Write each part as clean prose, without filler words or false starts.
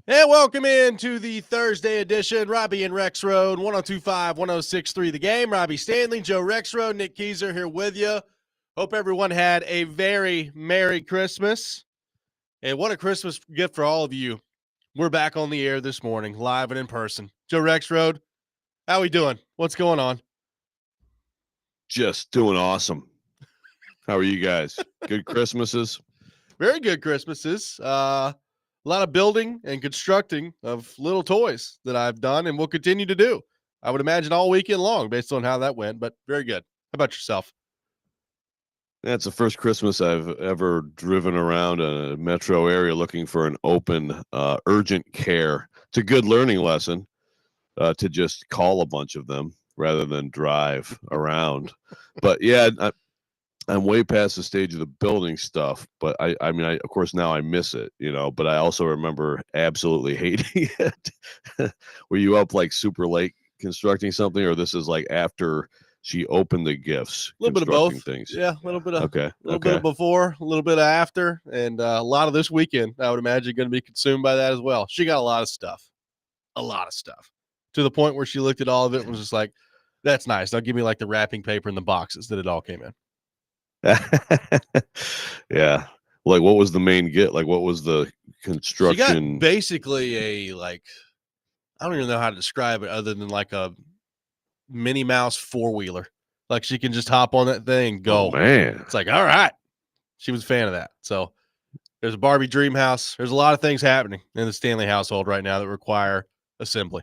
And welcome into the Thursday edition. Robby and Rexrode, 1025, 1063 The Game. Robby Stanley, Joe Rexrode, Nick Keyser here with you. Hope everyone had a very Merry Christmas. And what a Christmas gift for all of you. We're back on the air this morning, live and in person. Joe Rexrode, how we doing? What's going on? Just doing awesome. How are you guys? Good Christmases? Very good Christmases. A lot of building and constructing of little toys that I've done and will continue to do. I would imagine all weekend long based on how that went, but very good. How about yourself? That's the first Christmas I've ever driven around a metro area looking for an open, urgent care. It's a good learning lesson to just call a bunch of them rather than drive around. But yeah, I'm way past the stage of the building stuff, but I mean, of course, now I miss it, but I also remember absolutely hating it. Were you up like super late constructing something, or this is like after she opened the gifts, A little bit of both. things? Yeah, a little bit of Okay. a little bit of before, a little bit of after, and a lot of this weekend, I would imagine, going to be consumed by that as well. She got a lot of stuff, to the point where she looked at all of it and was just like, that's nice. Now give me like the wrapping paper and the boxes that it all came in. Yeah. Like, what was the main get? Like, what was the construction? She got basically a, like, I don't even know how to describe it other than like a Minnie Mouse four-wheeler. Like, she can just hop on that thing and go. Oh, man. It's like, all right. She was a fan of that. So there's a Barbie dream house. There's a lot of things happening in the Stanley household right now that require assembly.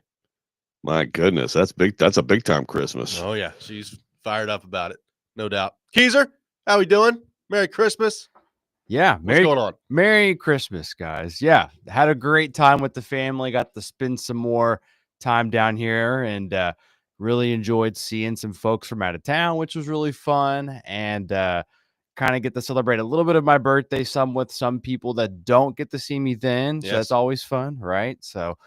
My goodness, that's big. That's a big time Christmas. Oh yeah, she's fired up about it, no doubt. Keyser, how we doing? Merry Christmas. Yeah, What's going on? Merry Christmas, guys. Yeah, had a great time with the family. Got to spend some more time down here, and really enjoyed seeing some folks from out of town, which was really fun. And kind of get to celebrate a little bit of my birthday, some with some people that don't get to see me then. So that's always fun, right? So.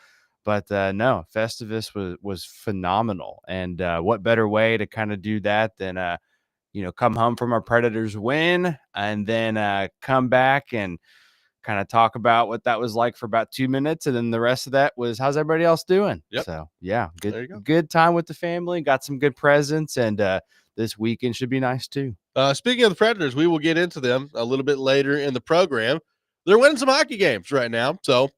But no, Festivus was phenomenal. And what better way to kind of do that than, come home from our Predators win and then come back and kind of talk about what that was like for about 2 minutes. And then the rest of that was, how's everybody else doing? Yep. So, yeah, good time with the family. Got some good presents. And this weekend should be nice, too. Speaking of the Predators, we will get into them a little bit later in the program. They're winning some hockey games right now. So,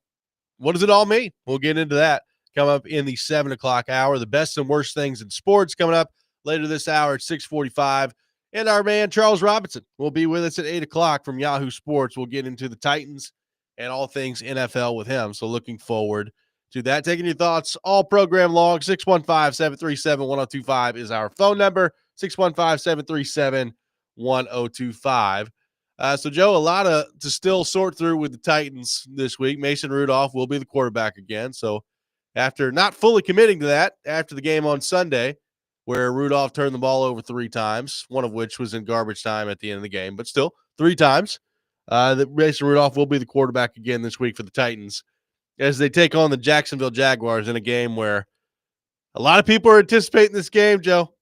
what does it all mean? We'll get into that come up in the 7 o'clock hour. The best and worst things in sports coming up later this hour at 6:45. And our man Charles Robinson will be with us at 8 o'clock from Yahoo Sports. We'll get into the Titans and all things NFL with him. So looking forward to that. Taking your thoughts all program long. 615-737-1025 is our phone number. 615-737-1025. So, Joe, a lot to still sort through with the Titans this week. Mason Rudolph will be the quarterback again. So, after not fully committing to that after the game on Sunday, where Rudolph turned the ball over 3 times, one of which was in garbage time at the end of the game, but still 3 times, that Mason Rudolph will be the quarterback again this week for the Titans as they take on the Jacksonville Jaguars in a game where a lot of people are anticipating this game, Joe.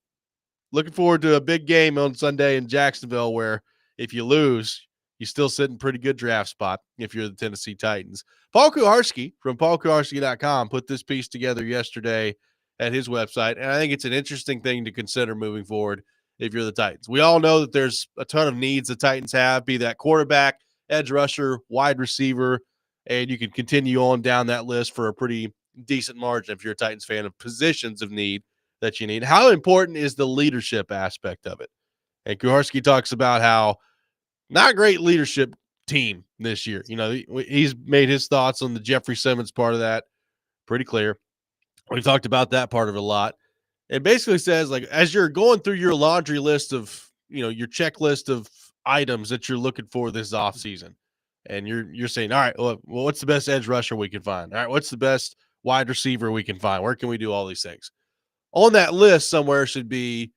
Looking forward to a big game on Sunday in Jacksonville where if you lose, you still sit in pretty good draft spot if you're the Tennessee Titans. Paul Kuharsky from paulkuharsky.com put this piece together yesterday at his website, and I think it's an interesting thing to consider moving forward if you're the Titans. We all know that there's a ton of needs the Titans have, be that quarterback, edge rusher, wide receiver, and you can continue on down that list for a pretty decent margin if you're a Titans fan of positions of need that you need. How important is the leadership aspect of it? And Kuharsky talks about how not great leadership team this year. He's made his thoughts on the Jeffrey Simmons part of that pretty clear. We've talked about that part of it a lot. It basically says, like, as you're going through your laundry list of, your checklist of items that you're looking for this offseason, and you're saying, all right, well, what's the best edge rusher we can find? All right, what's the best wide receiver we can find? Where can we do all these things? On that list somewhere should be,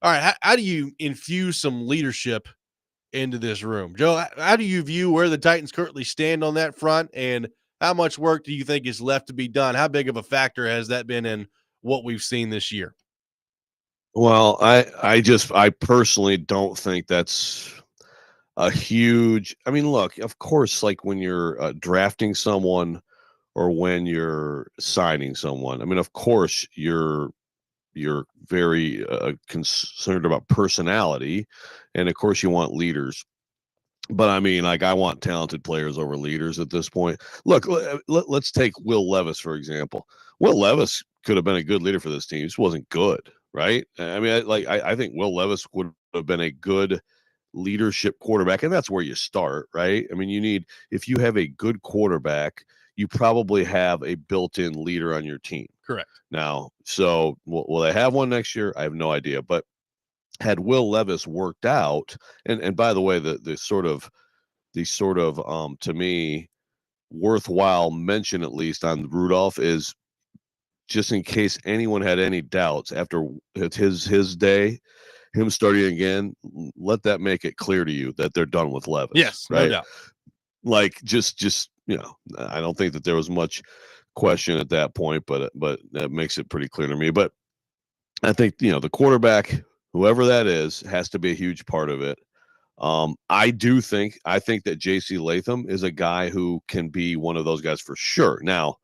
all right, how do you infuse some leadership into this room? Joe, how do you view where the Titans currently stand on that front, and how much work do you think is left to be done? How big of a factor has that been in what we've seen this year? Well, I personally don't think that's a huge – I mean, look, of course, like when you're drafting someone or when you're signing someone. I mean, of course, you're very concerned about personality, and of course, you want leaders. But I mean, like, I want talented players over leaders at this point. Look, let's take Will Levis, for example. Will Levis could have been a good leader for this team. He just wasn't good, right? I mean, I think Will Levis would have been a good leadership quarterback, and that's where you start, right? I mean, if you have a good quarterback, you probably have a built-in leader on your team. Correct. Now, so will they have one next year? I have no idea. But had Will Levis worked out, and by the way, the sort of to me worthwhile mention, at least on Rudolph, is just in case anyone had any doubts after his day, him starting again, let that make it clear to you that they're done with Levis. Yes, right? no doubt. Like, just I don't think that there was much question at that point, but that makes it pretty clear to me. But I think the quarterback, whoever that is, has to be a huge part of it. I think that J.C. Latham is a guy who can be one of those guys for sure. Now,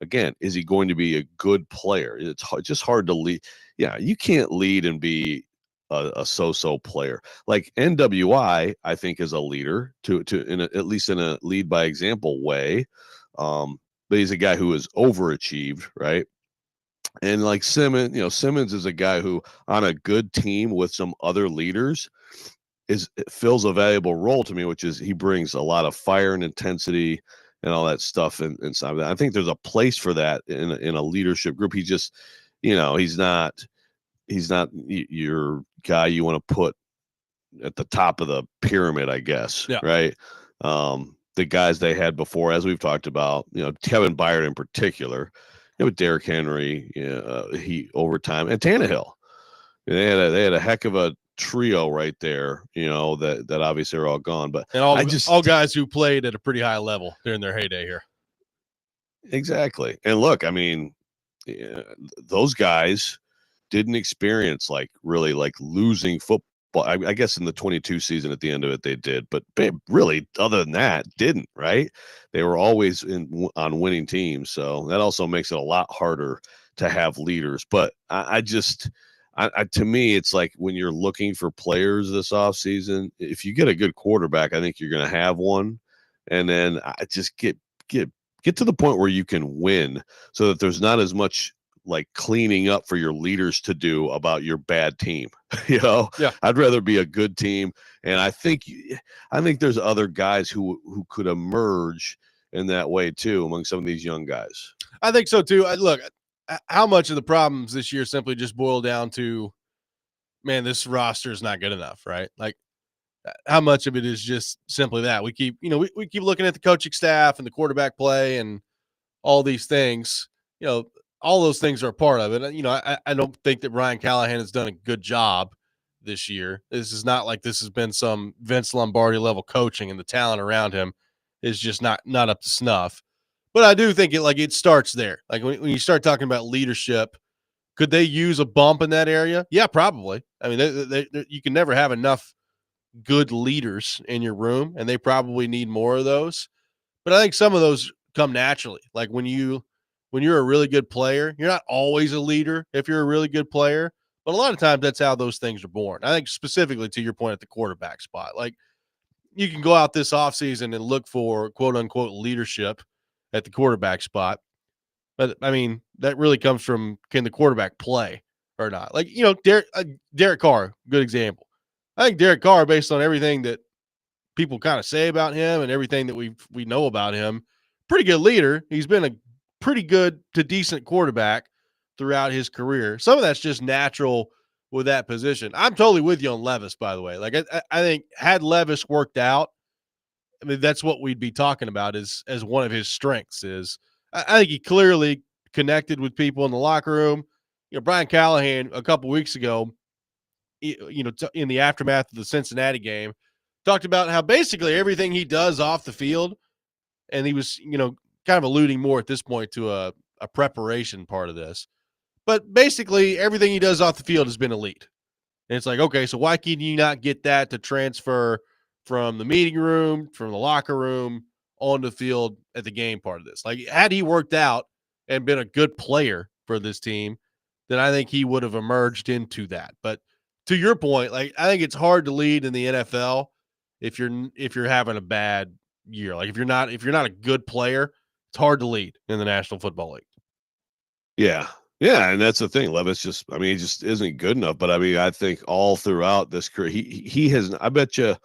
again, is he going to be a good player? It's just hard to lead. Yeah, you can't lead and be a so-so player. Like NWI, I think, is a leader at least in a lead by example way. But he's a guy who is overachieved, right? And like Simmons is a guy who, on a good team with some other leaders, fills a valuable role to me, which is he brings a lot of fire and intensity and all that stuff. And I think there's a place for that in a leadership group. He just, he's not your guy you want to put at the top of the pyramid, I guess. Yeah. Right. The guys they had before, as we've talked about, Kevin Byard in particular, with Derrick Henry, he overtime, and Tannehill. They had a heck of a trio right there, that obviously are all gone. But and all guys who played at a pretty high level during their heyday here. Exactly. And look, I mean, those guys didn't experience really losing football. I guess in the 22 season at the end of it they did, but really, other than that, didn't, right? They were always on winning teams, so that also makes it a lot harder to have leaders. But to me, it's like when you're looking for players this offseason, if you get a good quarterback, I think you're going to have one, and then I just get to the point where you can win, so that there's not as much cleaning up for your leaders to do about your bad team. Yeah. I'd rather be a good team, and I think there's other guys who could emerge in that way too among some of these young guys. I think so too. Look, how much of the problems this year simply just boil down to, man, this roster is not good enough, right? Like, how much of it is just simply that we keep looking at the coaching staff and the quarterback play and all these things. All those things are a part of it. I don't think that Ryan Callahan has done a good job this year. This is not like this has been some Vince Lombardi level coaching, and the talent around him is just not up to snuff. But I do think it starts there. Like when you start talking about leadership, could they use a bump in that area? Yeah, probably. I mean, you can never have enough good leaders in your room, and they probably need more of those. But I think some of those come naturally. Like when you're a really good player, you're not always a leader if you're a really good player, but a lot of times that's how those things are born. I think specifically to your point at the quarterback spot, like you can go out this offseason and look for quote unquote leadership at the quarterback spot. But I mean, that really comes from, can the quarterback play or not? Like, Derek Carr, good example. I think Derek Carr, based on everything that people kind of say about him and everything that we know about him, pretty good leader. He's been a pretty good to decent quarterback throughout his career. Some of that's just natural with that position. I'm totally with you on Levis, by the way. Like I think had Levis worked out, I mean, that's what we'd be talking about as one of his strengths is I think he clearly connected with people in the locker room. Brian Callahan a couple weeks ago, in the aftermath of the Cincinnati game, talked about how basically everything he does off the field, and he was, kind of alluding more at this point to a preparation part of this. But basically everything he does off the field has been elite. And it's like, okay, so why can you not get that to transfer from the meeting room, from the locker room on the field at the game part of this. Like, had he worked out and been a good player for this team, then I think he would have emerged into that. But to your point, like, I think it's hard to lead in the NFL if you're having a bad year. Like, if you're not a good player, it's hard to lead in the National Football League. Yeah. Yeah, and that's the thing. Levis he just isn't good enough. But I mean, I think all throughout this career, he has. I bet you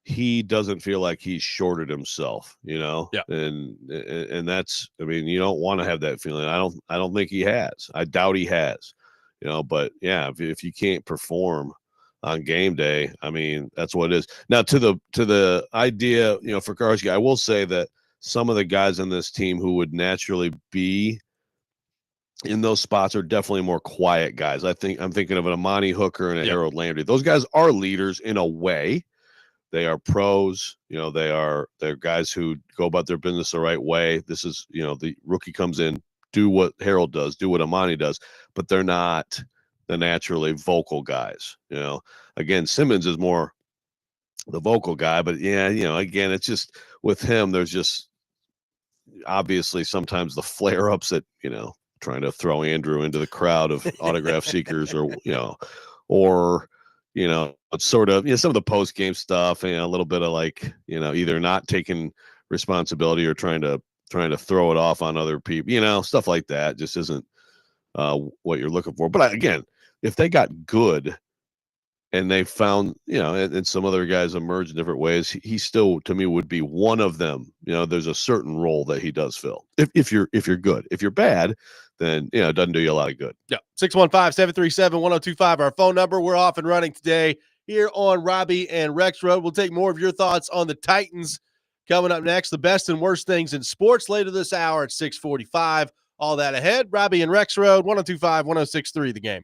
he doesn't feel like he's shorted himself. Yeah. And that's. I mean, you don't want to have that feeling. I don't think he has. I doubt he has. But yeah, if you can't perform on game day, I mean, that's what it is. Now to the idea, for Karski, I will say that some of the guys on this team who would naturally be in those spots are definitely more quiet guys. I'm thinking of an Amani Hooker and a Harold Landry. Those guys are leaders in a way. They are pros. They're guys who go about their business the right way. This is, the rookie comes in, do what Harold does, do what Amani does, but they're not the naturally vocal guys. Again, Simmons is more the vocal guy, but yeah, again, it's just with him, there's just obviously sometimes the flare ups that, trying to throw Andrew into the crowd of autograph seekers or it's sort of, some of the post game stuff and a little bit of like, either not taking responsibility or trying to throw it off on other people, stuff like that just isn't what you're looking for. But again, if they got good and they found, and some other guys emerge in different ways, he still, to me, would be one of them. There's a certain role that he does fill. If you're good, if you're bad, then, it doesn't do you a lot of good. Yeah. 615-737-1025, our phone number. We're off and running today here on Robby and Rexrode. We'll take more of your thoughts on the Titans coming up next. The best and worst things in sports later this hour at 6:45. All that ahead. Robby and Rexrode, 1025, 1063, The Game.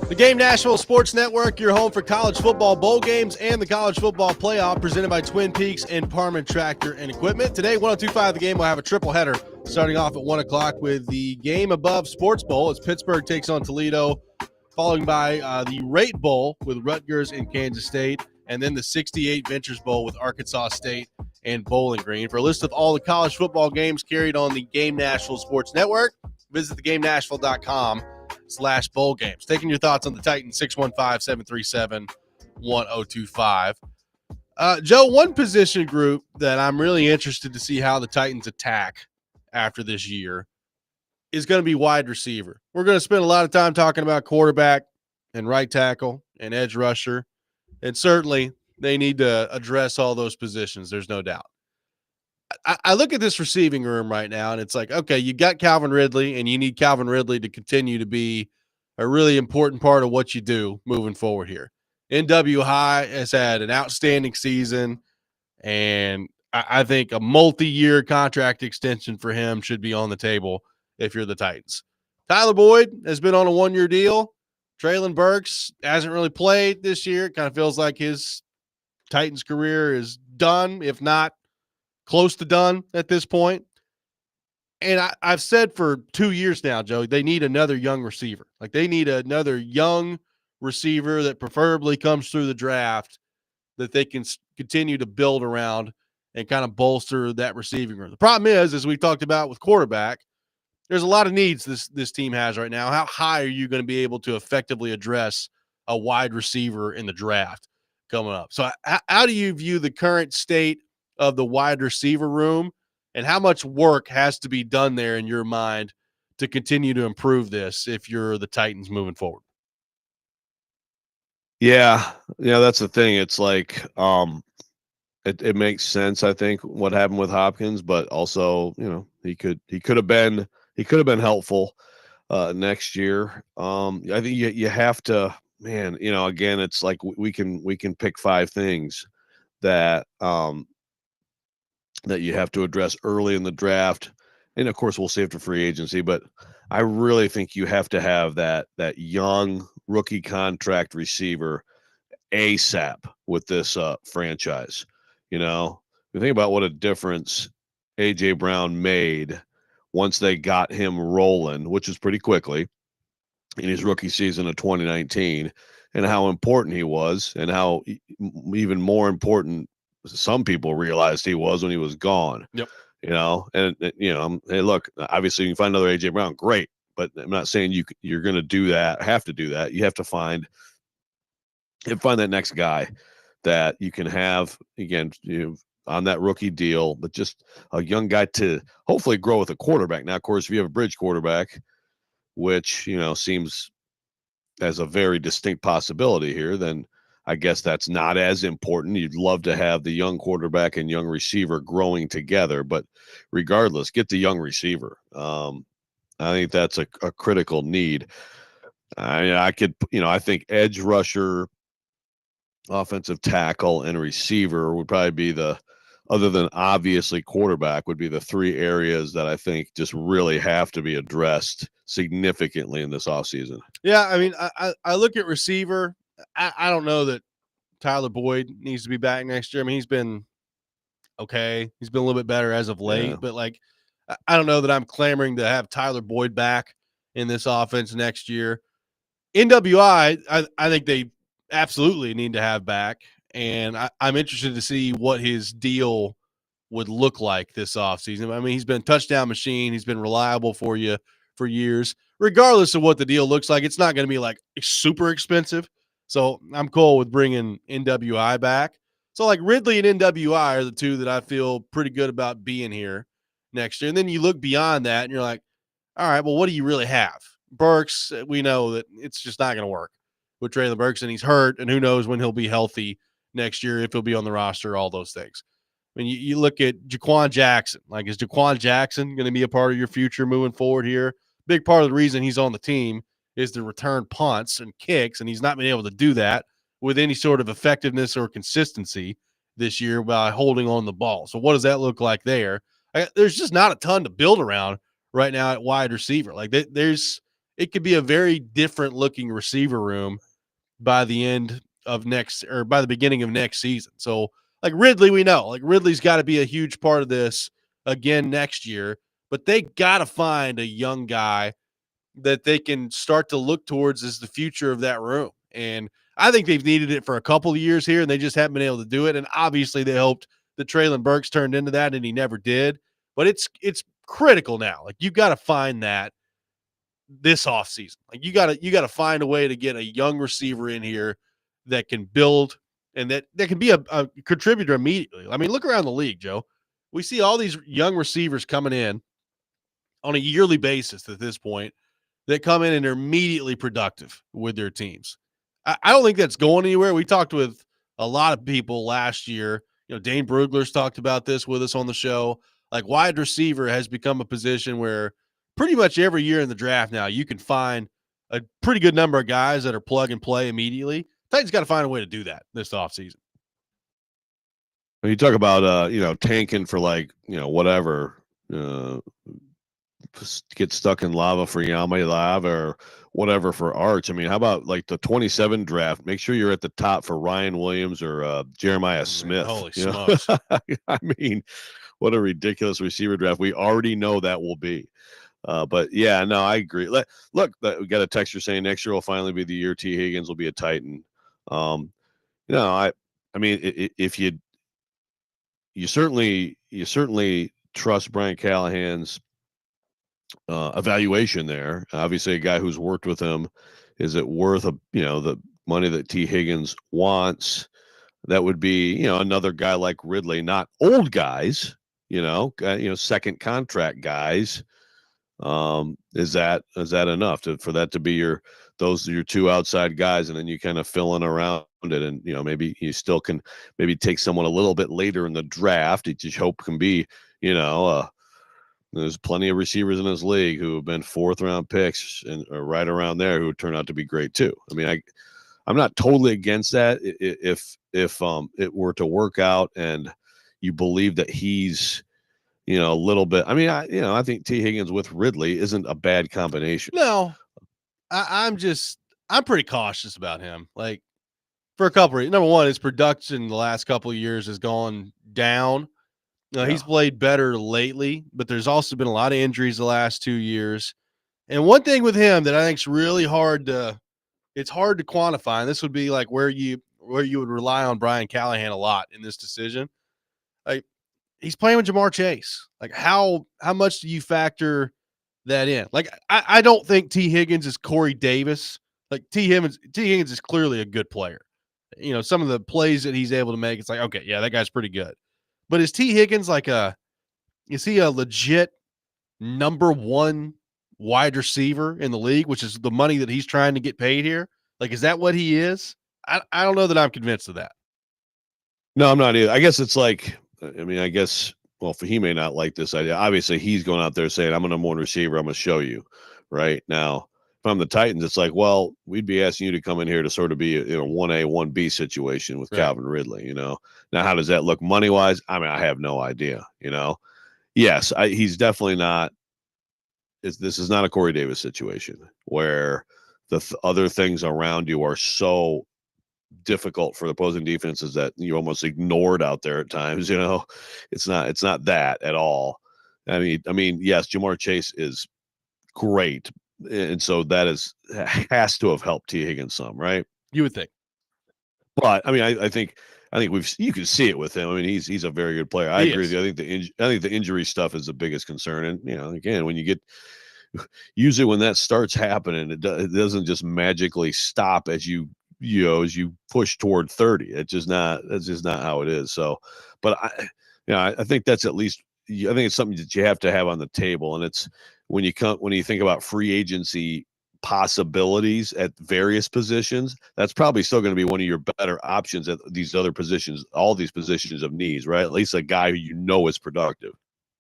The Game Nashville Sports Network, your home for college football bowl games and the college football playoff, presented by Twin Peaks and Parman Tractor and Equipment. Today, 102.5 The Game will have a triple header starting off at 1 o'clock with the Game Above Sports Bowl as Pittsburgh takes on Toledo, following by the Rate Bowl with Rutgers and Kansas State, and then the 68 Ventures Bowl with Arkansas State and Bowling Green. For a list of all the college football games carried on the Game Nashville Sports Network, visit thegamenashville.com/bowl games. Taking your thoughts on the Titans, 615-737-1025. Joe, one position group that I'm really interested to see how the Titans attack after this year is going to be wide receiver. We're going to spend a lot of time talking about quarterback and right tackle and edge rusher, and certainly they need to address all those positions. There's no doubt. I look at this receiving room right now, and it's like, okay, you got Calvin Ridley, and you need Calvin Ridley to continue to be a really important part of what you do moving forward here. NW High has had an outstanding season, and I think a multi-year contract extension for him should be on the table if you're the Titans. Tyler Boyd has been on a one-year deal. Traylon Burks hasn't really played this year. It kind of feels like his Titans career is done, if not close to done at this point. And I've said for 2 years now, Joe, they need another young receiver. Like, they need another young receiver that preferably comes through the draft that they can continue to build around and kind of bolster that receiving room. The problem is, as we talked about with quarterback, there's a lot of needs this team has right now. How high are you going to be able to effectively address a wide receiver in the draft coming up? So how do you view the current state of the wide receiver room, and how much work has to be done there in your mind to continue to improve this if you're the Titans moving forward? Yeah, that's the thing. It's like it makes sense, I think, what happened with Hopkins, but also, he could have been helpful next year. I think you have to, man, again, it's like we can pick 5 things that that you have to address early in the draft. And of course we'll save for free agency, but I really think you have to have that young rookie contract receiver ASAP with this franchise. You think about what a difference AJ Brown made once they got him rolling, which is pretty quickly, in his rookie season of 2019, and how important he was, and how even more important some people realized he was when he was gone. Yep. Hey, look, obviously you can find another AJ Brown, great, but I'm not saying you're going to do that, have to do that. You have to find that next guy that you can have, again, on that rookie deal, but just a young guy to hopefully grow with a quarterback. Now, of course, if you have a bridge quarterback, which, seems as a very distinct possibility here, then I guess that's not as important. You'd love to have the young quarterback and young receiver growing together, but regardless, get the young receiver. I think that's a critical need. I think edge rusher, offensive tackle, and receiver would probably be other than obviously quarterback, would be the 3 areas that I think just really have to be addressed significantly in this offseason. Yeah, I mean, I look at receiver. I don't know that Tyler Boyd needs to be back next year. I mean, he's been okay. He's been a little bit better as of late, but I don't know that I'm clamoring to have Tyler Boyd back in this offense next year. NWI, I think they absolutely need to have back, and I'm interested to see what his deal would look like this offseason. I mean, he's been a touchdown machine. He's been reliable for you for years. Regardless of what the deal looks like, it's not going to be like super expensive. So I'm cool with bringing NWI back. So like Ridley and NWI are the 2 that I feel pretty good about being here next year. And then you look beyond that and you're like, all right, well, what do you really have? Burks, we know that it's just not going to work with Traylon Burks, and he's hurt, and who knows when he'll be healthy next year, if he'll be on the roster, all those things. I mean, you look at Jaquan Jackson. Like, is Jaquan Jackson going to be a part of your future moving forward here? Big part of the reason he's on the team is to return punts and kicks, and he's not been able to do that with any sort of effectiveness or consistency this year by holding on the ball. So what does that look like there? There's just not a ton to build around right now at wide receiver. Like, there's it could be a very different looking receiver room by the end of by the beginning of next season. So like Ridley, we know like Ridley's got to be a huge part of this again next year, but they got to find a young guy that they can start to look towards as the future of that room. And I think they've needed it for a couple of years here, and they just haven't been able to do it. And obviously, they hoped that Traylon Burks turned into that, and he never did. But it's critical now. Like you got to find that this offseason. Like you got to find a way to get a young receiver in here that can build and that can be a contributor immediately. I mean, look around the league, Joe. We see all these young receivers coming in on a yearly basis at this point that come in and are immediately productive with their teams. I don't think that's going anywhere. We talked with a lot of people last year. You know, Dane Brugler's talked about this with us on the show. Like wide receiver has become a position where pretty much every year in the draft now you can find a pretty good number of guys that are plug and play immediately. Titans got to find a way to do that this offseason. When you talk about tanking for whatever, get stuck in lava for Yami Lava or whatever for Arch. I mean, how about like the 27 draft? Make sure you're at the top for Ryan Williams or Jeremiah Smith. Holy smokes. I mean, what a ridiculous receiver draft. We already know that will be. But yeah, no, I agree. Look, we got a texter saying next year will finally be the year T. Higgins will be a Titan. I mean, if you certainly trust Brian Callahan's evaluation there. Obviously, a guy who's worked with him, is it worth the money that T. Higgins wants? That would be another guy like Ridley, not old guys, second contract guys. Is that enough for that to be your two outside guys, and then you kind of fill in around it, and maybe you still can maybe take someone a little bit later in the draft. You just hope can be there's plenty of receivers in this league who have been 4th round picks and are right around there who turn out to be great too. I mean, I'm not totally against that if it were to work out and you believe that he's a little bit. I mean, I think T. Higgins with Ridley isn't a bad combination. No, I'm pretty cautious about him. Like for a couple of reasons. Number one, his production the last couple of years has gone down. He's played better lately, but there's also been a lot of injuries the last 2 years. And one thing with him that I think is really hard to quantify, and this would be like where you would rely on Brian Callahan a lot in this decision. Like he's playing with Jamar Chase. Like how much do you factor that in? Like I don't think T. Higgins is Corey Davis. Like T. Higgins is clearly a good player. Some of the plays that he's able to make, it's like, okay, yeah, that guy's pretty good. But is T. Higgins is he a legit number 1 wide receiver in the league, which is the money that he's trying to get paid here? Like, is that what he is? I don't know that I'm convinced of that. No, I'm not either. I guess it's like, he may not like this idea. Obviously, he's going out there saying, I'm a number 1 receiver. I'm going to show you right now. If I'm the Titans, it's like, well, we'd be asking you to come in here to sort of be a 1A, 1B situation with Calvin Ridley, Now, how does that look money-wise? I mean, I have no idea, Yes, he's definitely not – this is not a Corey Davis situation where the other things around you are so difficult for the opposing defenses that you almost ignored out there at times, It's not that at all. I mean, yes, Jamar Chase is great, and so that has to have helped T. Higgins some, right? You would think. But I mean, I think you can see it with him. I mean, he's a very good player. I agree with you. I think the injury stuff is the biggest concern. And again, when you get usually when that starts happening, it doesn't just magically stop as you push toward 30. That's just not how it is. So, but I think that's at least. I think it's something that you have to have on the table, and it's when you think about free agency possibilities at various positions, that's probably still going to be one of your better options at these other positions, all these positions of needs, right? At least a guy who is productive.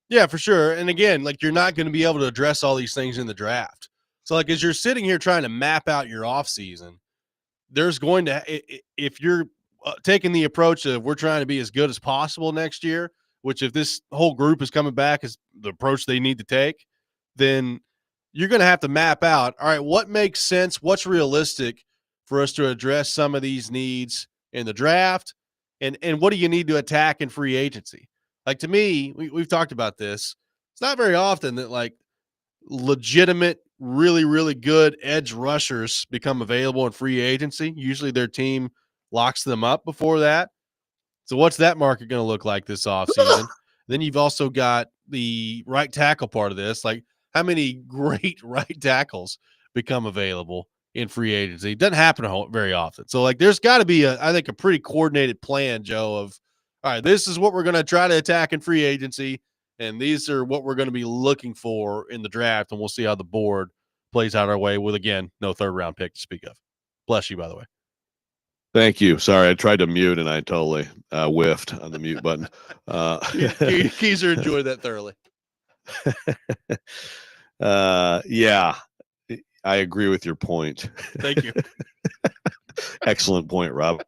Yeah, for sure. And again, like you're not going to be able to address all these things in the draft. So like as you're sitting here trying to map out your offseason, there's going to, if you're taking the approach of we're trying to be as good as possible next year, which if this whole group is coming back is the approach they need to take, then you're going to have to map out, all right, what makes sense? What's realistic for us to address some of these needs in the draft? And what do you need to attack in free agency? Like, to me, we've talked about this. It's not very often that like legitimate, really, really good edge rushers become available in free agency. Usually their team locks them up before that. So what's that market going to look like this offseason? Then you've also got the right tackle part of this. Like, how many great right tackles become available in free agency? It doesn't happen very often. So, like, there's got to be, I think, a pretty coordinated plan, Joe, of, all right, this is what we're going to try to attack in free agency, and these are what we're going to be looking for in the draft, and we'll see how the board plays out our way with, again, no third-round pick to speak of. Bless you, by the way. Thank you. Sorry, I tried to mute and I totally whiffed on the mute button. Keezer enjoyed that thoroughly. Yeah, I agree with your point. Thank you. Excellent point, Robbie.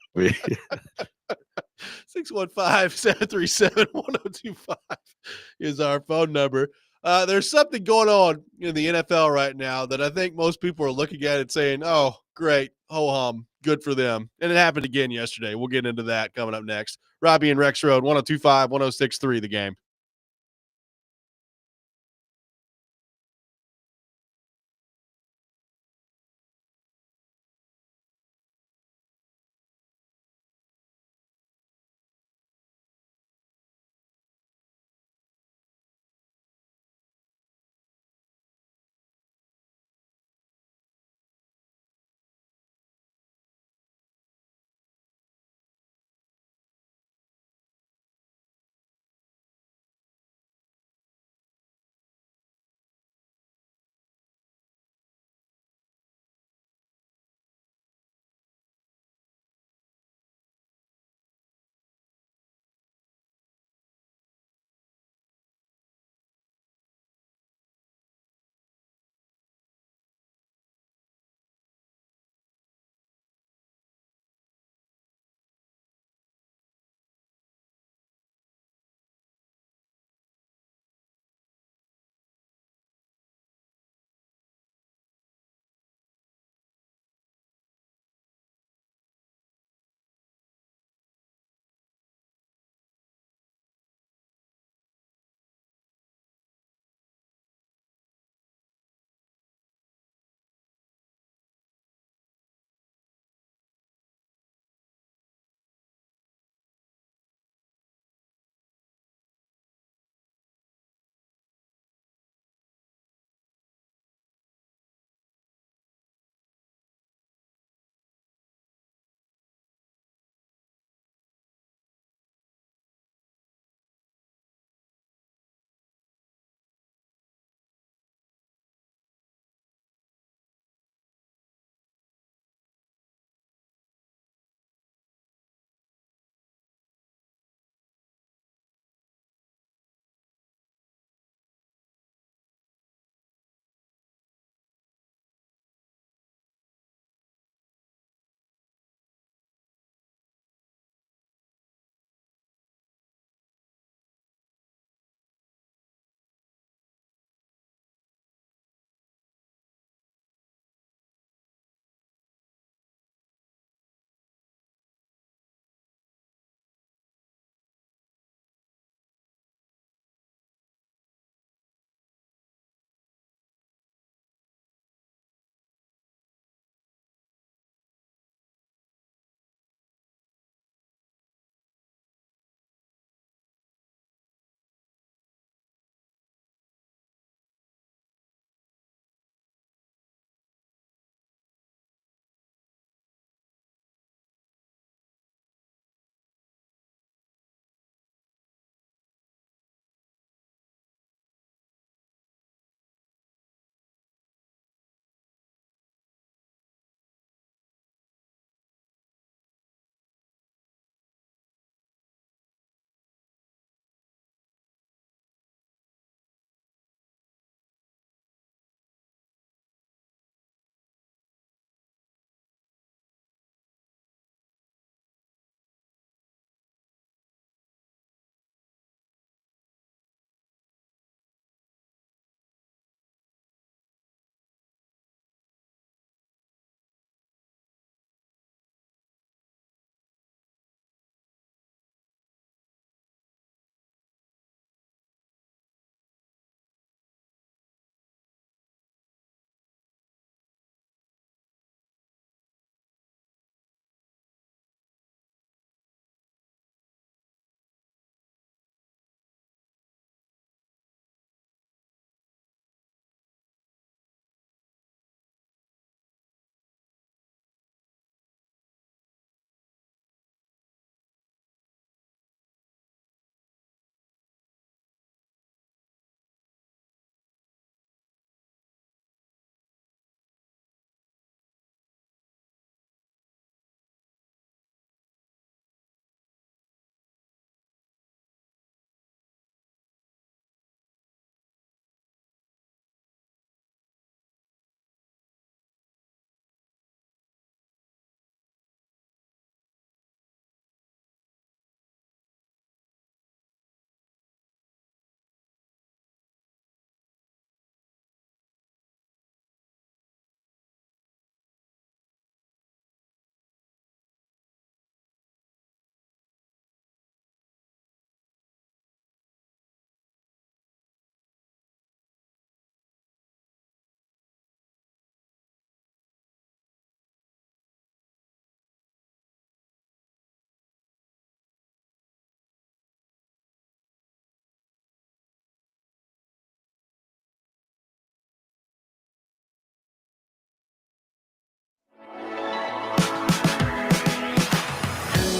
615-737-1025 is our phone number. There's something going on in the NFL right now that I think most people are looking at it saying, oh, great, ho-hum, good for them. And it happened again yesterday. We'll get into that coming up next. Robby and Rexrode, 1025, 1063, The Game.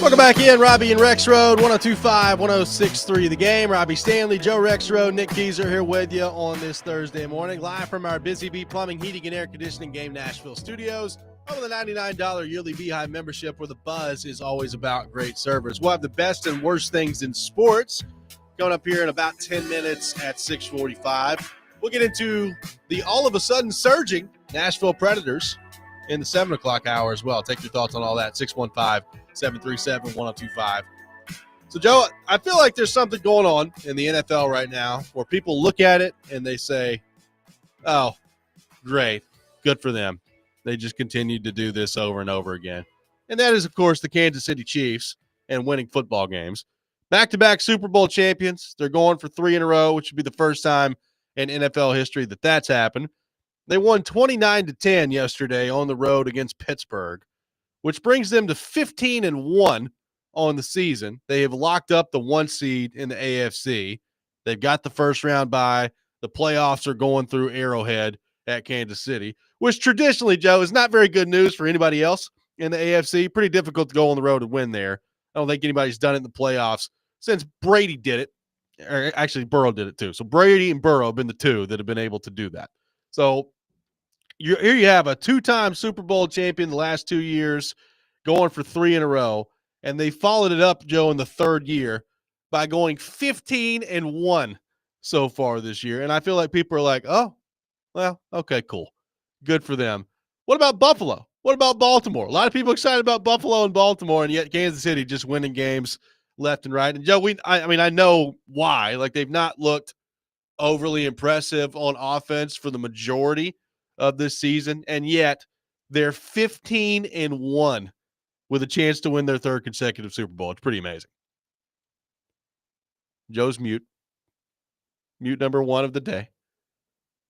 Welcome back in, Robby and Rexrode, 102.5, 106.3 The Game. Robbie Stanley, Joe Rexrode, Nick Keyser here with you on this Thursday morning, live from our Busy Bee Plumbing, Heating, and Air Conditioning Game Nashville studios. Over the $99 yearly Beehive membership, where the buzz is always about great service. We'll have the best and worst things in sports coming up here in about 10 minutes at 6:45. We'll get into the all of a sudden surging Nashville Predators in the 7 o'clock hour as well. Take your thoughts on all that, 615-737-1025. So, Joe, I feel like there's something going on in the NFL right now where people look at it and they say, oh, great, good for them. They just continued to do this over and over again. And that is, of course, the Kansas City Chiefs and winning football games. Back-to-back Super Bowl champions. They're going for 3 in a row, which would be the first time in NFL history that that's happened. They won 29-10 yesterday on the road against Pittsburgh, which brings them to 15-1 on the season. They have locked up the 1 seed in the AFC. They've got the first round bye. The playoffs are going through Arrowhead at Kansas City, which traditionally, Joe, is not very good news for anybody else in the AFC. Pretty difficult to go on the road and win there. I don't think anybody's done it in the playoffs since Brady did it. Or actually, Burrow did it too. So Brady and Burrow have been the two that have been able to do that. So here you have a 2-time Super Bowl champion the last 2 years going for 3 in a row. And they followed it up, Joe, in the third year by going 15-1 so far this year. And I feel like people are like, oh, well, okay, cool. Good for them. What about Buffalo? What about Baltimore? A lot of people excited about Buffalo and Baltimore, and yet Kansas City just winning games left and right. And, Joe, I know why. Like, they've not looked overly impressive on offense for the majority of this season, and yet they're 15-1 with a chance to win their third consecutive Super Bowl. It's pretty amazing. Joe's mute. Mute number 1 of the day.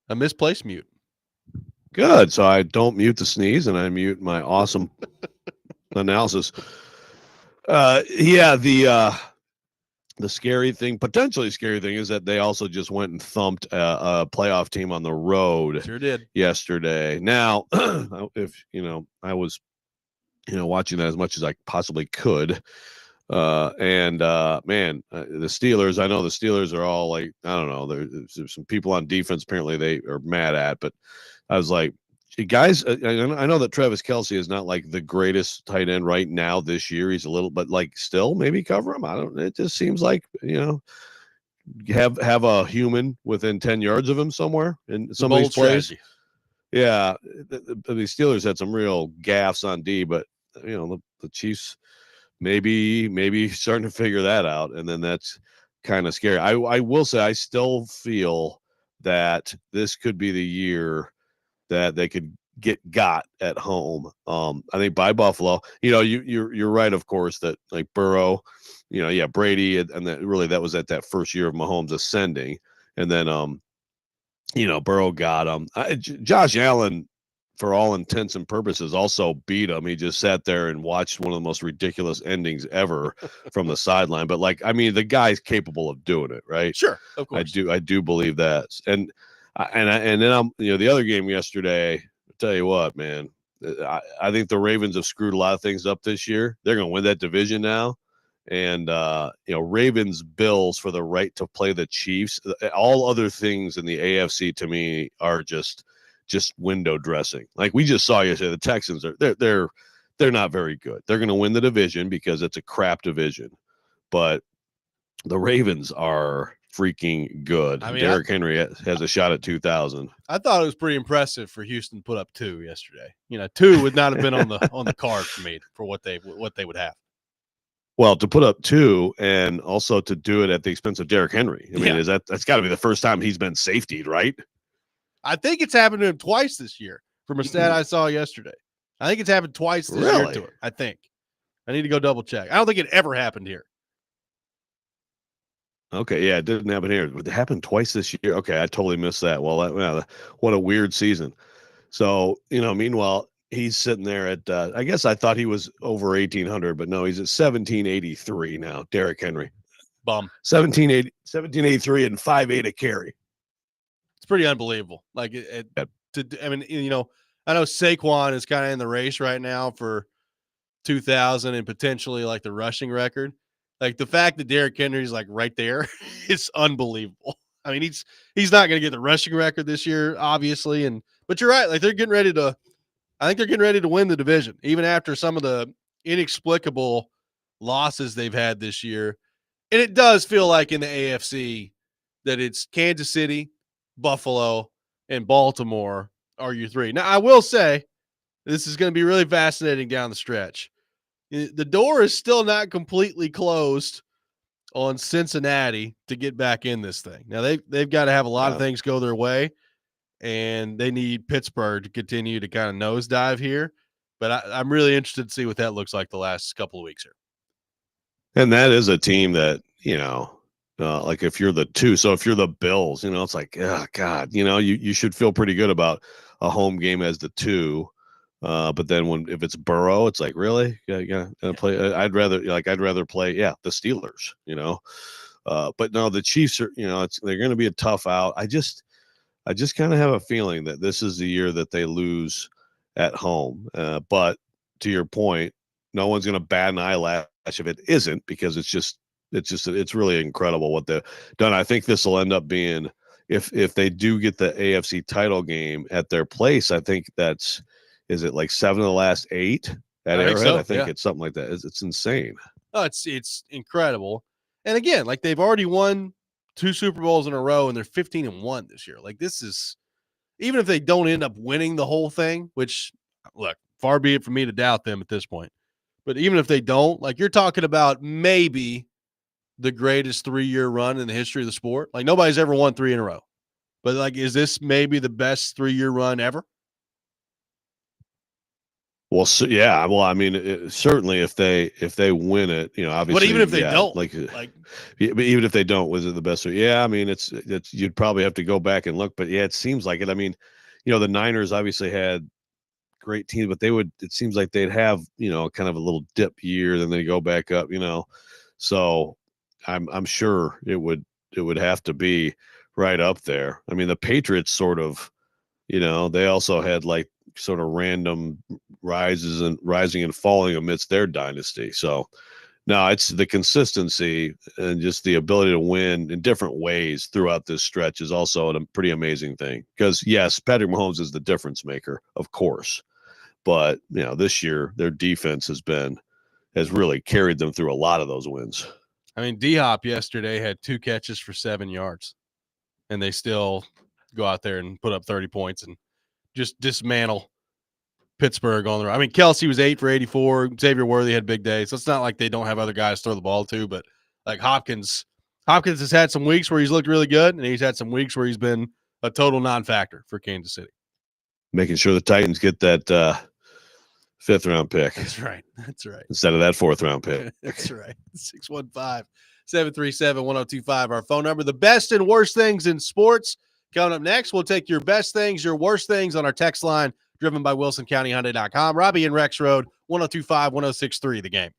A misplaced mute. Good. So I don't mute the sneeze and I mute my awesome analysis. The scary thing, potentially scary thing, is that they also just went and thumped a playoff team on the road. Sure did. Yesterday. Now, if I was, watching that as much as I possibly could. The Steelers, I know the Steelers are all like, I don't know, there's some people on defense apparently they are mad at, but I was like, guys, I know that Travis Kelce is not like the greatest tight end right now this year. He's a little, but like still maybe cover him. It just seems like, have a human within 10 yards of him somewhere in some of these plays. Strategy. Yeah. The Steelers had some real gaffes on D, but the Chiefs maybe starting to figure that out. And then that's kind of scary. I will say, I still feel that this could be the year that they could got at home. I think by Buffalo, you're right, of course, that like Burrow, Brady, and that was at that first year of Mahomes ascending, and then Burrow got him. Josh Allen, for all intents and purposes, also beat him. He just sat there and watched one of the most ridiculous endings ever from the sideline. But the guy's capable of doing it, right? Sure, of course. I do believe that, and then I'm the other game yesterday. I'll tell you what, man, I think the Ravens have screwed a lot of things up this year. They're going to win that division now, and Ravens Bills for the right to play the Chiefs. All other things in the AFC to me are just window dressing. Like we just saw yesterday, the Texans they're not very good. They're going to win the division because it's a crap division, but the Ravens are freaking good. Derrick Henry has a shot at 2,000. I thought it was pretty impressive for Houston to put up 2 yesterday. 2 would not have been on the card for me for what they would have. Well, to put up 2 and also to do it at the expense of Derrick Henry. That's got to be the first time he's been safetied, right? I think it's happened to him twice this year from a stat I saw yesterday. I think it's happened twice this year to him. I think. I need to go double check. I don't think it ever happened here. Okay, yeah, it didn't happen here. It happened twice this year. Okay, I totally missed that. Well, what a weird season. So, meanwhile, he's sitting there at, I guess I thought he was over 1,800, but no, he's at 1,783 now, Derrick Henry. Bum. 1,783 and 5.8 a carry. It's pretty unbelievable. I know Saquon is kind of in the race right now for 2000 and potentially like the rushing record. Like the fact that Derrick Henry's like right there is unbelievable. I mean, he's not going to get the rushing record this year, obviously, but you're right. Like they're getting ready to. I think they're getting ready to win the division, even after some of the inexplicable losses they've had this year. And it does feel like in the AFC that it's Kansas City, Buffalo, and Baltimore are your three. Now, I will say this is going to be really fascinating down the stretch. The door is still not completely closed on Cincinnati to get back in this thing. Now, they've got to have a lot of things go their way, and they need Pittsburgh to continue to kind of nosedive here. But I'm really interested to see what that looks like the last couple of weeks here. And that is a team that, like if you're the two, so if you're the Bills, it's like, oh God, you should feel pretty good about a home game as the two. But then if it's Burrow, it's like, really? Yeah. Play. I'd rather play, the Steelers, but no, the Chiefs are, they're going to be a tough out. I just kind of have a feeling that this is the year that they lose at home. But to your point, no one's going to bat an eyelash if it isn't, because it's really incredible what they've done. I think this will end up being, if they do get the AFC title game at their place, I think is it like 7 of the last 8 at Arrowhead? I think it's something like that. It's insane. Oh, it's incredible. And again, like they've already won 2 Super Bowls in a row, and they're 15-1 this year. Like this is, even if they don't end up winning the whole thing, which, look, far be it from me to doubt them at this point. But even if they don't, like you're talking about maybe the greatest 3-year run in the history of the sport. Like nobody's ever won 3 in a row. But like, is this maybe the best 3-year run ever? Well, so, yeah. Well, I mean, certainly if they win it, obviously. But even if they don't, but even if they don't, was it the best? Yeah, I mean, it's you'd probably have to go back and look. But yeah, it seems like it. I mean, the Niners obviously had great teams, but it seems like they'd have, kind of a little dip year, then they go back up, So I'm sure it would have to be right up there. I mean, the Patriots sort of, they also had like sort of random rising and falling amidst their dynasty. So no, it's the consistency and just the ability to win in different ways throughout this stretch is also a pretty amazing thing. Because yes, Patrick Mahomes is the difference maker, of course. But this year their defense has really carried them through a lot of those wins. I mean, D-Hop yesterday had 2 catches for 7 yards, and they still go out there and put up 30 points and just dismantle Pittsburgh on the road. I mean, Kelsey was 8 for 84. Xavier Worthy had big days. So it's not like they don't have other guys to throw the ball to, but like Hopkins has had some weeks where he's looked really good, and he's had some weeks where he's been a total non-factor for Kansas City. Making sure the Titans get that 5th round pick. That's right. Instead of that 4th round pick. That's right. 615-737-1025, our phone number. The best and worst things in sports. Coming up next, we'll take your best things, your worst things on our text line, driven by WilsonCountyHyundai.com. Robby and Rexrode, 1025-1063, The Game.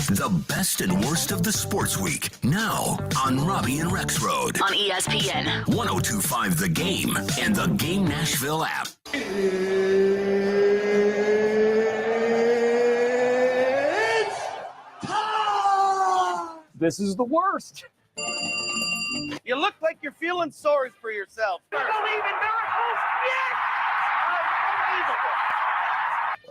The best and worst of the sports week. Now on Robby and Rexrode. On ESPN. 102.5 The Game and the Game Nashville app. This is the worst. You look like you're feeling sorry for yourself.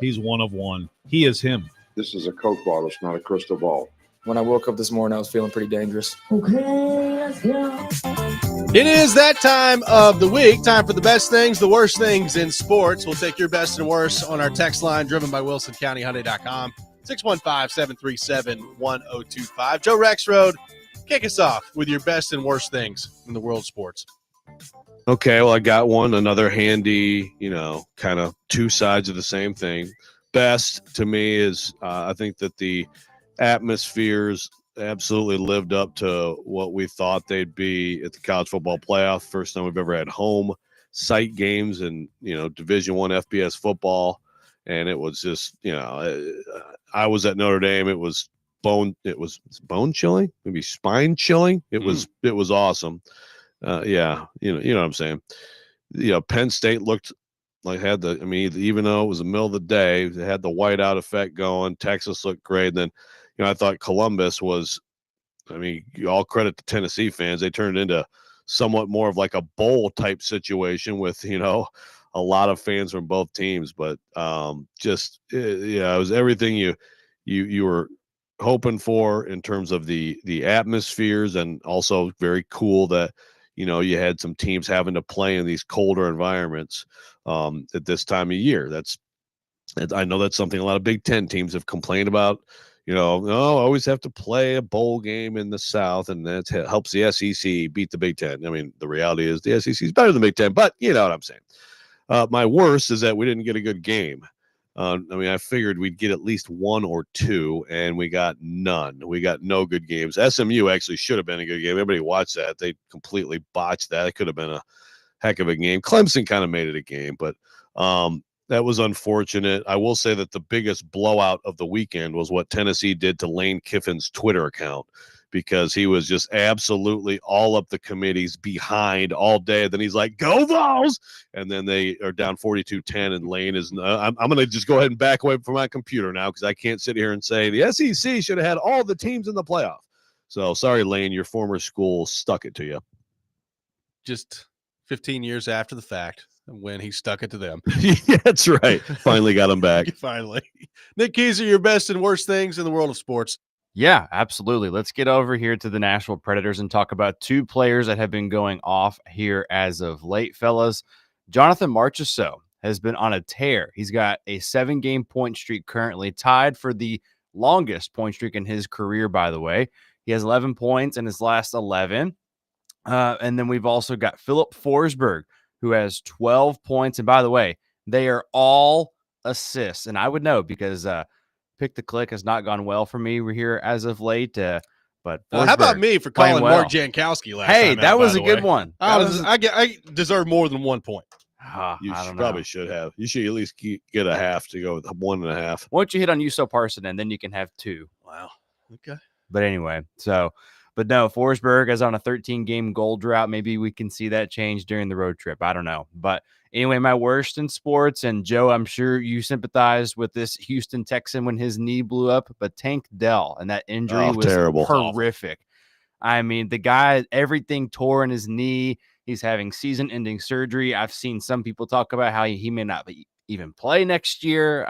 He's one of one. He is him. This is a Coke bottle. It's not a crystal ball. When I woke up this morning, I was feeling pretty dangerous. It is that time of the week. Time for the best things, the worst things in sports. We'll take your best and worst on our text line driven by WilsonCountyHyundai.com. 615-737-1025. Joe Rexrode, kick us off with your best and worst things in the world of sports. Okay, well, I got one, another handy, kind of two sides of the same thing. Best to me is I think that the atmospheres absolutely lived up to what we thought they'd be at the college football playoff. First time we've ever had home site games and, Division I FBS football. And it was just, I was at Notre Dame. It was bone chilling, maybe spine chilling. It was awesome. Yeah, you know what I'm saying. Penn State looked like even though it was the middle of the day, they had the whiteout effect going. Texas looked great. And then, I thought Columbus was, all credit to Tennessee fans. They turned into somewhat more of like a bowl type situation with, a lot of fans from both teams, but it was everything you were hoping for in terms of the atmospheres, and also very cool that you had some teams having to play in these colder environments at this time of year. I know that's something a lot of Big Ten teams have complained about. I always have to play a bowl game in the South, and that helps the SEC beat the Big Ten. The reality is the SEC is better than the Big Ten, but you know what I'm saying. My worst is that we didn't get a good game. I figured we'd get at least one or two, and we got none. We got no good games. SMU actually should have been a good game. Everybody watched that. They completely botched that. It could have been a heck of a game. Clemson kind of made it a game, but that was unfortunate. I will say that the biggest blowout of the weekend was what Tennessee did to Lane Kiffin's Twitter account, because he was just absolutely all up the committees behind all day. Then he's like, go Vols! And then they are down 42-10, and Lane is I'm going to just go ahead and back away from my computer now, because I can't sit here and say the SEC should have had all the teams in the playoff. So sorry, Lane, your former school stuck it to you. Just 15 years after the fact, when he stuck it to them. Yeah, that's right. Finally got him back. Finally. Nick Keyser, your best and worst things in the world of sports. Yeah, absolutely. Let's get over here to the Nashville Predators and talk about two players that have been going off here as of late, fellas. Jonathan Marchessault has been on a tear. He's got a 7-game point streak currently, tied for the longest point streak in his career, by the way. He has 11 points in his last 11. And then we've also got Philip Forsberg, who has 12 points. And by the way, they are all assists. And I would know, because Pick the Click has not gone well for me here as of late. But how about me for calling Mark Jankowski last time? Hey, that was a good one. I deserve more than 1 point. You probably should have. You should at least get a half to go with 1.5. Why don't you hit on Uso Parson, and then you can have 2. Wow. Okay. But anyway, but no, Forsberg is on a 13-game goal drought. Maybe we can see that change during the road trip. I don't know. But anyway, my worst in sports, and Joe, I'm sure you sympathized with this Houston Texan when his knee blew up, but Tank Dell, and that injury was terrible. Horrific. The guy, everything tore in his knee. He's having season-ending surgery. I've seen some people talk about how he may not even play next year.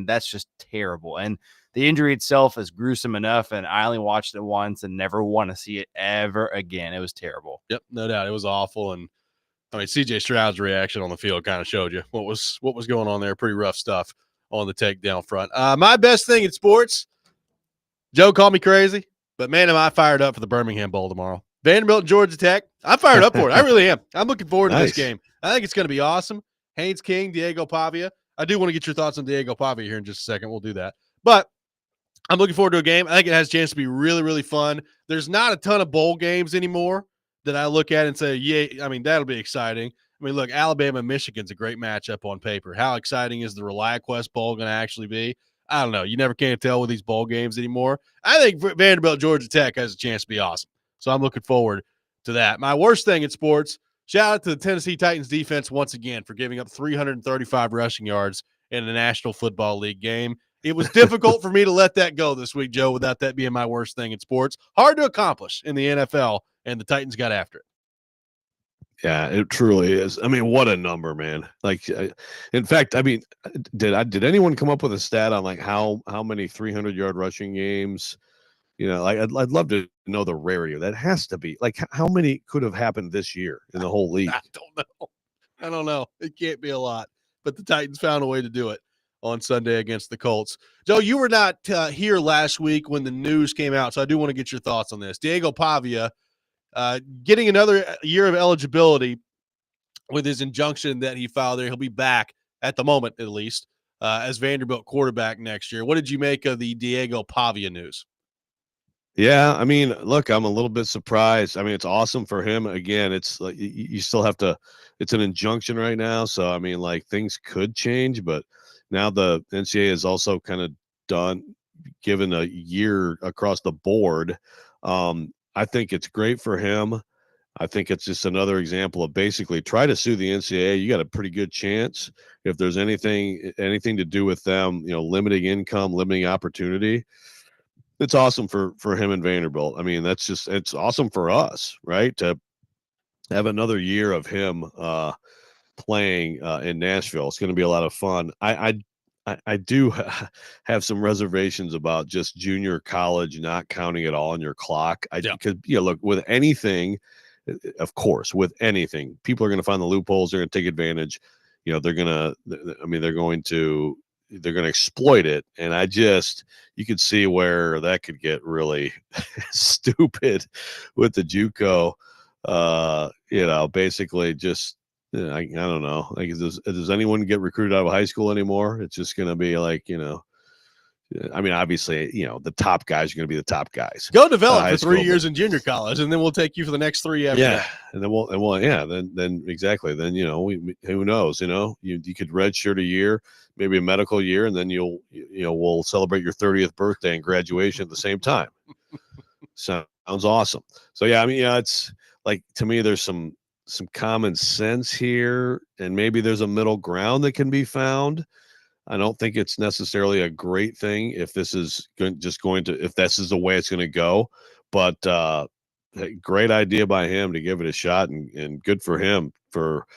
That's just terrible. And the injury itself is gruesome enough, and I only watched it once and never want to see it ever again. It was terrible. Yep, no doubt. It was awful. And CJ Stroud's reaction on the field kind of showed you what was going on there. Pretty rough stuff on the takedown front. My best thing in sports, Joe called me crazy, but man, am I fired up for the Birmingham Bowl tomorrow. Vanderbilt and Georgia Tech. I'm fired up for it. I really am. I'm looking forward to this game. I think it's going to be awesome. Haynes King, Diego Pavia. I do want to get your thoughts on Diego Pavia here in just a second. We'll do that. But I'm looking forward to a game. I think it has a chance to be really, really fun. There's not a ton of bowl games anymore that I look at and say, yeah, that'll be exciting. Look, Alabama and Michigan's a great matchup on paper. How exciting is the ReliaQuest Bowl going to actually be? I don't know. You never can tell with these bowl games anymore. I think Vanderbilt, Georgia Tech has a chance to be awesome. So I'm looking forward to that. My worst thing in sports, shout out to the Tennessee Titans defense once again for giving up 335 rushing yards in the National Football League game. It was difficult for me to let that go this week, Joe, without that being my worst thing in sports. Hard to accomplish in the NFL, and the Titans got after it. Yeah, it truly is. I mean, what a number, man. Like, in fact, I mean, did anyone come up with a stat on like how many 300-yard rushing games? You know, like I'd love to know the rarity of that. It has to be like how many could have happened this year in the whole league? I don't know. It can't be a lot, but the Titans found a way to do it on Sunday against the Colts. Joe, you were not here last week when the news came out, so I do want to get your thoughts on this. Diego Pavia getting another year of eligibility with his injunction that he filed there. He'll be back at the moment, at least, as Vanderbilt quarterback next year. What did you make of the Diego Pavia news? Yeah, I mean, look, I'm a little bit surprised. I mean, it's awesome for him. Again, it's like you still have to. It's an injunction right now, so I mean, like things could change, but now the NCAA is also kind of done, given a year across the board. I think it's great for him. I think it's just another example of basically try to sue the NCAA. You got a pretty good chance if there's anything to do with them, you know, limiting income, limiting opportunity. It's awesome for him and Vanderbilt. I mean, it's awesome for us, right? To have another year of him playing in Nashville. It's going to be a lot of fun. I do have some reservations about just junior college not counting it all on your clock. Because look, with anything, of course, with anything, people are going to find the loopholes. They're going to take advantage. You know, they're going to exploit it. And you could see where that could get really stupid with the JUCO. Basically just, I don't know. Like, does anyone get recruited out of high school anymore? It's just going to be like, I mean, obviously, the top guys are going to be the top guys. Go develop for 3 years in junior college, and then we'll take you for the next 3 after that. And then exactly. Then, who knows, you could redshirt a year, maybe a medical year, and then we'll celebrate your 30th birthday and graduation at the same time. Sounds awesome. So, yeah, I mean, it's like, to me, there's some common sense here, and maybe there's a middle ground that can be found. I don't think it's necessarily a great thing if this is if this is the way it's going to go, but great idea by him to give it a shot, and good for him for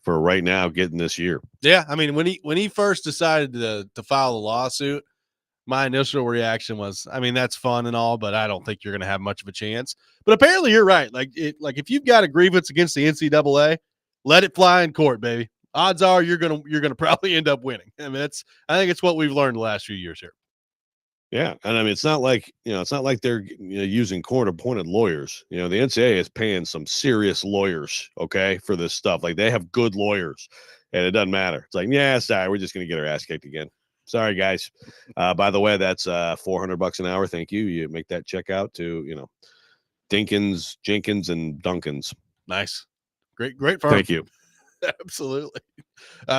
right now getting this year. Yeah. I mean, when he first decided to file the lawsuit, my initial reaction was, I mean, that's fun and all, but I don't think you're going to have much of a chance. But apparently you're right. Like if you've got a grievance against the NCAA, let it fly in court, baby. Odds are you're gonna probably end up winning. I mean, I think it's what we've learned the last few years here. Yeah, and I mean, it's not like they're using court-appointed lawyers. The NCAA is paying some serious lawyers, okay, for this stuff. Like, they have good lawyers, and it doesn't matter. It's like, yeah, sorry, we're just gonna get our ass kicked again. Sorry, guys. By the way, that's $400 an hour. Thank you. You make that check out to Dinkins, Jenkins, and Duncans. Nice, great firm. Thank you. Absolutely.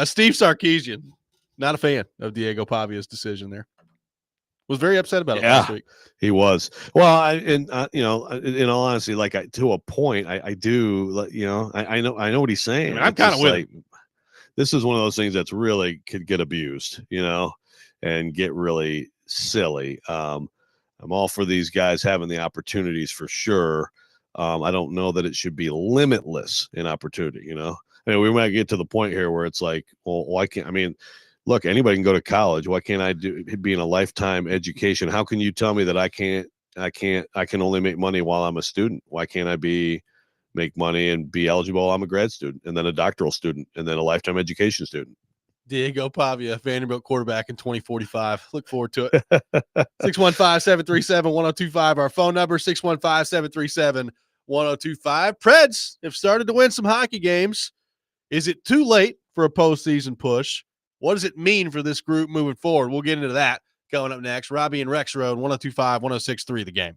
Steve Sarkisian, not a fan of Diego Pavia's decision there. Was very upset about it last week. He was. Well, in all honesty, like to a point, I do, I know what he's saying. I mean, I'm kind of with him. This is one of those things that's really could get abused, and get really silly. I'm all for these guys having the opportunities for sure. I don't know that it should be limitless in opportunity, I mean, we might get to the point here where it's like, well, why can't, I mean, look, anybody can go to college. Why can't I be in a lifetime education? How can you tell me that I can only make money while I'm a student? Why can't I make money and be eligible while I'm a grad student, and then a doctoral student, and then a lifetime education student? Diego Pavia, Vanderbilt quarterback in 2045. Look forward to it. 615-737-1025. Our phone number, 615-737-1025. Preds have started to win some hockey games. Is it too late for a postseason push? What does it mean for this group moving forward? We'll get into that coming up next. Robby and Rexrode, 1025, 1063, The Game.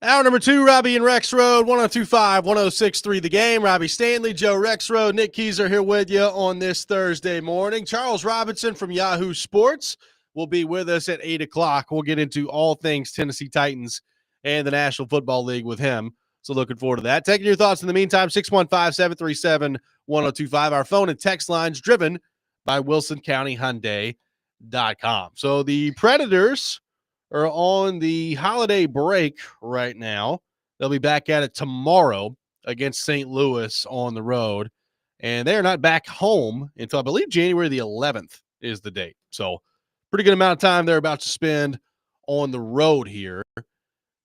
Hour number 2, Robby and Rexrode, 102.5, 106.3 The Game. Robby Stanley, Joe Rexrode, Nick Keys are here with you on this Thursday morning. Charles Robinson from Yahoo Sports will be with us at 8 o'clock. We'll get into all things Tennessee Titans and the National Football League with him. So looking forward to that. Taking your thoughts in the meantime, 615-737-1025. Our phone and text lines driven by WilsonCountyHyundai.com. So the Predators are on the holiday break right now. They'll be back at it tomorrow against St. Louis on the road. And they are not back home until, I believe, January the 11th is the date. So pretty good amount of time they're about to spend on the road here.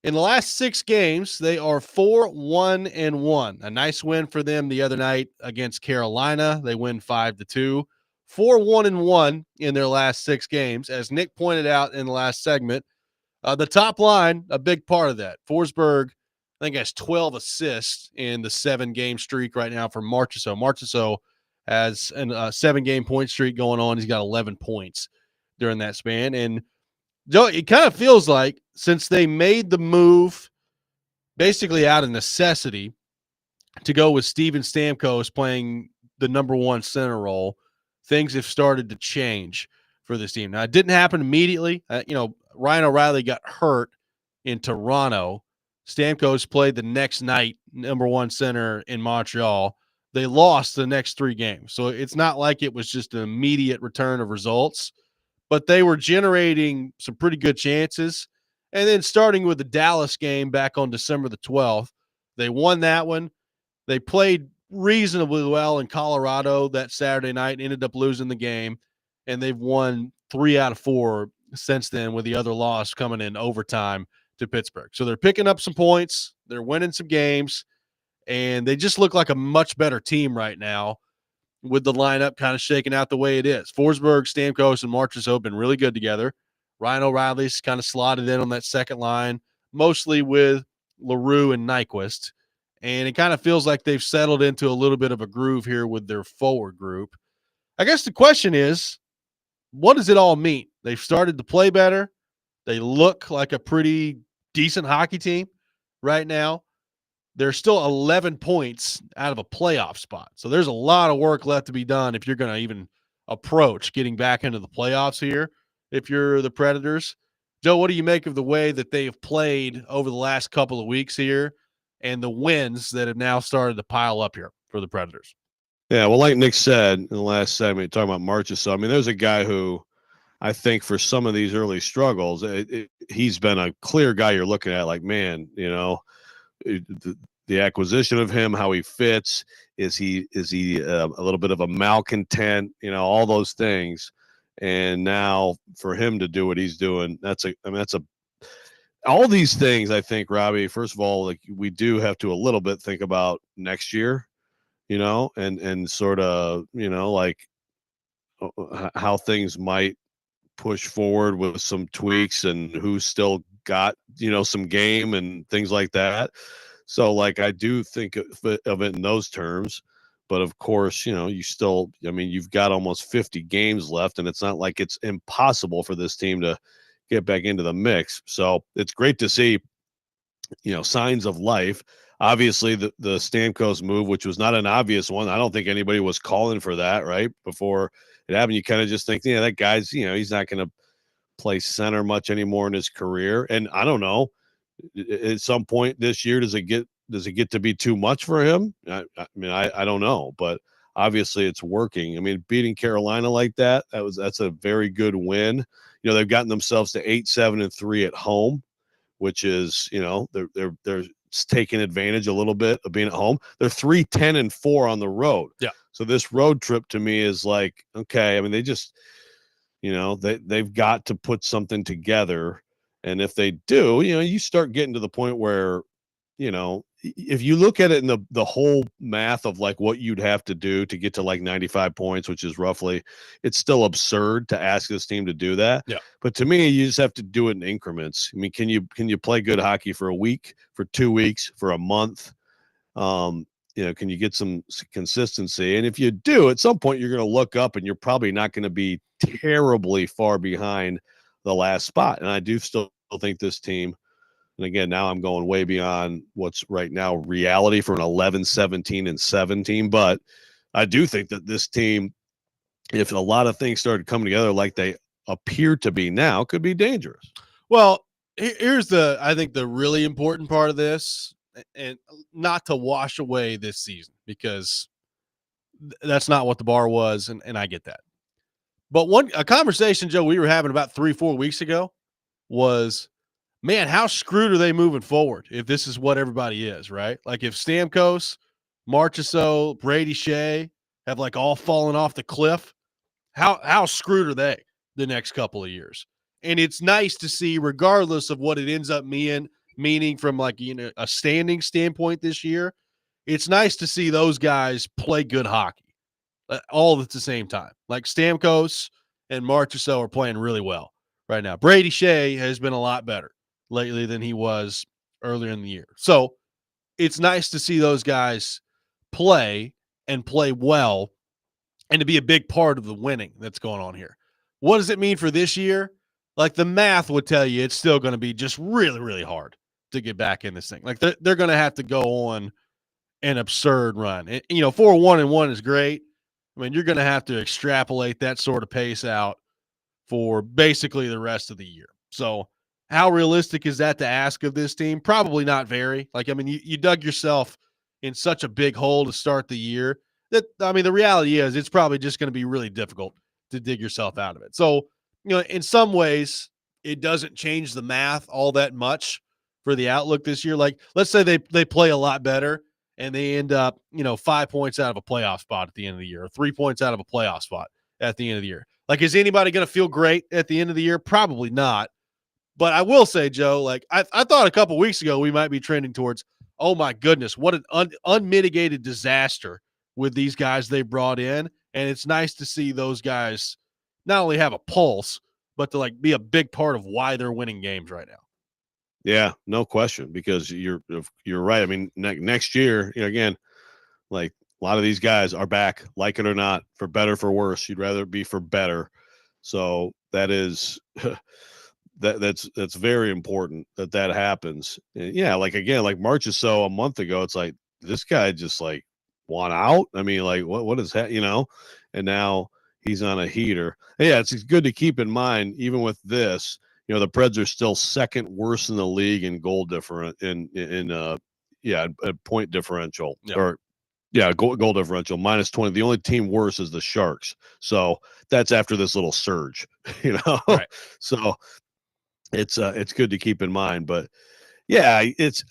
In the last 6 games, they are 4-1-1. A nice win for them the other night against Carolina. They win 5-2. 4-1-1 in their last 6 games. As Nick pointed out in the last segment, the top line, a big part of that. Forsberg, I think, has 12 assists in the 7-game streak right now for Marchessault. Marchessault has a 7-game point streak going on. He's got 11 points during that span. And Joe, it kind of feels like since they made the move basically out of necessity to go with Steven Stamkos playing the number 1 center role, things have started to change for this team. Now, it didn't happen immediately. Ryan O'Reilly got hurt in Toronto. Stamkos played the next night, number 1 center in Montreal. They lost the next 3 games. So it's not like it was just an immediate return of results, but they were generating some pretty good chances. And then starting with the Dallas game back on December the 12th, they won that one. They played reasonably well in Colorado that Saturday night, ended up losing the game, and they've won 3 out of 4 since then, with the other loss coming in overtime to Pittsburgh. So they're picking up some points, they're winning some games, and they just look like a much better team right now with the lineup kind of shaking out the way it is. Forsberg, Stamkos, and Marchessault have been really good together. Ryan O'Reilly's kind of slotted in on that second line, mostly with LaRue and Nyquist. And it kind of feels like they've settled into a little bit of a groove here with their forward group. I guess the question is, what does it all mean? They've started to play better. They look like a pretty decent hockey team right now. They're still 11 points out of a playoff spot. So there's a lot of work left to be done if you're going to even approach getting back into the playoffs here, if you're the Predators. Joe, what do you make of the way that they have played over the last couple of weeks here and the wins that have now started to pile up here for the Predators? Yeah, well, like Nick said in the last segment, talking about Marchessault, I mean, there's a guy who I think for some of these early struggles, he's been a clear guy you're looking at like, man, the acquisition of him, how he fits, is he a little bit of a malcontent, all those things. And now for him to do what he's doing, all these things, I think, Robby, first of all, like we do have to a little bit think about next year, and sort of, like how things might push forward with some tweaks and who's still got, some game and things like that. So like, I do think of it in those terms, but of course, you've got almost 50 games left, and it's not like it's impossible for this team to get back into the mix. So it's great to see, signs of life. Obviously, the Stamkos move, which was not an obvious one. I don't think anybody was calling for that, right? Before it happened, you kind of just think, that guy's, he's not going to play center much anymore in his career. And I don't know, at some point this year, does it get to be too much for him? I don't know, but obviously it's working. I mean, beating Carolina like that's a very good win. They've gotten themselves to 8-7-3 at home, which is, they're taking advantage a little bit of being at home. They're 3-10-4 on the road. Yeah. So this road trip to me is like, okay, I mean, they just, they've got to put something together. And if they do, you start getting to the point where, if you look at it in the whole math of like what you'd have to do to get to like 95 points, which is roughly, it's still absurd to ask this team to do that. Yeah. But to me, you just have to do it in increments. I mean, can you play good hockey for a week, for 2 weeks, for a month? Can you get some consistency? And if you do, at some point, you're going to look up and you're probably not going to be terribly far behind the last spot. And I do still think this team And again, now I'm going way beyond what's right now reality for an 11, 17, and 17. But I do think that this team, if a lot of things started coming together like they appear to be now, could be dangerous. Well, here's I think the really important part of this, and not to wash away this season because that's not what the bar was, and I get that. But a conversation, Joe, we were having about 3-4 weeks ago was, man, how screwed are they moving forward if this is what everybody is, right? Like if Stamkos, Marchessault, Brady Shea have like all fallen off the cliff, how screwed are they the next couple of years? And it's nice to see, regardless of what it ends up meaning from like a standing standpoint this year, it's nice to see those guys play good hockey all at the same time. Like Stamkos and Marchessault are playing really well right now. Brady Shea has been a lot better lately than he was earlier in the year. So it's nice to see those guys play and play well and to be a big part of the winning that's going on here. What does it mean for this year? Like the math would tell you it's still going to be just really, really hard to get back in this thing. Like they're going to have to go on an absurd run. 4-1-1 is great. I mean, you're going to have to extrapolate that sort of pace out for basically the rest of the year. So how realistic is that to ask of this team? Probably not very. Like, I mean, you dug yourself in such a big hole to start the year that, I mean, the reality is it's probably just going to be really difficult to dig yourself out of it. So, in some ways, it doesn't change the math all that much for the outlook this year. Like, let's say they play a lot better and they end up, 5 points out of a playoff spot at the end of the year, or 3 points out of a playoff spot at the end of the year. Like, is anybody going to feel great at the end of the year? Probably not. But I will say, Joe, like I thought a couple weeks ago we might be trending towards, oh my goodness, what an unmitigated disaster with these guys they brought in. And it's nice to see those guys not only have a pulse, but to like be a big part of why they're winning games right now. Yeah, no question, because you're right. I mean, next year, again, like a lot of these guys are back, like it or not, for better, for worse. You'd rather it be for better. So that is that's very important that happens. And yeah, like again, like Marchessault a month ago, it's like this guy just like want out. I mean, like what is that? And now he's on a heater. And yeah, it's good to keep in mind, even with this. The Preds are still second worst in the league in goal difference in point differential. Yep. Or goal differential -20. The only team worse is the Sharks. So that's after this little surge, Right. So it's good to keep in mind. But yeah,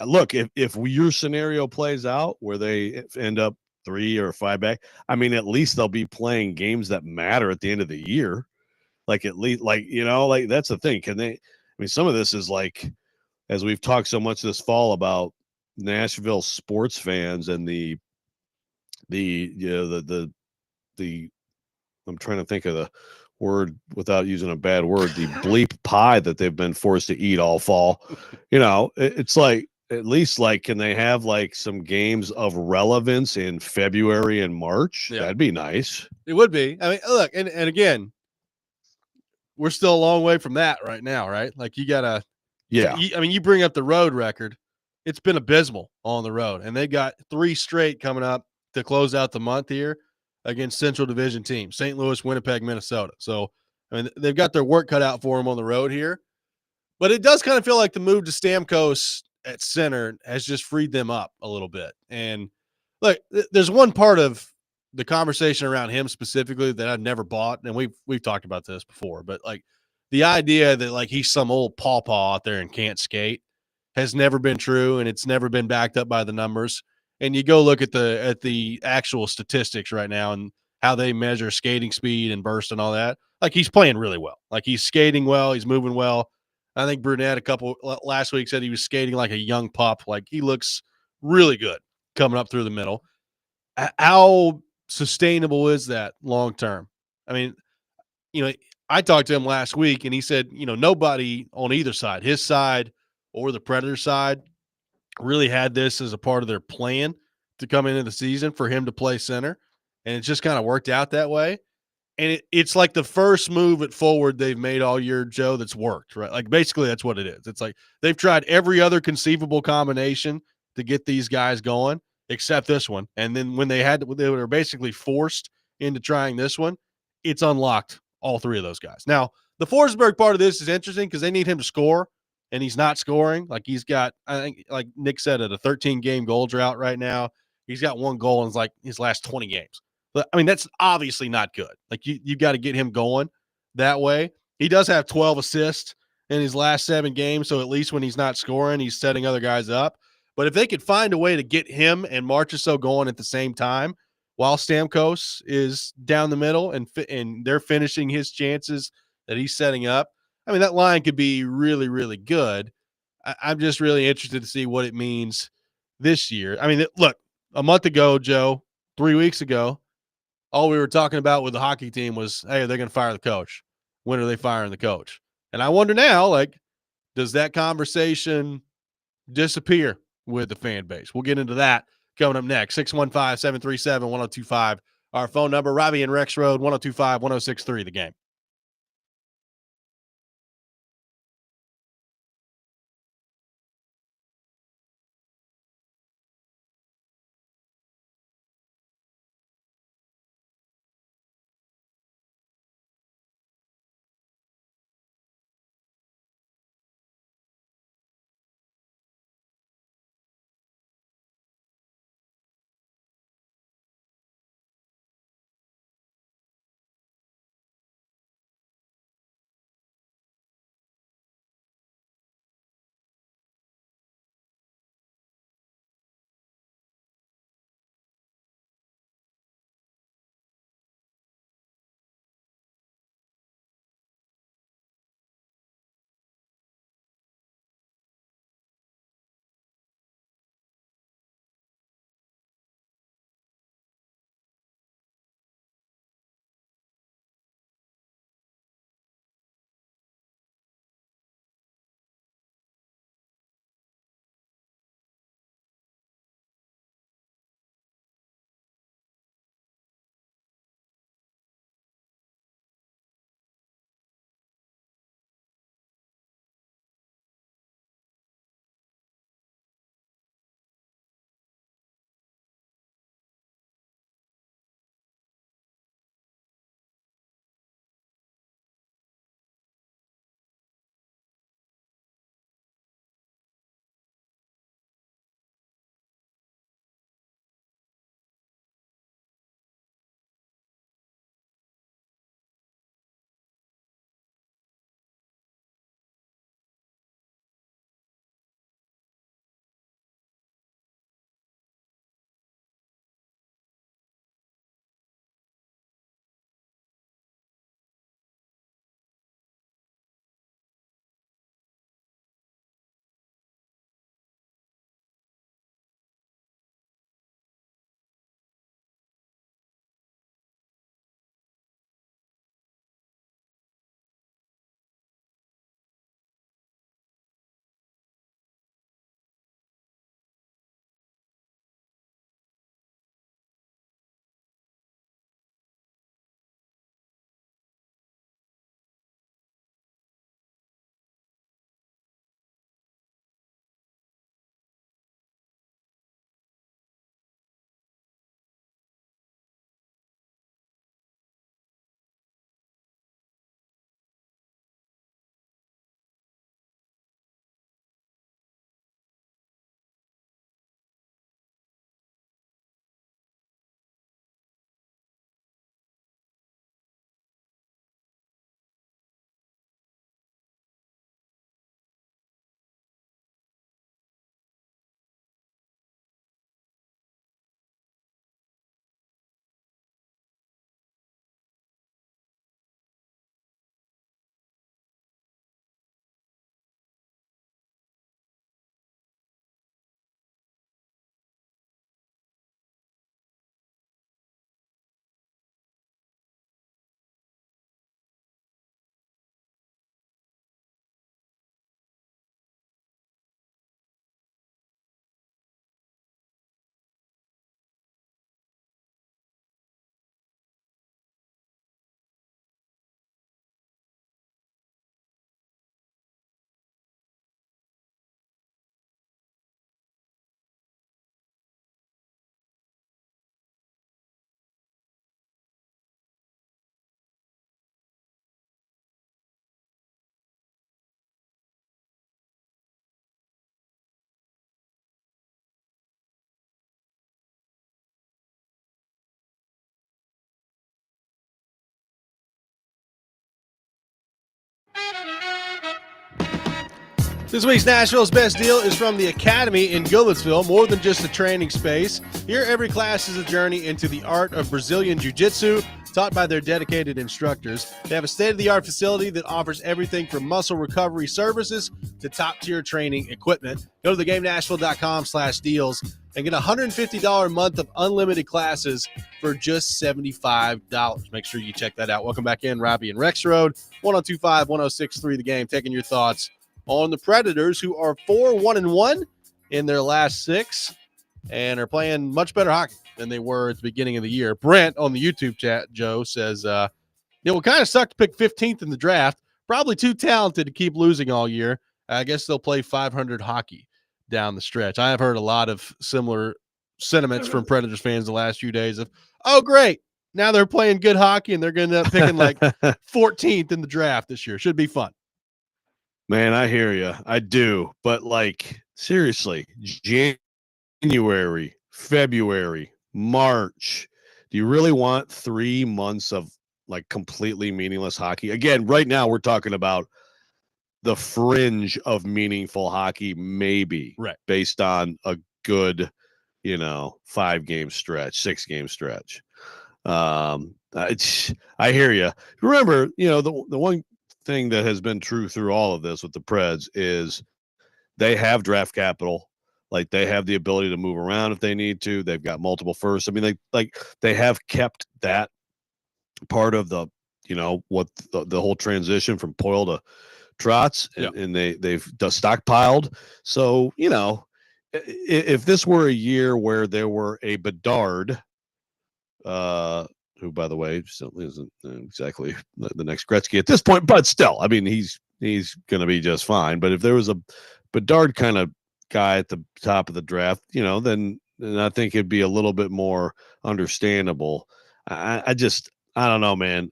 look, if your scenario plays out where they end up 3 or 5 back, I mean, at least they'll be playing games that matter at the end of the year. Like at least, like that's the thing. Can they? I mean, some of this is like, as we've talked so much this fall about Nashville sports fans and the I'm trying to think of the word without using a bad word, the bleep pie that they've been forced to eat all fall. It's like, at least like, can they have like some games of relevance in February and March? Yeah. That'd be nice. It would be. I mean, look, and again, we're still a long way from that right now, right? Like you gotta, you bring up the road record. It's been abysmal on the road, and they got 3 straight coming up to close out the month here against Central Division teams, St. Louis, Winnipeg, Minnesota. So, I mean, they've got their work cut out for them on the road here. But it does kind of feel like the move to Stamkos at center has just freed them up a little bit. And look, there's one part of the conversation around him specifically that I've never bought, and we've talked about this before, but like the idea that like he's some old pawpaw out there and can't skate has never been true, and it's never been backed up by the numbers. And you go look at the actual statistics right now and how they measure skating speed and burst and all that. Like he's playing really well. Like he's skating well, he's moving well. I think Brunette last week said he was skating like a young pup. Like he looks really good coming up through the middle. How sustainable is that long term? I mean, I talked to him last week and he said, nobody on either side, his side or the Predator side, really had this as a part of their plan to come into the season for him to play center. And it just kind of worked out that way. And it's like the first move at forward they've made all year, Joe, that's worked, right? Like basically that's what it is. It's like they've tried every other conceivable combination to get these guys going except this one. And then when they were basically forced into trying this one, it's unlocked all three of those guys. Now, the Forsberg part of this is interesting because they need him to score, and he's not scoring. Like he's got, I think, like Nick said, at a 13-game goal drought right now. He's got one goal in his last 20 games. But I mean, that's obviously not good. Like you've got to get him going that way. He does have 12 assists in his last 7 games, so at least when he's not scoring, he's setting other guys up. But if they could find a way to get him and Marchessault going at the same time, while Stamkos is down the middle and they're finishing his chances that he's setting up, I mean, that line could be really, really good. I'm just really interested to see what it means this year. I mean, look, a month ago, Joe, 3 weeks ago, all we were talking about with the hockey team was, hey, they're going to fire the coach. When are they firing the coach? And I wonder now, like, does that conversation disappear with the fan base? We'll get into that coming up next. 615-737-1025. Our phone number, Robby and Rexrode, 1025-1063, the game. This week's Nashville's Best Deal is from the Academy in Goodlettsville. More than just a training space, here every class is a journey into the art of Brazilian Jiu-Jitsu, taught by their dedicated instructors. They have a state-of-the-art facility that offers everything from muscle recovery services to top-tier training equipment. Go to theGameNashville.com/deals and get a $150 a month of unlimited classes for just $75. Make sure you check that out. Welcome back in, Robby and Rexrode, 1025, 1063 The Game, taking your thoughts on the Predators, who are 4-1-1 in their last 6 and are playing much better hockey than they were at the beginning of the year. Brent on the YouTube chat, Joe, says, it will kind of suck to pick 15th in the draft. Probably too talented to keep losing all year. I guess they'll play 500 hockey down the stretch. I have heard a lot of similar sentiments from Predators fans the last few days of, oh, great, now they're playing good hockey and they're going to end up picking like 14th in the draft this year. Should be fun. Man, I hear you. I do. But, like, seriously, January, February, March, do you really want 3 months of, like, completely meaningless hockey? Again, right now we're talking about the fringe of meaningful hockey, maybe, right, based on a good, 5-game stretch, 6-game stretch. I hear you. Remember, the one thing that has been true through all of this with the Preds is they have draft capital. Like, they have the ability to move around if they need to. They've got multiple firsts. I mean, they have kept that part of the, what the whole transition from Poyle to Trotz, and they've stockpiled. So, if this were a year where there were a Bedard, who, by the way, still isn't exactly the next Gretzky at this point, but still, I mean, he's going to be just fine. But if there was a Bedard kind of guy at the top of the draft, then I think it'd be a little bit more understandable. I don't know, man.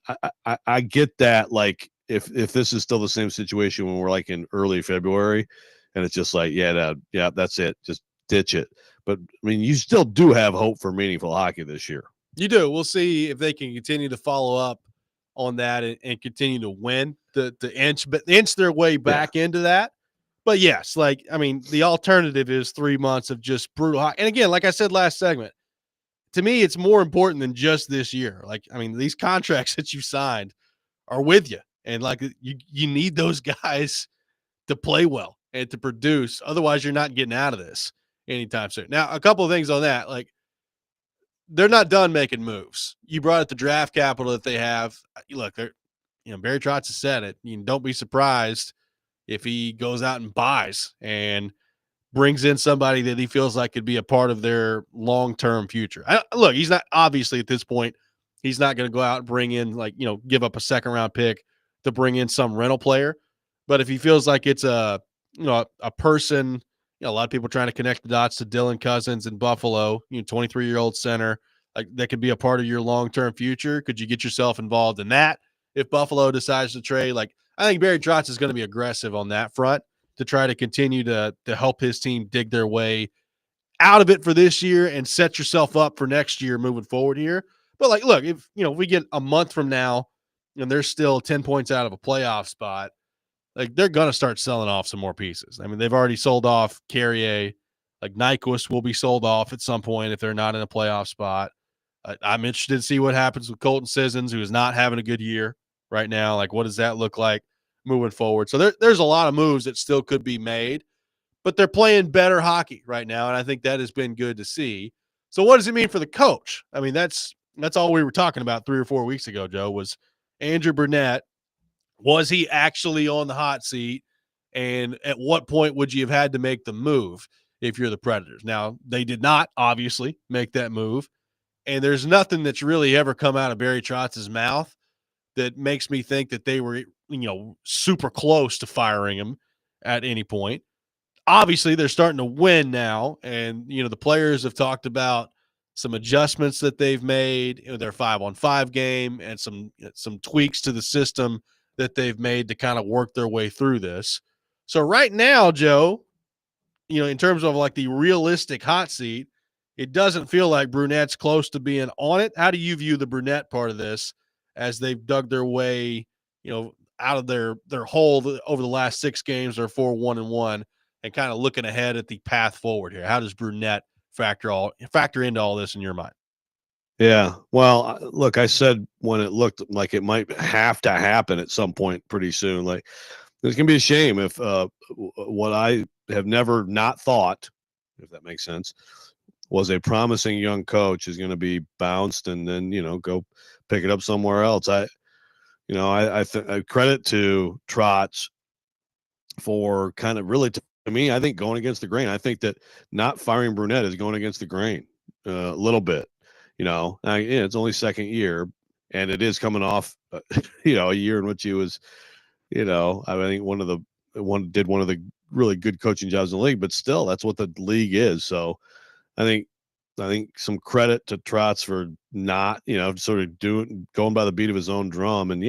I get that. Like, if this is still the same situation when we're like in early February, and it's just like, yeah, that's it, just ditch it. But I mean, you still do have hope for meaningful hockey this year. You do. We'll see if they can continue to follow up on that and continue to win the inch their way back into that. But yes, like, I mean, the alternative is 3 months of just brutal hockey. And again, like I said last segment, to me, it's more important than just this year. Like, I mean, these contracts that you signed are with you, and like you need those guys to play well and to produce. Otherwise, you're not getting out of this anytime soon. Now, a couple of things on that, like, they're not done making moves. You brought up the draft capital that they have. Look, they're, Barry Trotz has said it. Don't be surprised if he goes out and buys and brings in somebody that he feels like could be a part of their long-term future. Look, he's not, obviously at this point, he's not going to go out and bring in, like, give up a second-round pick to bring in some rental player. But if he feels like it's a person, a lot of people trying to connect the dots to Dylan Cousins in Buffalo, 23-year-old center, like, that could be a part of your long-term future. Could you get yourself involved in that if Buffalo decides to trade? Like, I think Barry Trotz is going to be aggressive on that front to try to continue to help his team dig their way out of it for this year and set yourself up for next year moving forward here. But, like, look, if we get a month from now and they're still 10 points out of a playoff spot, like, they're going to start selling off some more pieces. I mean, they've already sold off Carrier. Like, Nyquist will be sold off at some point if they're not in a playoff spot. I'm interested to see what happens with Colton Sissons, who is not having a good year right now. Like, what does that look like moving forward? So there's a lot of moves that still could be made, but they're playing better hockey right now, and I think that has been good to see. So what does it mean for the coach? I mean, that's all we were talking about 3 or 4 weeks ago, Joe, was Andrew Brunette. Was he actually on the hot seat? And at what point would you have had to make the move if you're the Predators? Now, they did not, obviously, make that move. And there's nothing that's really ever come out of Barry Trotz's mouth that makes me think that they were, super close to firing him at any point. Obviously, they're starting to win now. And, the players have talked about some adjustments that they've made in their 5-on-5 game and some tweaks to the system that they've made to kind of work their way through this. So right now, Joe, in terms of like the realistic hot seat, it doesn't feel like Brunette's close to being on it. How do you view the Brunette part of this as they've dug their way? out of their hole over the last 6 games. They're 4-1-1, and kind of looking ahead at the path forward here. How does Brunette factor into all this in your mind? Yeah. Well, look, I said when it looked like it might have to happen at some point pretty soon, like it's going to be a shame if what I have never not thought, if that makes sense, was a promising young coach is going to be bounced and then, go pick it up somewhere else. I credit to Trotz for kind of really, to me, I think going against the grain. I think that not firing Brunette is going against the grain a little bit. It's only second year, and it is coming off, a year in which he was, I think one of the really good coaching jobs in the league, but still, that's what the league is. So, I think some credit to Trotz for not, sort of going by the beat of his own drum. And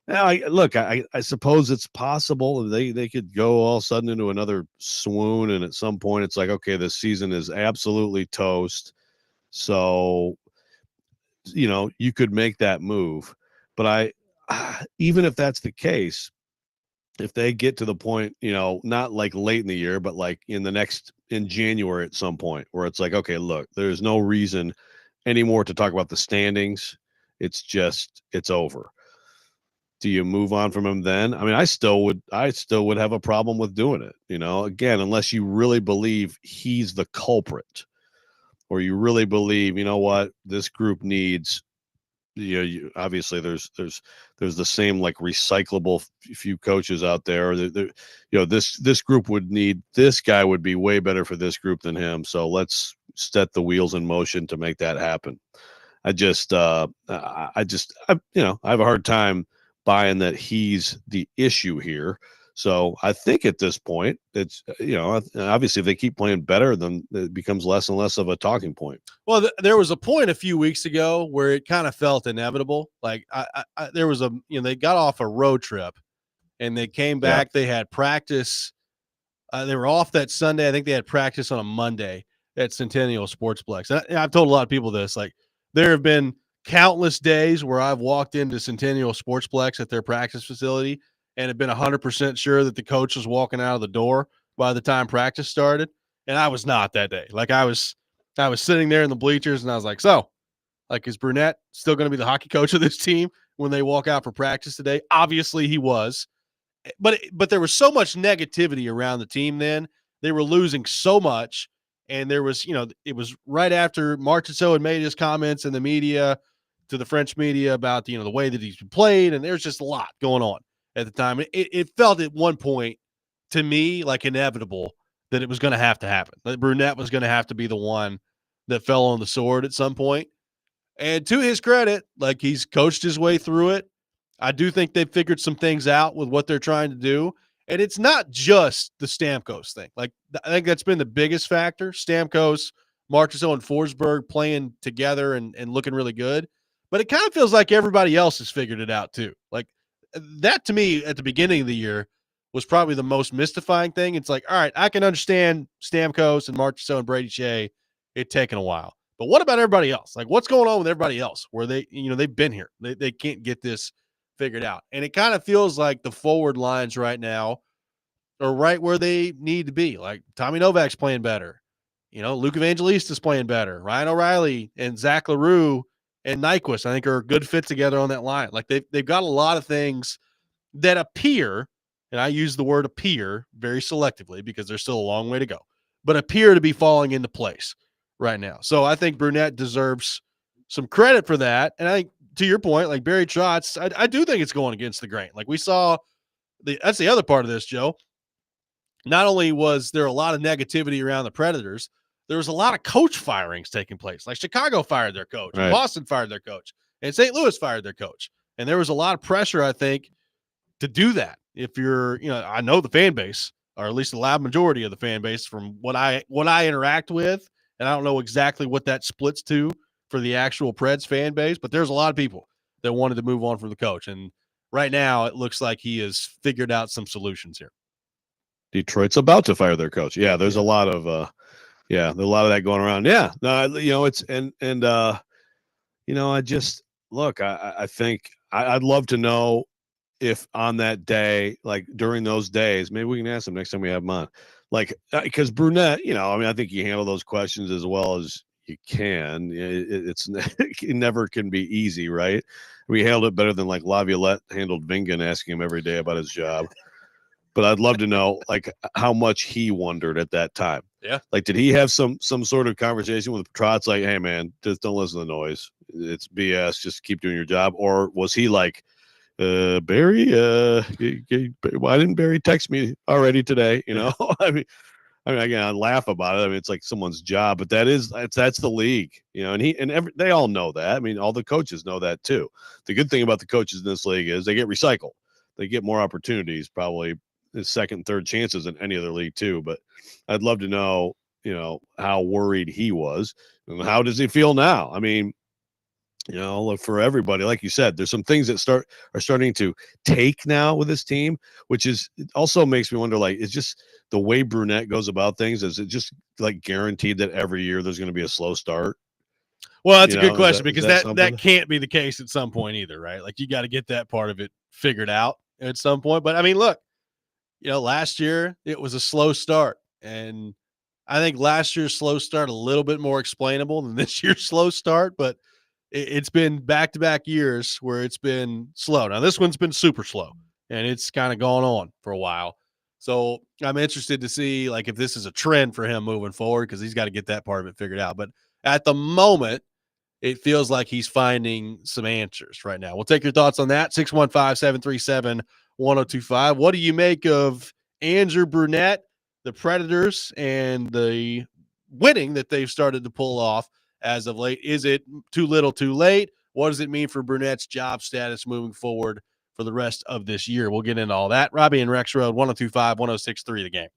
I suppose it's possible they could go all of a sudden into another swoon, and at some point it's like, okay, this season is absolutely toast. So, you could make that move. But even if that's the case, if they get to the point, not like late in the year, but like in January at some point where it's like, okay, look, there's no reason anymore to talk about the standings. It's over. Do you move on from him then? I mean, I still would have a problem with doing it, again, unless you really believe he's the culprit, or you really believe, what this group needs. Obviously there's the same like recyclable few coaches out there. This group would need, this guy would be way better for this group than him. So let's set the wheels in motion to make that happen. I have a hard time buying that he's the issue here. So I think at this point, it's, obviously if they keep playing better, then it becomes less and less of a talking point. Well, there was a point a few weeks ago where it kind of felt inevitable. Like there was they got off a road trip and they came back. Yeah. They had practice. They were off that Sunday. I think they had practice on a Monday at Centennial Sportsplex. And I've told a lot of people this, like there have been countless days where I've walked into Centennial Sportsplex at their practice facility and have been 100% sure that the coach was walking out of the door by the time practice started. And I was not that day. Like I was sitting there in the bleachers and I was like, so like, is Brunette still going to be the hockey coach of this team when they walk out for practice today? Obviously he was, but there was so much negativity around the team. Then they were losing so much. And there was, it was right after Marchessault had made his comments in the media to the French media about, the way that he's been played. And there's just a lot going on at the time. It felt at one point to me like inevitable that it was going to happen. That Brunette was going to have to be the one that fell on the sword at some point. And to his credit, like he's coached his way through it. I do think they've figured some things out with what they're trying to do. And it's not just the Stamkos thing. Like I think that's been the biggest factor. Stamkos, Marchessault, and Forsberg playing together and looking really good. But it kind of feels like everybody else has figured it out too. Like that to me at the beginning of the year was probably the most mystifying thing. It's like, all right, I can understand Stamkos and Marchessault and Brady Shea. It taken a while. But what about everybody else? Like what's going on with everybody else where they, they've been here. They can't get this figured out. And it kind of feels like the forward lines right now are right where they need to be. Like Tommy Novak's playing better. Luke Evangelista's playing better. Ryan O'Reilly and Zach LaRue and Nyquist, I think, are a good fit together on that line. Like they've got a lot of things that appear, and I use the word appear very selectively because there's still a long way to go, but appear to be falling into place right now. So I think Brunette deserves some credit for that. And I think, to your point, like Barry Trotz, I do think it's going against the grain. Like we saw, that's the other part of this, Joe. Not only was there a lot of negativity around the Predators, there was a lot of coach firings taking place. Like Chicago fired their coach, right. Boston fired their coach, and St. Louis fired their coach. And there was a lot of pressure, I think, to do that. If you're, I know the fan base, or at least the loud majority of the fan base from what I interact with, and I don't know exactly what that splits to for the actual Preds fan base, but there's a lot of people that wanted to move on from the coach. And right now it looks like he has figured out some solutions here. Detroit's about to fire their coach. Yeah. There's a lot of, there's a lot of that going around. Yeah. No, it's, I just look, I think I'd love to know if on that day, like during those days, maybe we can ask him next time we have him on. Like, because Brunette, I mean, I think you handle those questions as well as you can. It's it never can be easy, right? We handled it better than like Laviolette handled Vingan, asking him every day about his job. But I'd love to know like how much he wondered at that time. Yeah. Like, did he have some sort of conversation with Trotz? Like, hey man, just don't listen to the noise. It's BS. Just keep doing your job. Or was he like, Barry, why didn't Barry text me already today? I mean, again, I laugh about it. I mean, it's like someone's job, but that's the league, and they all know that. I mean, all the coaches know that too. The good thing about the coaches in this league is they get recycled. They get more opportunities, probably second and third chances in any other league too. But I'd love to know, how worried he was and how does he feel now? I mean, look, for everybody, like you said, there's some things that are starting to take now with this team, which is it also makes me wonder, like, it's just the way Brunette goes about things. Is it just like guaranteed that every year there's going to be a slow start? Well, that's a good Is question that because something? that can't be the case at some point either, right? Like you got to get that part of it figured out at some point. But I mean, look, last year it was a slow start, and I think last year's slow start a little bit more explainable than this year's slow start. But it's been back-to-back years where it's been slow. Now this one's been super slow, and it's kind of gone on for a while. So I'm interested to see like if this is a trend for him moving forward because he's got to get that part of it figured out. But at the moment, it feels like he's finding some answers right now. We'll take your thoughts on that. 615-737-1025. What do you make of Andrew Brunette, the Predators, and the winning that they've started to pull off as of late? Is it too little too late? What does it mean for Brunette's job status moving forward for the rest of this year? We'll get into all that. Robby and Rexrode, 1025-1063 The Game.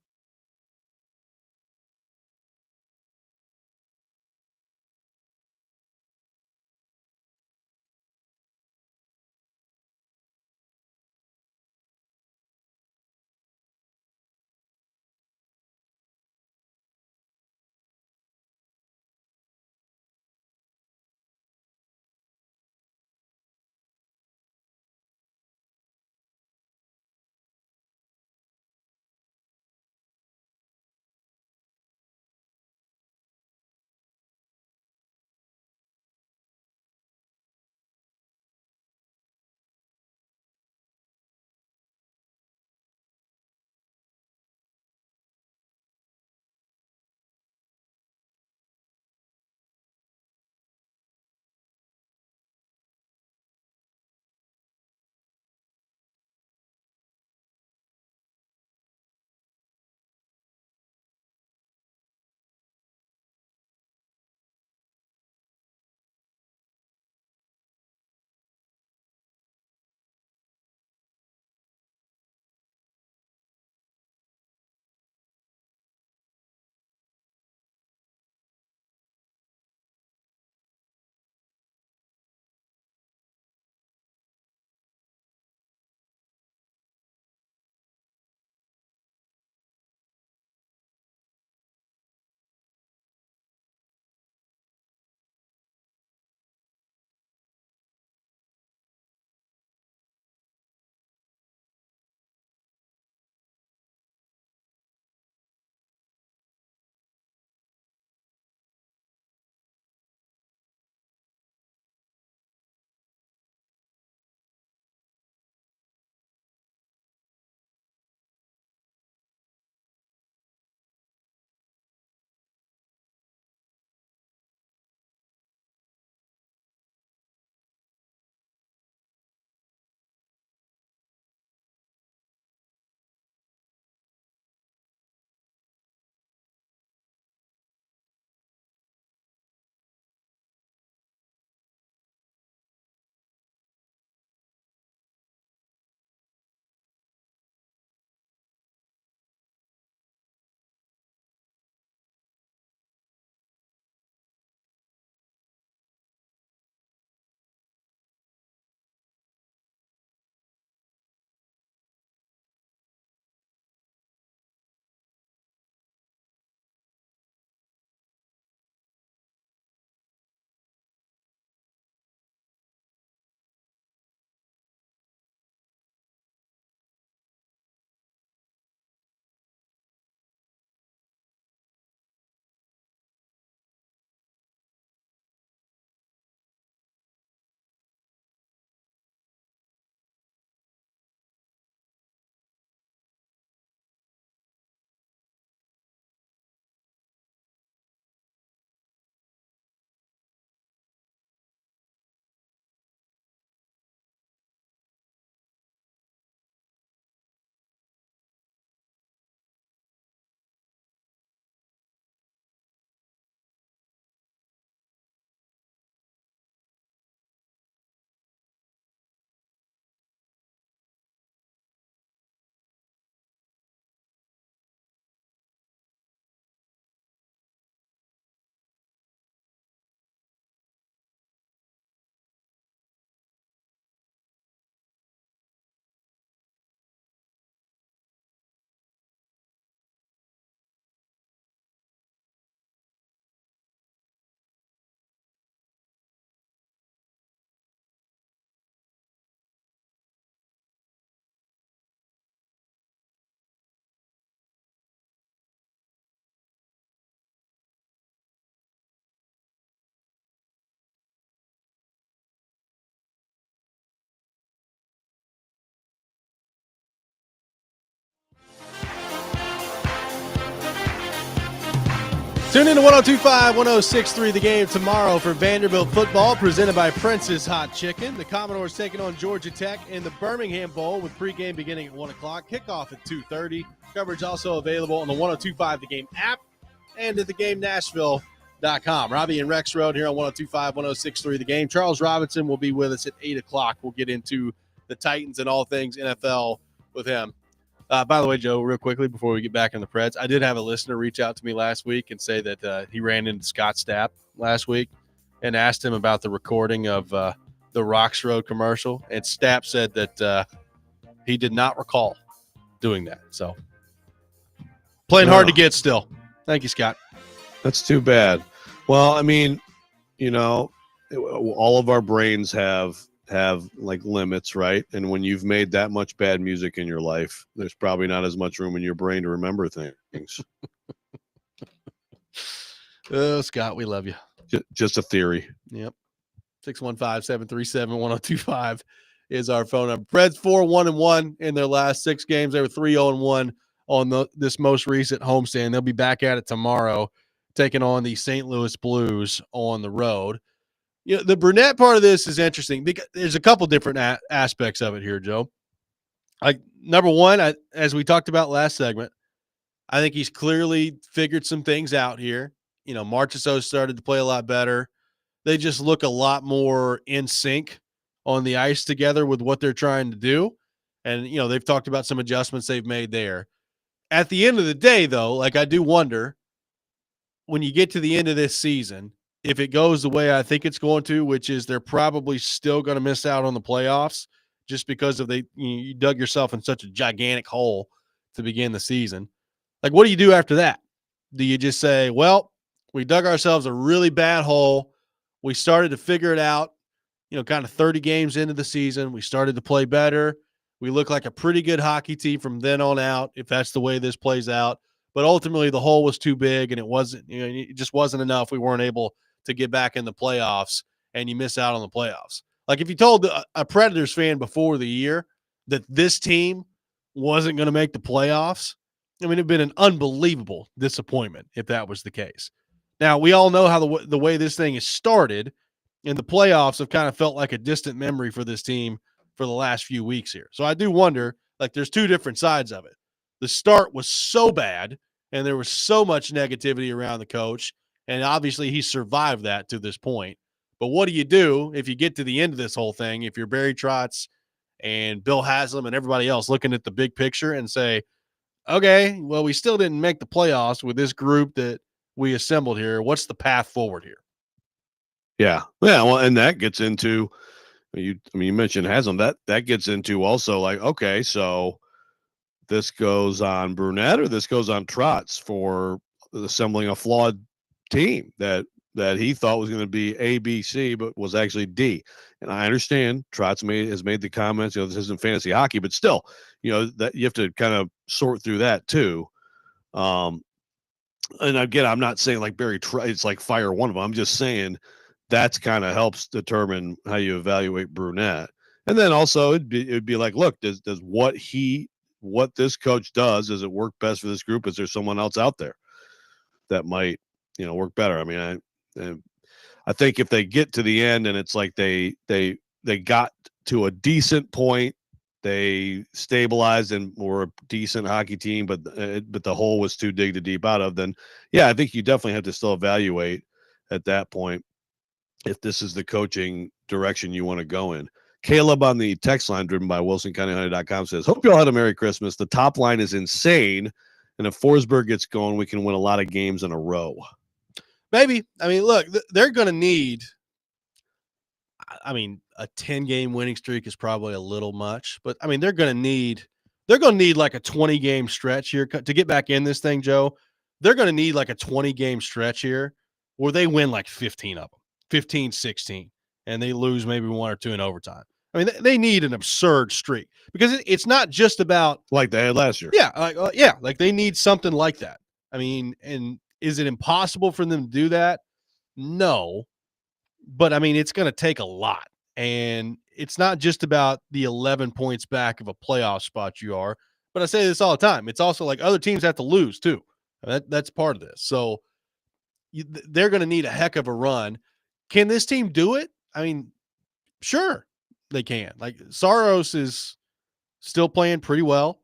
Tune in to 102.5, 106.3 The Game tomorrow for Vanderbilt football, presented by Prince's Hot Chicken. The Commodores taking on Georgia Tech in the Birmingham Bowl with pregame beginning at 1 o'clock, kickoff at 2:30. Coverage also available on the 102.5 The Game app and at theGameNashville.com. Robby and Rexrode here on 102.5, 106.3 The Game. Charles Robinson will be with us at 8 o'clock. We'll get into the Titans and all things NFL with him. By the way, Joe, real quickly before we get back in the Preds, I did have a listener reach out to me last week and say that he ran into Scott Stapp last week and asked him about the recording of the Rexrode commercial. And Stapp said that he did not recall doing that. So playing hard to get still. Thank you, Scott. That's too bad. Well, I mean, you know, all of our brains have like limits, right? And when you've made that much bad music in your life, there's probably not as much room in your brain to remember things. Oh, Scott, we love you. Just a theory. Yep. 615-737-1025 is our phone number. Preds 4-1-1 in their last 6 games. They were 3-0-1 on this most recent homestand. They'll be back at it tomorrow, taking on the St. Louis Blues on the road. You know, the Brunette part of this is interesting because there's a couple different aspects of it here, Joe. Like, number one, as we talked about last segment, I think he's clearly figured some things out here. You know, Marchessault started to play a lot better. They just look a lot more in sync on the ice together with what they're trying to do. And, you know, they've talked about some adjustments they've made there. At the end of the day, though, like, I do wonder when you get to the end of this season, if it goes the way I think it's going to, which is they're probably still going to miss out on the playoffs just because of you dug yourself in such a gigantic hole to begin the season. Like, what do you do after that? Do you just say, well, we dug ourselves a really bad hole. We started to figure it out, you know, kind of 30 games into the season. We started to play better. We look like a pretty good hockey team from then on out, if that's the way this plays out. But ultimately, the hole was too big, and it just wasn't enough. We weren't able to get back in the playoffs, and you miss out on the playoffs. Like, if you told a Predators fan before the year that this team wasn't going to make the playoffs, I mean, it'd been an unbelievable disappointment if that was the case. Now, we all know how the way this thing has started, and the playoffs have kind of felt like a distant memory for this team for the last few weeks here. So I do wonder, like, there's two different sides of it. The start was so bad, and there was so much negativity around the coach, and obviously he survived that to this point. But what do you do if you get to the end of this whole thing, if you're Barry Trotz and Bill Haslam and everybody else looking at the big picture and say, okay, well, we still didn't make the playoffs with this group that we assembled here. What's the path forward here? Yeah. Well, and that gets into you mentioned Haslam. That gets into also like, okay, so this goes on Brunette or this goes on Trotz for assembling a flawed team that he thought was going to be A, B, C, but was actually D. And I understand Trotz has made the comments, you know, this isn't fantasy hockey, but still, you know, that you have to kind of sort through that too. And again, I'm not saying like Barry Trotz, it's like fire one of them. I'm just saying that's kind of helps determine how you evaluate Brunette. And then also it'd be like, look, does what this coach does it work best for this group? Is there someone else out there that might, you know, work better? I mean, I think if they get to the end and it's like they got to a decent point, they stabilized and were a decent hockey team, but the hole was too deep out of, then yeah, I think you definitely have to still evaluate at that point if this is the coaching direction you want to go in. Caleb on the text line driven by WilsonCountyHoney.com says, hope you all had a Merry Christmas. The top line is insane. And if Forsberg gets going, we can win a lot of games in a row. Maybe. I mean, look, they're going to need, I mean, a 10-game winning streak is probably a little much, but I mean, they're going to need like a 20-game stretch here to get back in this thing, Joe. They're going to need like a 20-game stretch here where they win like 15 of them, 15, 16, and they lose maybe 1 or 2 in overtime. I mean, they need an absurd streak because it's not just about like they had last year. Yeah, like they need something like that. I mean, and is it impossible for them to do that? No, but I mean, it's going to take a lot, and it's not just about the 11 points back of a playoff spot you are. But I say this all the time. It's also like other teams have to lose too. That's part of this. So they're going to need a heck of a run. Can this team do it? I mean, sure, they can. Like, Saros is still playing pretty well.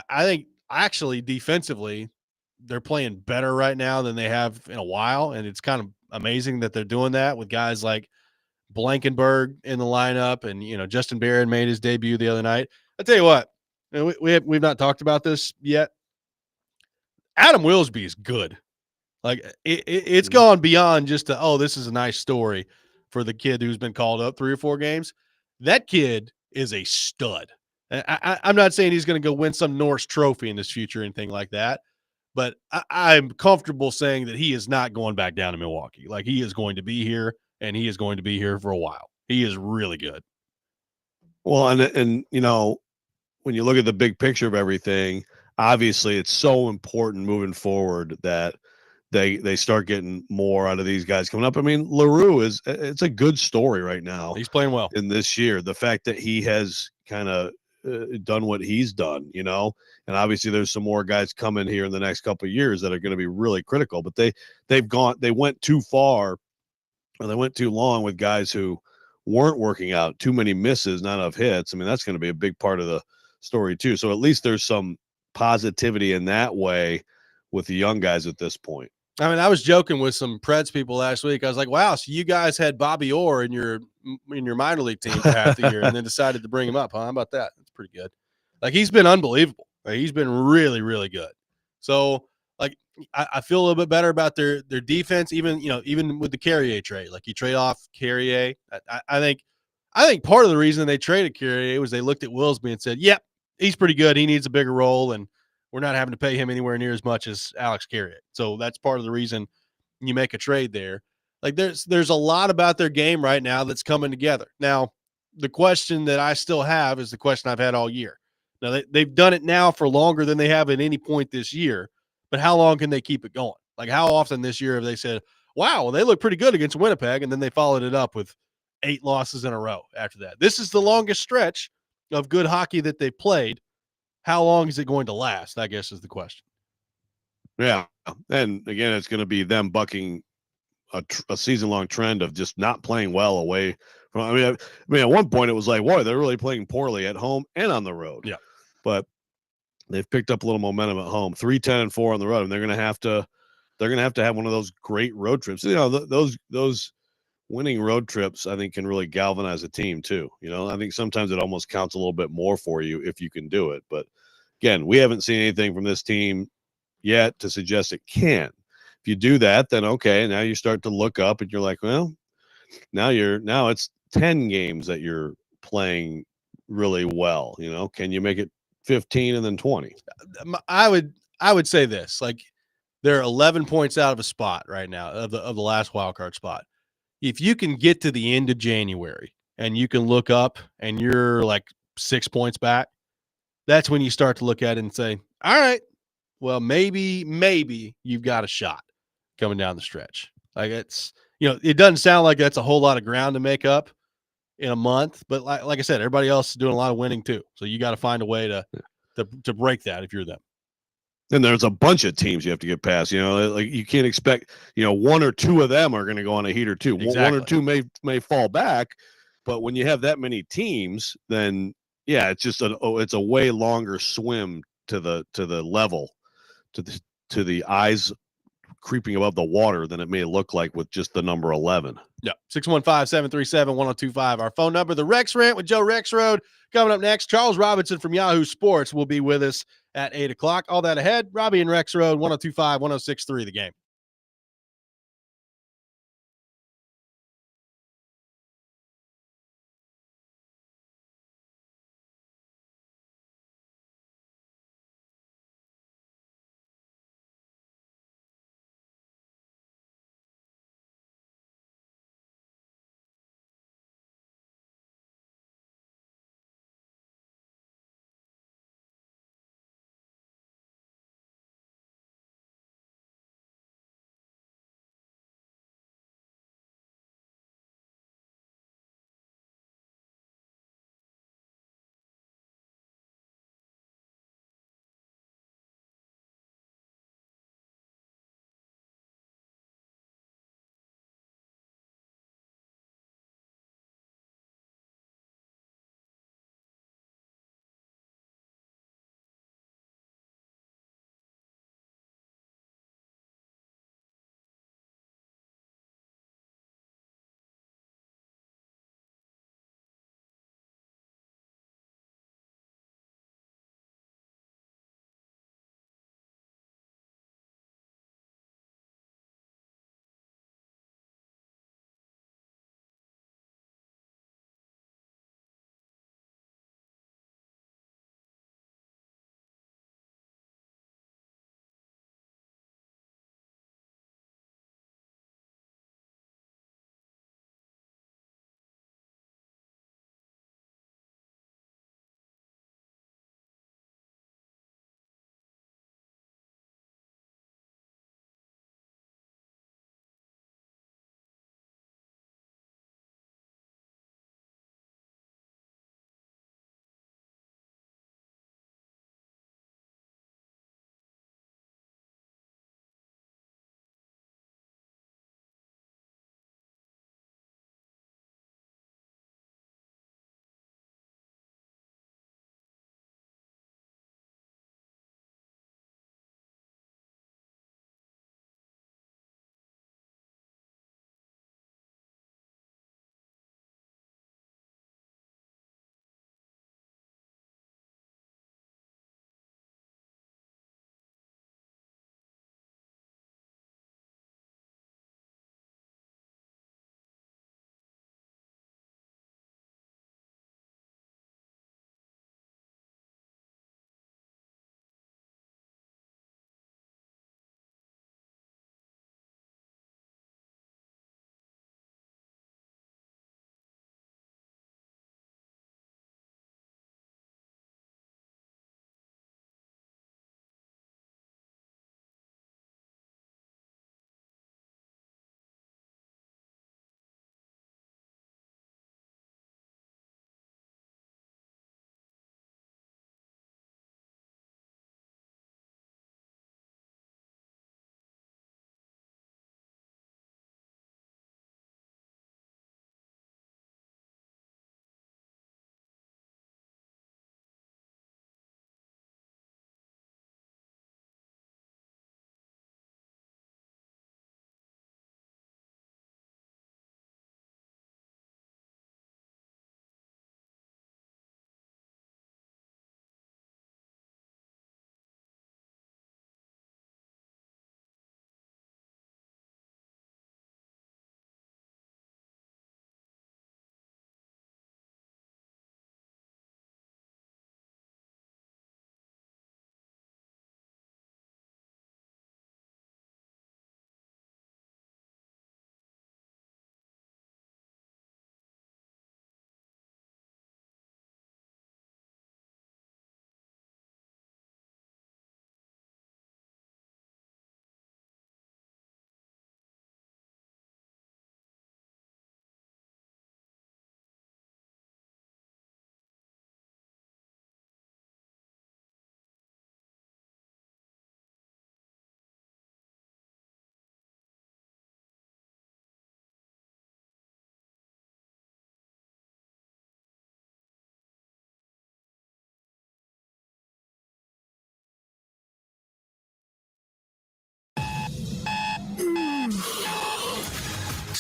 I think actually defensively, they're playing better right now than they have in a while, and it's kind of amazing that they're doing that with guys like Blankenberg in the lineup, and Justin Barron made his debut the other night. I tell you what, we've not talked about this yet. Adam Wilsby is good. Like it's gone beyond just this is a nice story for the kid who's been called up 3 or 4 games. That kid is a stud. I'm not saying he's going to go win some Norris Trophy in his future or anything like that, but I'm comfortable saying that he is not going back down to Milwaukee. Like, he is going to be here, and he is going to be here for a while. He is really good. Well, and when you look at the big picture of everything, obviously it's so important moving forward that they start getting more out of these guys coming up. I mean, LaRue it's a good story right now. He's playing well in this year. The fact that he has kind of done what he's done, and obviously there's some more guys coming here in the next couple of years that are going to be really critical, but they went too far, or they went too long with guys who weren't working out, too many misses, not enough hits. I mean, that's going to be a big part of the story too. So at least there's some positivity in that way with the young guys at this point. I mean, I was joking with some Preds people last week. I was like, wow, so you guys had Bobby Orr in your minor league team for half the year and then decided to bring him up, huh? How about that? That's pretty good. Like, he's been unbelievable. Like, he's been really, really good. So, like, I feel a little bit better about their defense, even with the Carrier trade. Like, you trade off Carrier. I think part of the reason they traded Carrier was they looked at Willsby and said, yep, he's pretty good. He needs a bigger role, and we're not having to pay him anywhere near as much as Alex Carrier. So that's part of the reason you make a trade there. Like, there's a lot about their game right now that's coming together. Now, the question that I still have is the question I've had all year. Now, they've done it now for longer than they have at any point this year, but how long can they keep it going? Like, how often this year have they said, wow, well, they look pretty good against Winnipeg, and then they followed it up with 8 losses in a row after that? This is the longest stretch of good hockey that they played. How long is it going to last, I guess, is the question. Yeah. And again, it's going to be them bucking a season-long trend of just not playing well away from. I mean, at one point it was like, boy, they're really playing poorly at home and on the road. Yeah. But they've picked up a little momentum at home, 3-10-4 on the road, and they're going to have to have one of those great road trips. Those winning road trips, I think, can really galvanize a team too. I think sometimes it almost counts a little bit more for you if you can do it. But again, we haven't seen anything from this team yet to suggest it can. If you do that, then okay, now you start to look up and you're like, well, now it's 10 games that you're playing really well. Can you make it 15 and then 20? I would say this, like, they're 11 points out of a spot right now of the last wild card spot. If you can get to the end of January and you can look up and you're like 6 points back, that's when you start to look at it and say, all right, well, maybe you've got a shot coming down the stretch. Like, it's, it doesn't sound like that's a whole lot of ground to make up in a month, but like I said, everybody else is doing a lot of winning too. So you got to find a way to break that if you're them. And there's a bunch of teams you have to get past. Like, you can't expect, 1 or 2 of them are going to go on a heater too. Exactly. 1 or 2 may fall back, but when you have that many teams, then yeah, it's just it's a way longer swim to the level, to the eyes creeping above the water than it may look like with just the number 11. Yeah. 615-737-1025. Our phone number. The Rex Rant with Joe Rexrode coming up next. Charles Robinson from Yahoo Sports will be with us at 8 o'clock. All that ahead. Robby and Rexrode, 1025, 1063, The Game.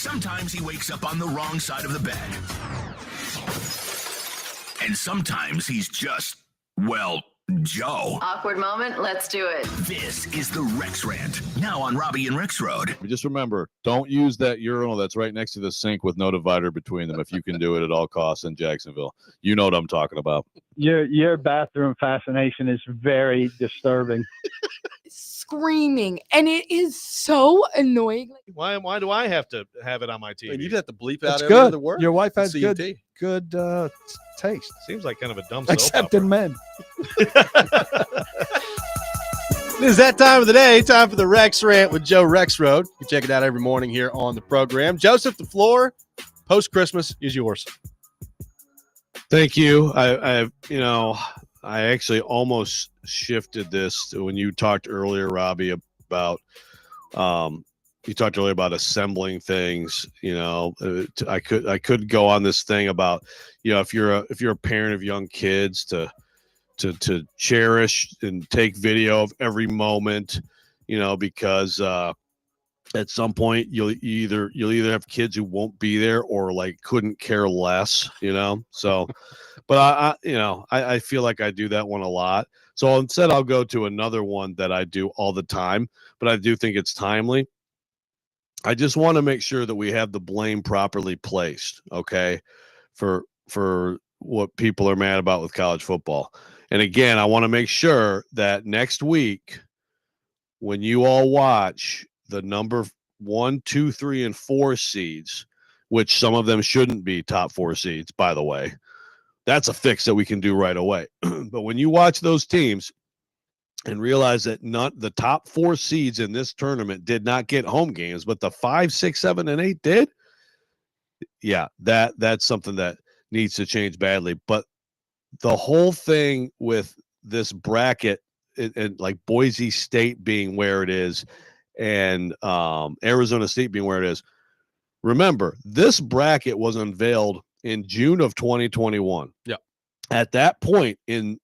Sometimes he wakes up on the wrong side of the bed. And sometimes he's just, well, Joe. Awkward moment. Let's do it. This is the Rex Rant, now on Robby and Rexrode. Just remember, don't use that urinal that's right next to the sink with no divider between them if you can do it at all costs in Jacksonville. You know what I'm talking about. Your bathroom fascination is very disturbing. Screaming, and it is so annoying. Why do I have to have it on my TV? And you'd have to bleep That's out every good. other word. Your wife has CUT. good taste, Seems like kind of a dumb soap except in men. It is that time of the day, time for the Rex Rant with Joe Rexrode. You can check it out every morning here on the program. Joseph, the floor post-Christmas is yours. Thank you. I actually almost shifted this to when you talked earlier, Robby, about you talked earlier about assembling things. I could go on this thing about, if you're a parent of young kids, to cherish and take video of every moment, because at some point you'll either have kids who won't be there or like couldn't care less, so. But I feel like I do that one a lot. So instead, I'll go to another one that I do all the time, but I do think it's timely. I just want to make sure that we have the blame properly placed, okay, for what people are mad about with college football. And again, I want to make sure that next week, when you all watch the number 1, 2, 3, and 4 seeds, which some of them shouldn't be top 4 seeds, by the way. That's a fix that we can do right away. But when you watch those teams and realize that the top 4 seeds in this tournament did not get home games, but the 5, 6, 7, and 8 did, yeah, that's something that needs to change badly. But the whole thing with this bracket and like Boise State being where it is and Arizona State being where it is, remember, this bracket was unveiled in June of 2021. Yeah. At that point in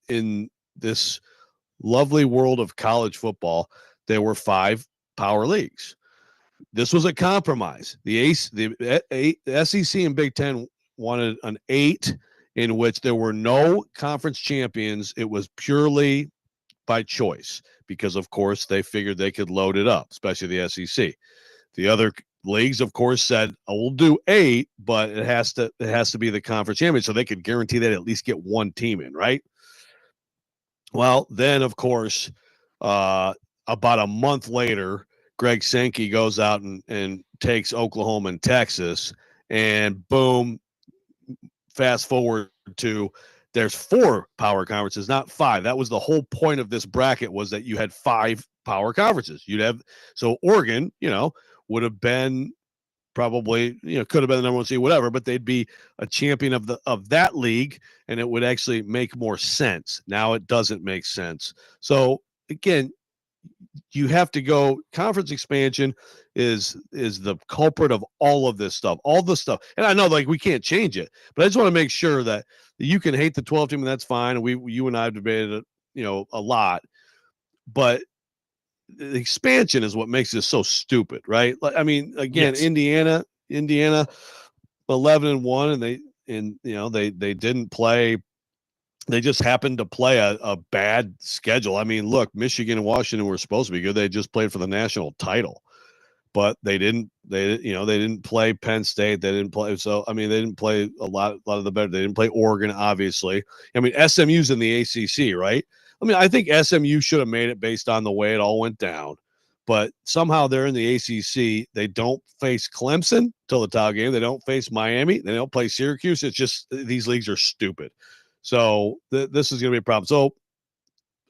this lovely world of college football, there were 5 power leagues. This was a compromise. The SEC and Big Ten wanted an 8 in which there were no conference champions. It was purely by choice because, of course, they figured they could load it up, especially the SEC. The other leagues, of course, said, we'll do 8, but it has to be the conference champion, so they could guarantee that at least get 1 team in, right? Well, then, of course, about a month later, Greg Sankey goes out and takes Oklahoma and Texas, and boom, fast forward to there's 4 power conferences, not 5. That was the whole point of this bracket, was that you had 5 power conferences. So Oregon, would have been probably, could have been the number 1 seed, whatever, but they'd be a champion of that league, and it would actually make more sense. Now it doesn't make sense. So again, you have to go. Conference expansion is the culprit of all of this stuff, all the stuff. And I know we can't change it, but I just want to make sure that you can hate the 12 team, and that's fine. You and I have debated it, a lot, but the expansion is what makes this so stupid, right? Again, yes. Indiana 11-1, and they didn't play. They just happened to play a bad schedule. Look, Michigan and Washington were supposed to be good. They just played for the national title, but they didn't. They didn't play Penn State. They didn't play. So they didn't play a lot of the better. They didn't play Oregon, obviously. SMU's in the ACC, right? I think SMU should have made it based on the way it all went down, but somehow they're in the ACC. They don't face Clemson till the title game. They don't face Miami. They don't play Syracuse. It's just these leagues are stupid. So this is going to be a problem. So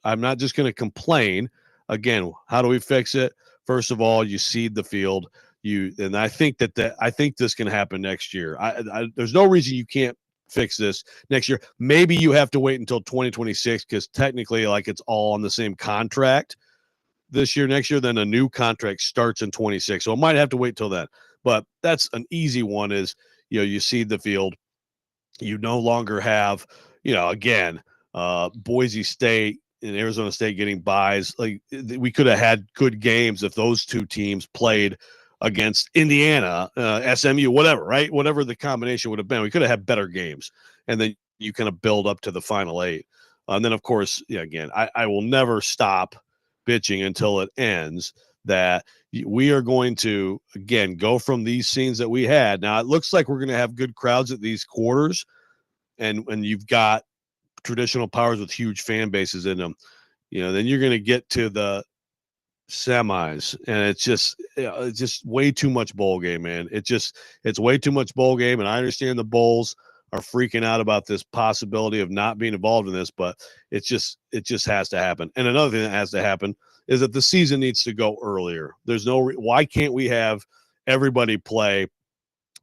I'm not just going to complain. Again, how do we fix it? First of all, you seed the field. And I think I think this can happen next year. There's no reason you can't fix this next year. Maybe you have to wait until 2026 because technically it's all on the same contract this year. Next year, then a new contract starts in 26. So it might have to wait till then. But that's an easy one is, you seed the field. You no longer have, again, Boise State and Arizona State getting buys. We could have had good games if those 2 teams played against Indiana, SMU, whatever, right? Whatever the combination would have been. We could have had better games. And then you kind of build up to the final 8. And then, of course, again, I will never stop bitching until it ends that we are going to, again, go from these scenes that we had. Now, it looks like we're going to have good crowds at these quarters, and you've got traditional powers with huge fan bases in them. Then you're going to get to the semis, and it's just way too much bowl game, man. It's way too much bowl game, and I understand the bowls are freaking out about this possibility of not being involved in this, but it just has to happen. And another thing that has to happen is that the season needs to go earlier. There's why can't we have everybody play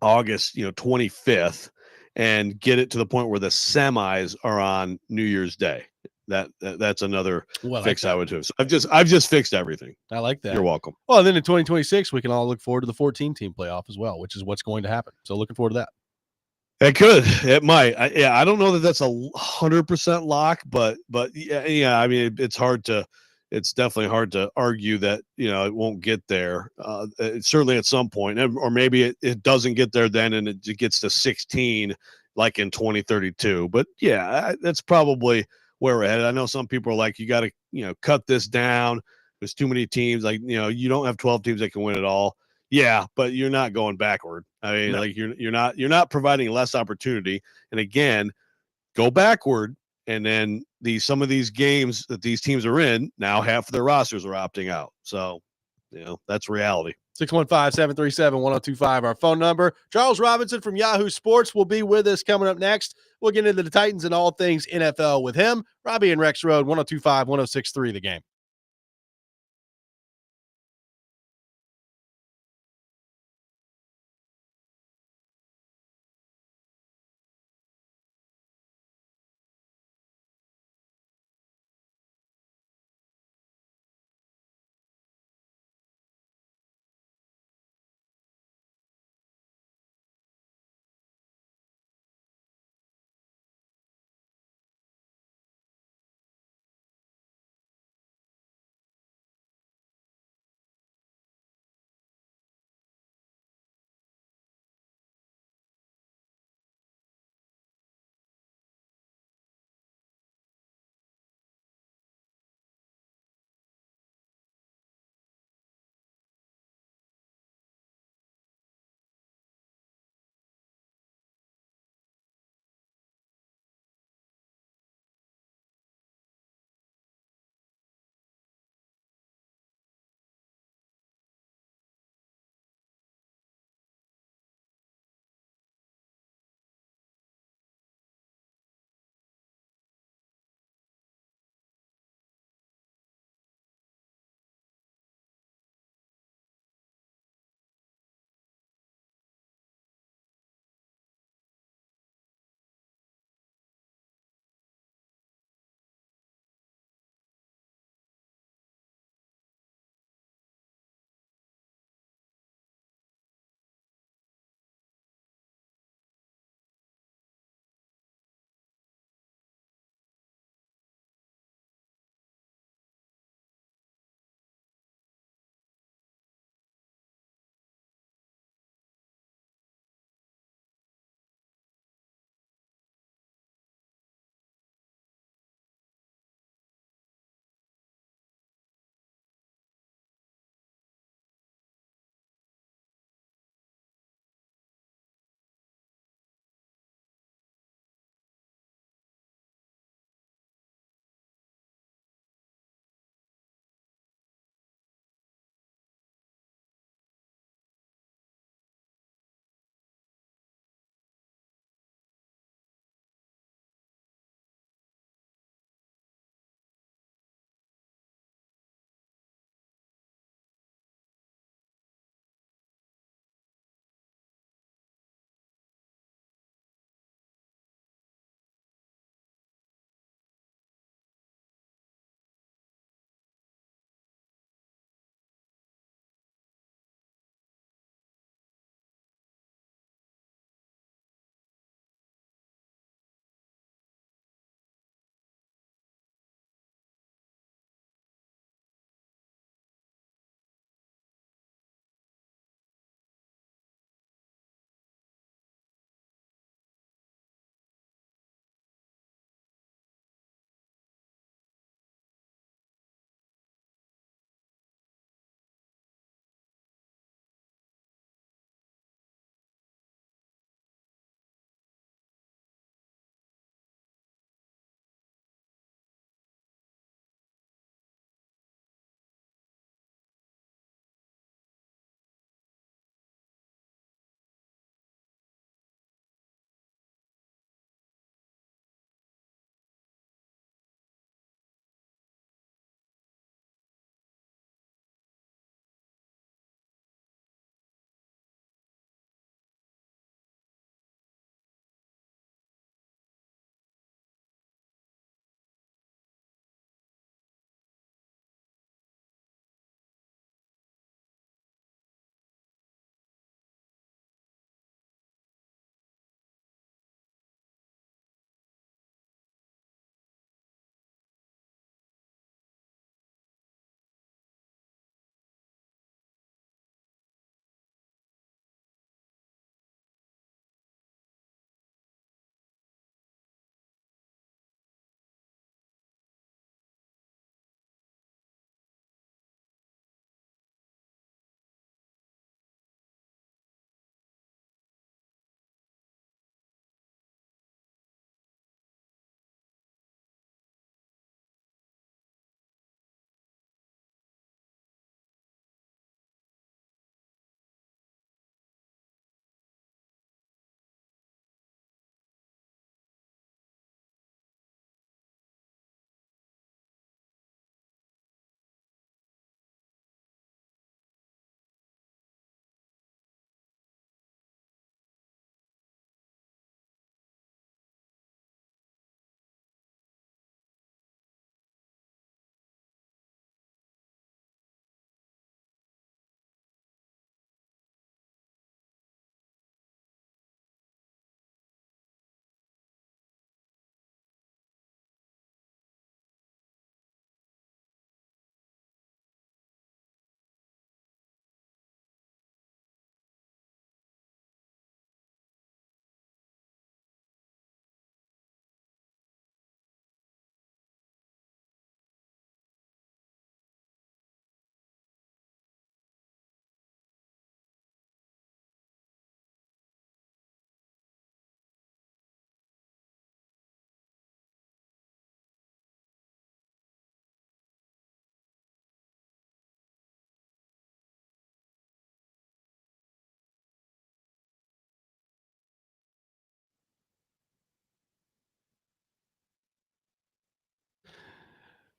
August 25th and get it to the point where the semis are on New Year's Day? That's another fix I would do. So I've just fixed everything. I like that. You're welcome. Well, then in 2026, we can all look forward to the 14-team playoff as well, which is what's going to happen. So looking forward to that. It could. It might. I don't know that that's 100% lock, but yeah. I mean, it's definitely hard to argue that it won't get there. Certainly at some point, or maybe it doesn't get there then, and it gets to 16 like in 2032. But yeah, that's probably where we're headed. I know some people are like, you got to cut this down. There's too many teams. Like you don't have 12 teams that can win it all. Yeah, but you're not going backward. I mean, No. like you're not providing less opportunity. And again, go backward, and then some of these games that these teams are in, now half of their rosters are opting out. So, that's reality. 615-737-1025, our phone number. Charles Robinson from Yahoo Sports will be with us coming up next. We'll get into the Titans and all things NFL with him. Robby and Rexrode, 1025, 1063, The Game.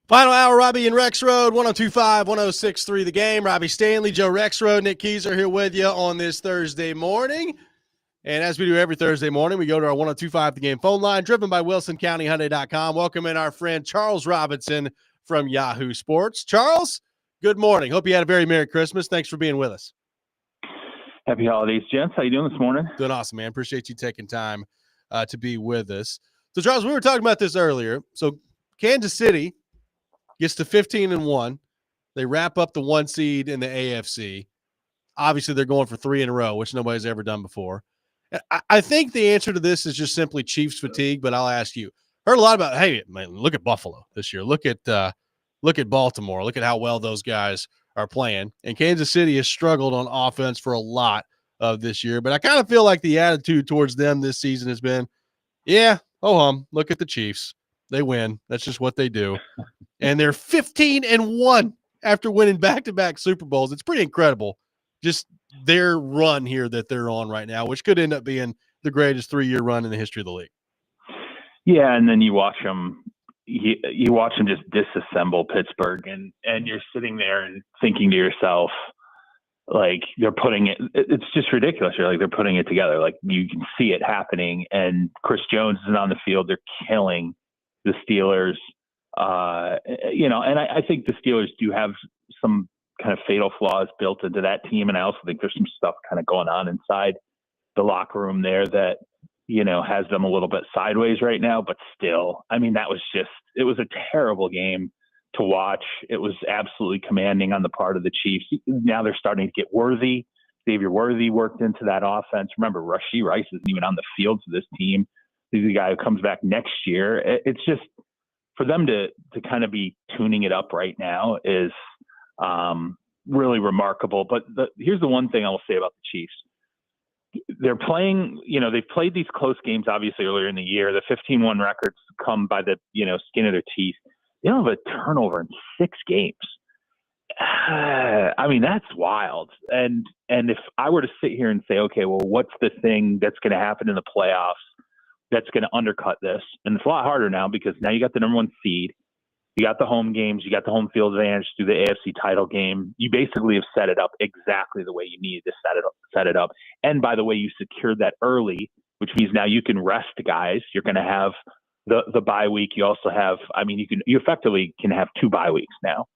Final hour, Robby and Rexrode, 102.5, 106.3 The Game. Robby Stanley, Joe Rexrode, Nick Keys are here with you on this Thursday morning. And as we do every Thursday morning, we go to our 102.5 The Game phone line, driven by WilsonCountyHyundai.com. Welcome in our friend Charles Robinson from Yahoo Sports. Charles, good morning. Hope you had a very Merry Christmas. Thanks for being with us. Happy holidays, gents. How you doing this morning? Doing awesome, man. Appreciate you taking time to be with us. So, Charles, we were talking about this earlier. So, Kansas City gets to 15-1. They wrap up the 1 seed in the AFC. Obviously, they're going for 3 in a row, which nobody's ever done before. I think the answer to this is just simply Chiefs fatigue, but I'll ask you. Heard a lot about, hey, man, look at Buffalo this year. Look at Baltimore. Look at how well those guys are playing. And Kansas City has struggled on offense for a lot of this year. But I kind of feel like the attitude towards them this season has been, yeah, look at the Chiefs. They win. That's just what they do. And they're 15-1 after winning back-to-back Super Bowls. It's pretty incredible. Just their run here that they're on right now, which could end up being the greatest 3-year run in the history of the league. Yeah, and then you watch them. You watch them just disassemble Pittsburgh, and you're sitting there and thinking to yourself, like, they're putting it. It's just ridiculous. You're like, they're putting it together. Like, you can see it happening. And Chris Jones is on the field. They're killing the Steelers. And I think the Steelers do have some kind of fatal flaws built into that team. And I also think there's some stuff kind of going on inside the locker room there that, has them a little bit sideways right now, but still, I mean, it was a terrible game to watch. It was absolutely commanding on the part of the Chiefs. Now they're starting to get Worthy. Xavier Worthy worked into that offense. Remember, Rashee Rice isn't even on the field for this team. He's the guy who comes back next year. It's just, for them to kind of be tuning it up right now is really remarkable. But here's the one thing I will say about the Chiefs. They're playing, they've played these close games, obviously, earlier in the year. The 15-1 records come by the, skin of their teeth. They don't have a turnover in 6 games. I mean, that's wild. And if I were to sit here and say, okay, well, what's the thing that's going to happen in the playoffs that's going to undercut this? And it's a lot harder now because now you got the number 1 seed. You got the home games. You got the home field advantage through the AFC title game. You basically have set it up exactly the way you needed to set it up. And by the way, you secured that early, which means now you can rest guys. You're going to have the bye week. You also have, you effectively can have 2 bye weeks now,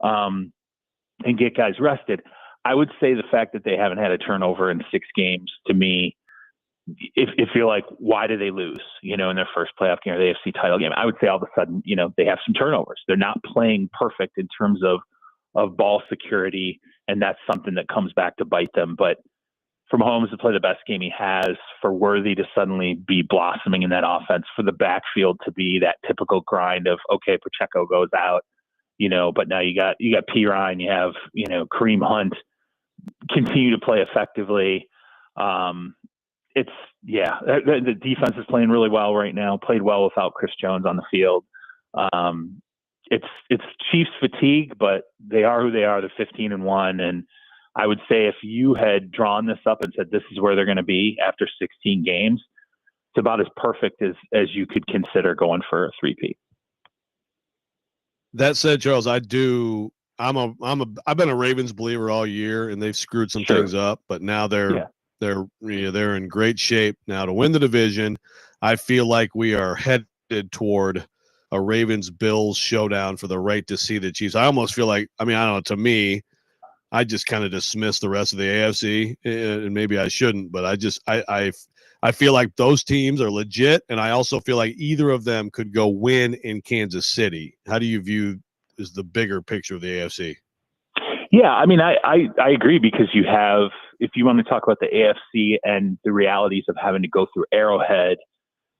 and get guys rested. I would say the fact that they haven't had a turnover in 6 games, to me, if you're like, why did they lose, in their first playoff game or the AFC title game? I would say all of a sudden, they have some turnovers. They're not playing perfect in terms of ball security, and that's something that comes back to bite them. But for Mahomes to play the best game he has, for Worthy to suddenly be blossoming in that offense, for the backfield to be that typical grind of, okay, Pacheco goes out, but now you got P. Ryan, you have, Kareem Hunt continue to play effectively. The defense is playing really well right now, played well without Chris Jones on the field. It's Chiefs fatigue, but they are who they are. They're 15-1. And I would say if you had drawn this up and said, this is where they're going to be after 16 games, it's about as perfect as you could consider going for a 3-peat. That said, Charles, I've been a Ravens believer all year, and they've screwed some things up, but now they're in great shape now to win the division. I feel like we are headed toward a Ravens-Bills showdown for the right to see the Chiefs. I almost feel like, I don't know, to me, I just kind of dismiss the rest of the AFC, and maybe I shouldn't, but I feel like those teams are legit, and I also feel like either of them could go win in Kansas City. How do you view is the bigger picture of the AFC? Yeah, I agree, because you have, if you want to talk about the AFC and the realities of having to go through Arrowhead,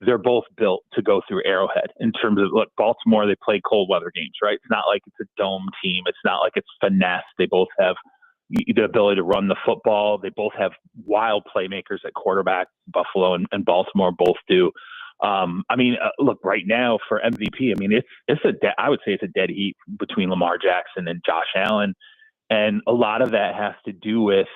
they're both built to go through Arrowhead in terms of, look, Baltimore, they play cold weather games, right? It's not like it's a dome team. It's not like it's finesse. They both have the ability to run the football. They both have wild playmakers at quarterback. Buffalo and Baltimore both do. Look, right now for MVP, I would say it's a dead heat between Lamar Jackson and Josh Allen. And a lot of that has to do with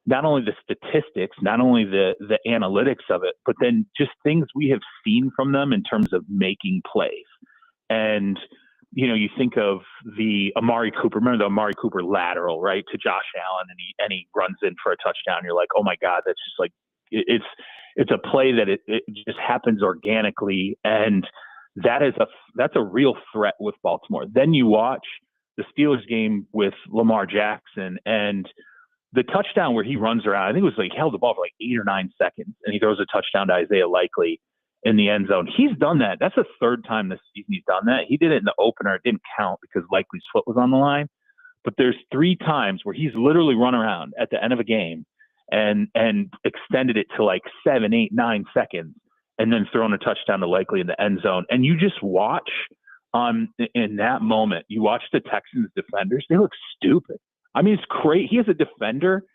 not only the statistics, not only the analytics of it, but then just things we have seen from them in terms of making plays. And you think of the Amari Cooper. Remember the Amari Cooper lateral, right, to Josh Allen, and he runs in for a touchdown. You're like, oh my God, that's just like it's a play that it just happens organically, and that's a real threat with Baltimore. Then you watch the Steelers game with Lamar Jackson and the touchdown where he runs around. I think it was like he held the ball for like 8 or 9 seconds, and he throws a touchdown to Isaiah Likely in the end zone. He's done that. That's the third time this season he's done that. He did it in the opener. It didn't count because Likely's foot was on the line. But there's 3 times where he's literally run around at the end of a game and extended it to like 7, 8, 9 seconds, and then thrown a touchdown to Likely in the end zone. And you just watch in that moment, you watch the Texans defenders, they look stupid. I mean, it's great. He has a defender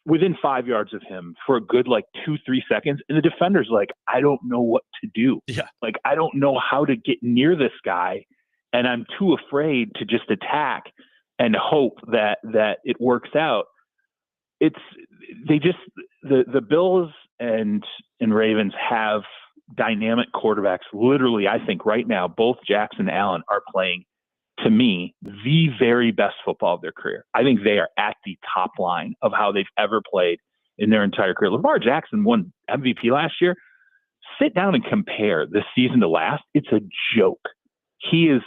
within 5 yards of him for a good like 2-3 seconds. And the defender's like, I don't know what to do. Yeah. Like, I don't know how to get near this guy. And I'm too afraid to just attack and hope that it works out. The Bills and Ravens have dynamic quarterbacks. Literally, I think right now, both Jackson and Allen are playing, to me, the very best football of their career. I think they are at the top line of how they've ever played in their entire career. Lamar Jackson won MVP last year. Sit down and compare this season to last. It's a joke. He is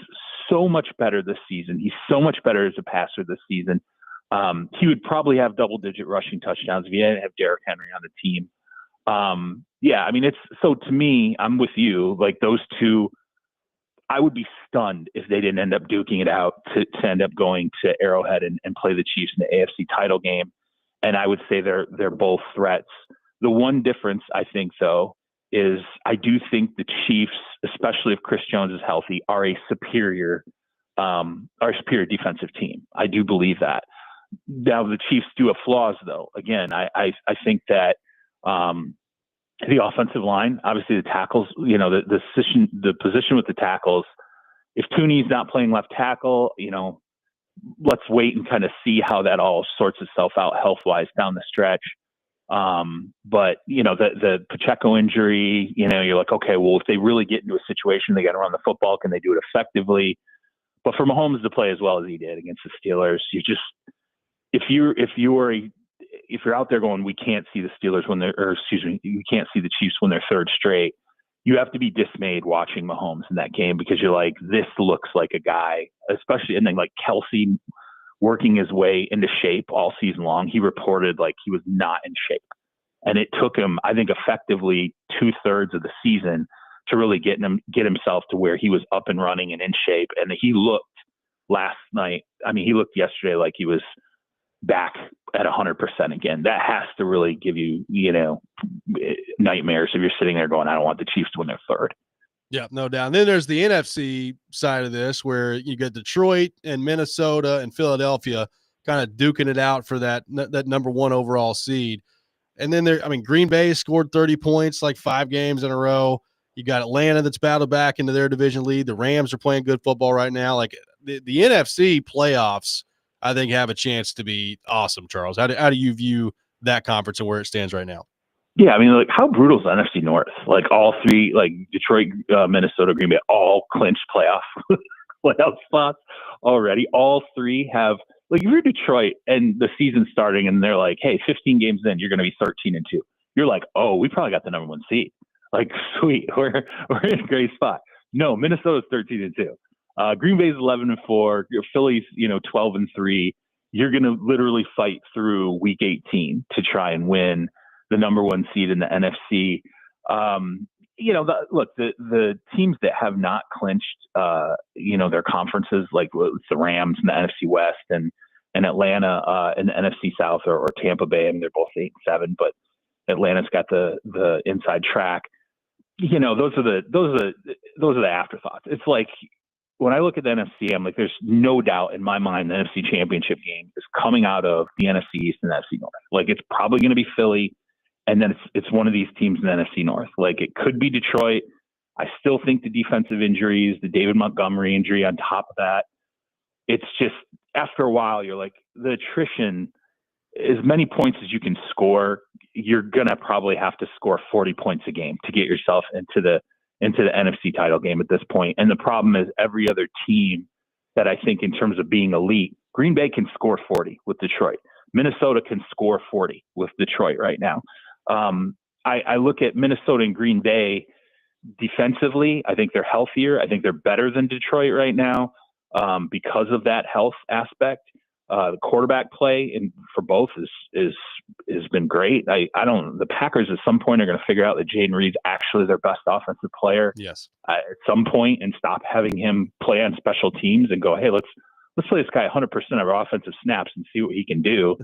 so much better this season. He's so much better as a passer this season. He would probably have double-digit rushing touchdowns if he didn't have Derrick Henry on the team. Yeah, I mean, so to me, I'm with you. Like those two, I would be stunned if they didn't end up duking it out to end up going to Arrowhead and play the Chiefs in the AFC title game. And I would say they're both threats. The one difference, I think, though, is I do think the Chiefs, especially if Chris Jones is healthy, are a superior defensive team. I do believe that. Now the Chiefs do have flaws, though. Again, I think that the offensive line, obviously the tackles, the position with the tackles. If Tooney's not playing left tackle, let's wait and kind of see how that all sorts itself out health-wise down the stretch. But the Pacheco injury, you're like, okay, well, if they really get into a situation, they got to run the football. Can they do it effectively? But for Mahomes to play as well as he did against the Steelers, if you're out there going, we can't see the Steelers you can't see the Chiefs win their third straight. You have to be dismayed watching Mahomes in that game because you're like, this looks like a guy, especially, and then like Kelsey working his way into shape all season long. He reported like he was not in shape, and it took him, I think, effectively 2/3 of the season to really get himself to where he was up and running and in shape. And he looked he looked yesterday like he was back at 100% again. That has to really give you, nightmares if you're sitting there going, I don't want the Chiefs to win their third. Yeah, no doubt. And then there's the NFC side of this where you got Detroit and Minnesota and Philadelphia kind of duking it out for that number 1 overall seed. And then Green Bay scored 30 points like 5 games in a row. You got Atlanta that's battled back into their division lead. The Rams are playing good football right now. Like the NFC playoffs, I think, have a chance to be awesome, Charles. How do you view that conference and where it stands right now? Yeah, like how brutal is the NFC North? Like all 3, like Detroit, Minnesota, Green Bay, all clinched playoff spots already. All 3 have, like, if you're Detroit and the season's starting and they're like, hey, 15 games in, you're going to be 13-2. You're like, oh, we probably got the number 1 seed. Like, sweet, we're in a great spot. No, Minnesota's 13-2. Green Bay's 11-4. Philly's 12-3. You're going to literally fight through week 18 to try and win the number 1 seed in the NFC. The teams that have not clinched, their conferences, like the Rams in the NFC West and Atlanta in the NFC South or Tampa Bay. I mean, they're both 8-7, but Atlanta's got the inside track. Those are the afterthoughts. It's like, when I look at the NFC, I'm like, there's no doubt in my mind the NFC Championship game is coming out of the NFC East and the NFC North. Like, it's probably going to be Philly, and then it's one of these teams in the NFC North. Like, it could be Detroit. I still think the defensive injuries, the David Montgomery injury on top of that, it's just, after a while, you're like, the attrition, as many points as you can score, you're going to probably have to score 40 points a game to get yourself into into the NFC title game at this point. And the problem is every other team that I think in terms of being elite, Green Bay can score 40 with Detroit. Minnesota can score 40 with Detroit right now. I look at Minnesota and Green Bay defensively. I think they're healthier. I think they're better than Detroit right now because of that health aspect. The quarterback play for both has been great. The Packers at some point are going to figure out that Jaden Reed's actually their best offensive player. Yes. At some point, and stop having him play on special teams and go, hey, let's play this guy 100% of our offensive snaps and see what he can do.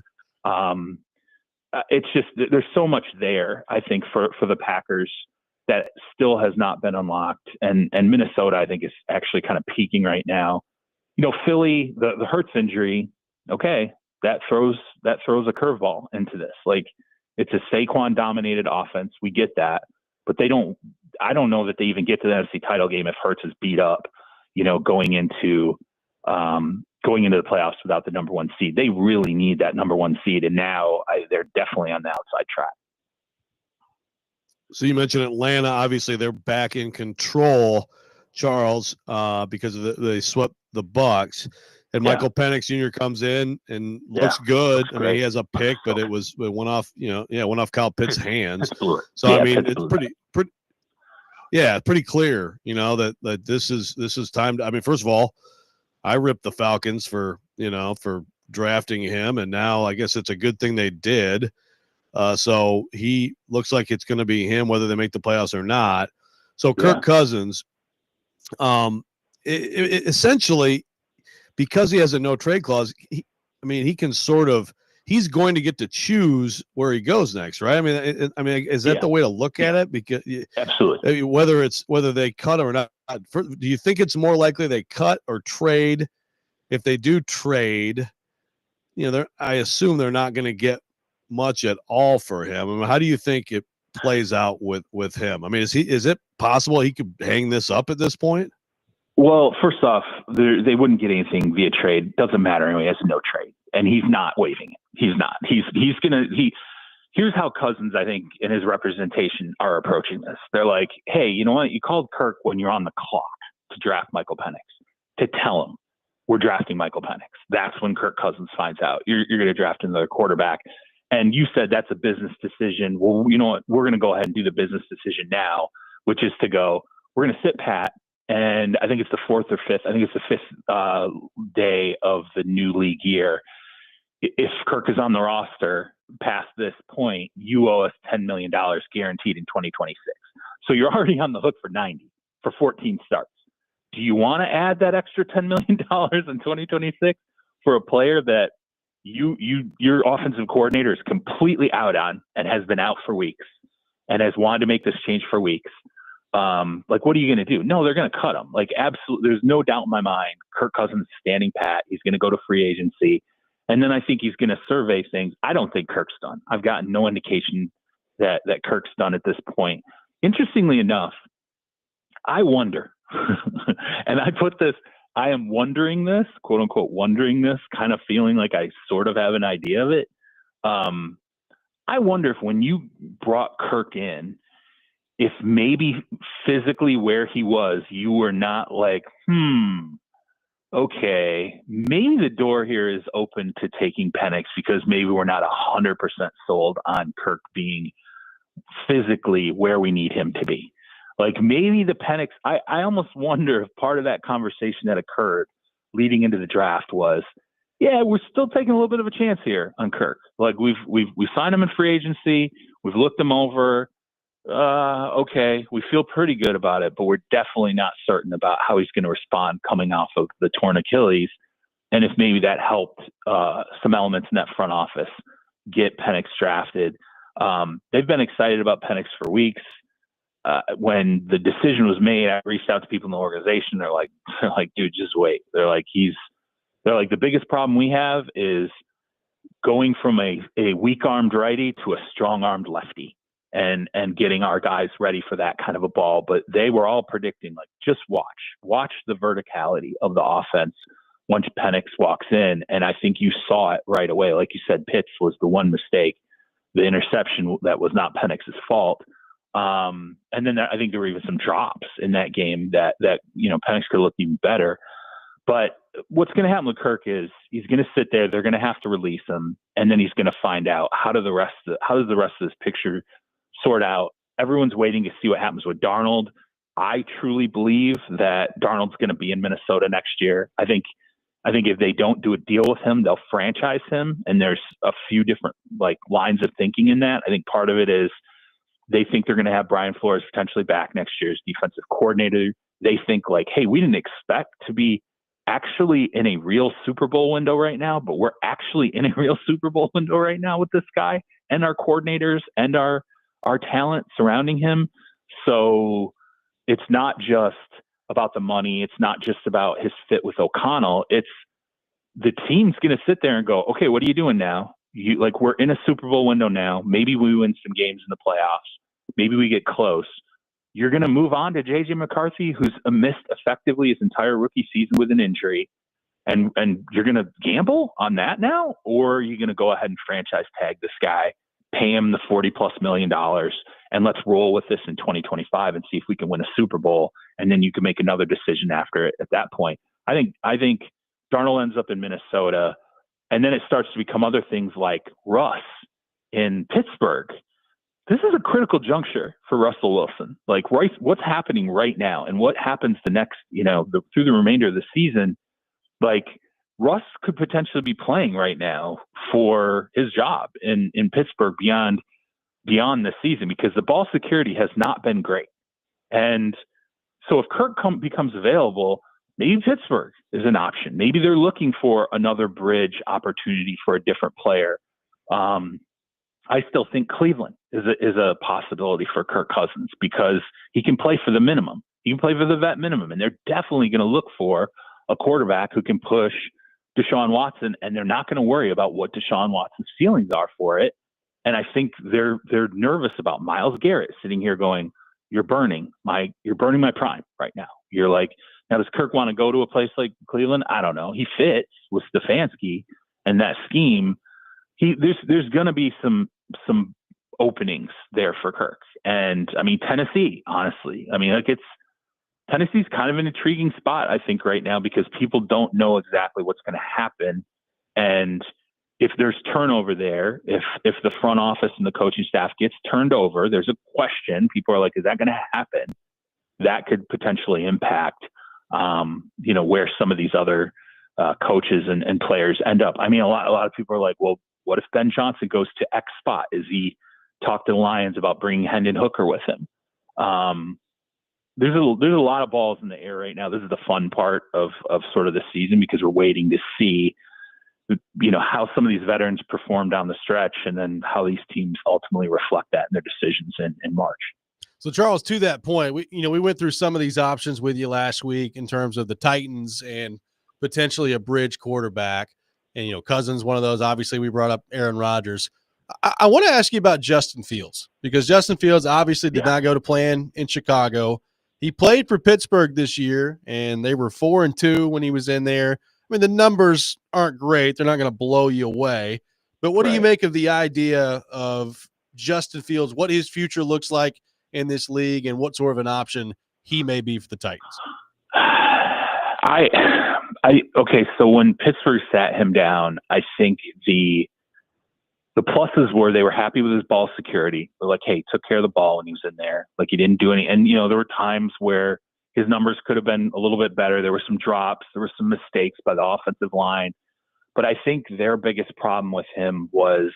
It's just there's so much there, I think, for the Packers that still has not been unlocked. And Minnesota, I think, is actually kind of peaking right now. Philly, the Hurts injury, okay, that throws a curveball into this. Like, it's a Saquon dominated offense. We get that, but I don't know that they even get to the NFC title game if Hurts is beat up, going into the playoffs without the number one seed. They really need that number one seed. And now they're definitely on the outside track. So you mentioned Atlanta. Obviously, they're back in control, Charles, because they swept the Bucs. And Michael Penix Jr. comes in and looks good. I mean, he has a pick, but it went off. Went off Kyle Pitts' hands. So I mean, it's pretty clear. That this is time to. I mean, first of all, I ripped the Falcons for drafting him, and now I guess it's a good thing they did. So he looks like it's going to be him, whether they make the playoffs or not. So Kirk Cousins, essentially, because he has a no trade clause, he can he's going to get to choose where he goes next, right? I mean, is that the way to look at it? Because absolutely, whether they cut or not, do you think it's more likely they cut or trade? If they do trade, I assume they're not going to get much at all for him. I mean, how do you think it plays out with him? I mean, is it possible he could hang this up at this point? Well, first off, they wouldn't get anything via trade. Doesn't matter anyway. He has no trade, and he's not waiving it. He's not. Here's how Cousins, I think, and his representation are approaching this. They're like, hey, you know what? You called Kirk when you're on the clock to draft Michael Penix, to tell him we're drafting Michael Penix. That's when Kirk Cousins finds out you're going to draft another quarterback. And you said that's a business decision. Well, you know what? We're going to go ahead and do the business decision now, which is to go, we're going to sit pat. And I think it's the fourth or fifth. I think it's the fifth day of the new league year. If Kirk is on the roster past this point, you owe us $10 million guaranteed in 2026. So you're already on the hook for 90 for 14 starts. Do you want to add that extra $10 million in 2026 for a player that your offensive coordinator is completely out on and has been out for weeks and has wanted to make this change for weeks? What are you going to do? No, they're going to cut him. Absolutely. There's no doubt in my mind. Kirk Cousins is standing pat. He's going to go to free agency. And then I think he's going to survey things. I don't think Kirk's done. I've gotten no indication that Kirk's done at this point. Interestingly enough, I wonder, and I am wondering this, quote unquote, wondering this, kind of feeling like I sort of have an idea of it. I wonder if when you brought Kirk in, if maybe physically where he was, you were not like, okay, maybe the door here is open to taking Penix because maybe we're not 100% sold on Kirk being physically where we need him to be. Maybe the Penix, I almost wonder if part of that conversation that occurred leading into the draft was, we're still taking a little bit of a chance here on Kirk. We've signed him in free agency. We've looked him over. Okay, we feel pretty good about it, but we're definitely not certain about how he's going to respond coming off of the torn Achilles. And if maybe that helped some elements in that front office get Penix drafted. They've been excited about Penix for weeks. When the decision was made, I reached out to people in the organization. They're like, dude, just wait. They're like, the biggest problem we have is going from a weak-armed righty to a strong-armed lefty. And getting our guys ready for that kind of a ball. But they were all predicting, just watch the verticality of the offense once Penix walks in. And I think you saw it right away. Like you said, Pitts was the one mistake, the interception that was not Penix's fault. And then I think there were even some drops in that game that Penix could look even better. But what's going to happen with Kirk is he's going to sit there. They're going to have to release him, and then he's going to find out how does the rest of this picture sort out. Everyone's waiting to see what happens with Darnold. I truly believe that Darnold's going to be in Minnesota next year. I think if they don't do a deal with him, they'll franchise him. And there's a few different lines of thinking in that. I think part of it is they think they're going to have Brian Flores potentially back next year as defensive coordinator. They think hey, we didn't expect to be actually in a real Super Bowl window right now, but we're actually in a real Super Bowl window right now with this guy and our coordinators and our talent surrounding him. So it's not just about the money. It's not just about his fit with O'Connell. It's the team's going to sit there and go, okay, what are you doing now? We're in a Super Bowl window now. Maybe we win some games in the playoffs. Maybe we get close. You're going to move on to J.J. McCarthy, who's missed effectively his entire rookie season with an injury, and you're going to gamble on that now? Or are you going to go ahead and franchise tag this guy, pay him the $40+ million, and let's roll with this in 2025 and see if we can win a Super Bowl, and then you can make another decision after it at that point? I think Darnold ends up in Minnesota, and then it starts to become other things like Russ in Pittsburgh. This is a critical juncture for Russell Wilson. What's happening right now and what happens the next, through the remainder of the season, Russ could potentially be playing right now for his job in Pittsburgh beyond this season, because the ball security has not been great. And so if Kirk becomes available, maybe Pittsburgh is an option. Maybe they're looking for another bridge opportunity for a different player. I still think Cleveland is a possibility for Kirk Cousins, because he can play for the minimum. He can play for the vet minimum, and they're definitely going to look for a quarterback who can push Deshaun Watson, and they're not going to worry about what Deshaun Watson's feelings are for it. And I think they're nervous about Myles Garrett sitting here going, you're burning my prime right now. You're now does Kirk want to go to a place like Cleveland? I don't know. He fits with Stefanski and that scheme. There's going to be some openings there for Kirk. And Tennessee, honestly, Tennessee's kind of an intriguing spot, I think, right now, because people don't know exactly what's going to happen. And if there's turnover there, if the front office and the coaching staff gets turned over, there's a question. People are like, is that going to happen? That could potentially impact, where some of these other coaches and players end up. A lot of people are like, well, what if Ben Johnson goes to X spot? Is he talked to the Lions about bringing Hendon Hooker with him? There's a lot of balls in the air right now. This is the fun part of sort of the season, because we're waiting to see, how some of these veterans perform down the stretch, and then how these teams ultimately reflect that in their decisions in March. So, Charles, to that point, we went through some of these options with you last week in terms of the Titans and potentially a bridge quarterback. And, Cousins, one of those. Obviously, we brought up Aaron Rodgers. I want to ask you about Justin Fields, because Justin Fields obviously did not go to plan in Chicago. He played for Pittsburgh this year, and they were 4-2 when he was in there. The numbers aren't great. They're not going to blow you away. But what do you make of the idea of Justin Fields, what his future looks like in this league, and what sort of an option he may be for the Titans? Okay, so when Pittsburgh sat him down, I think the pluses were they were happy with his ball security. They're like, hey, he took care of the ball when he was in there. He didn't do any. And, there were times where his numbers could have been a little bit better. There were some drops. There were some mistakes by the offensive line. But I think their biggest problem with him was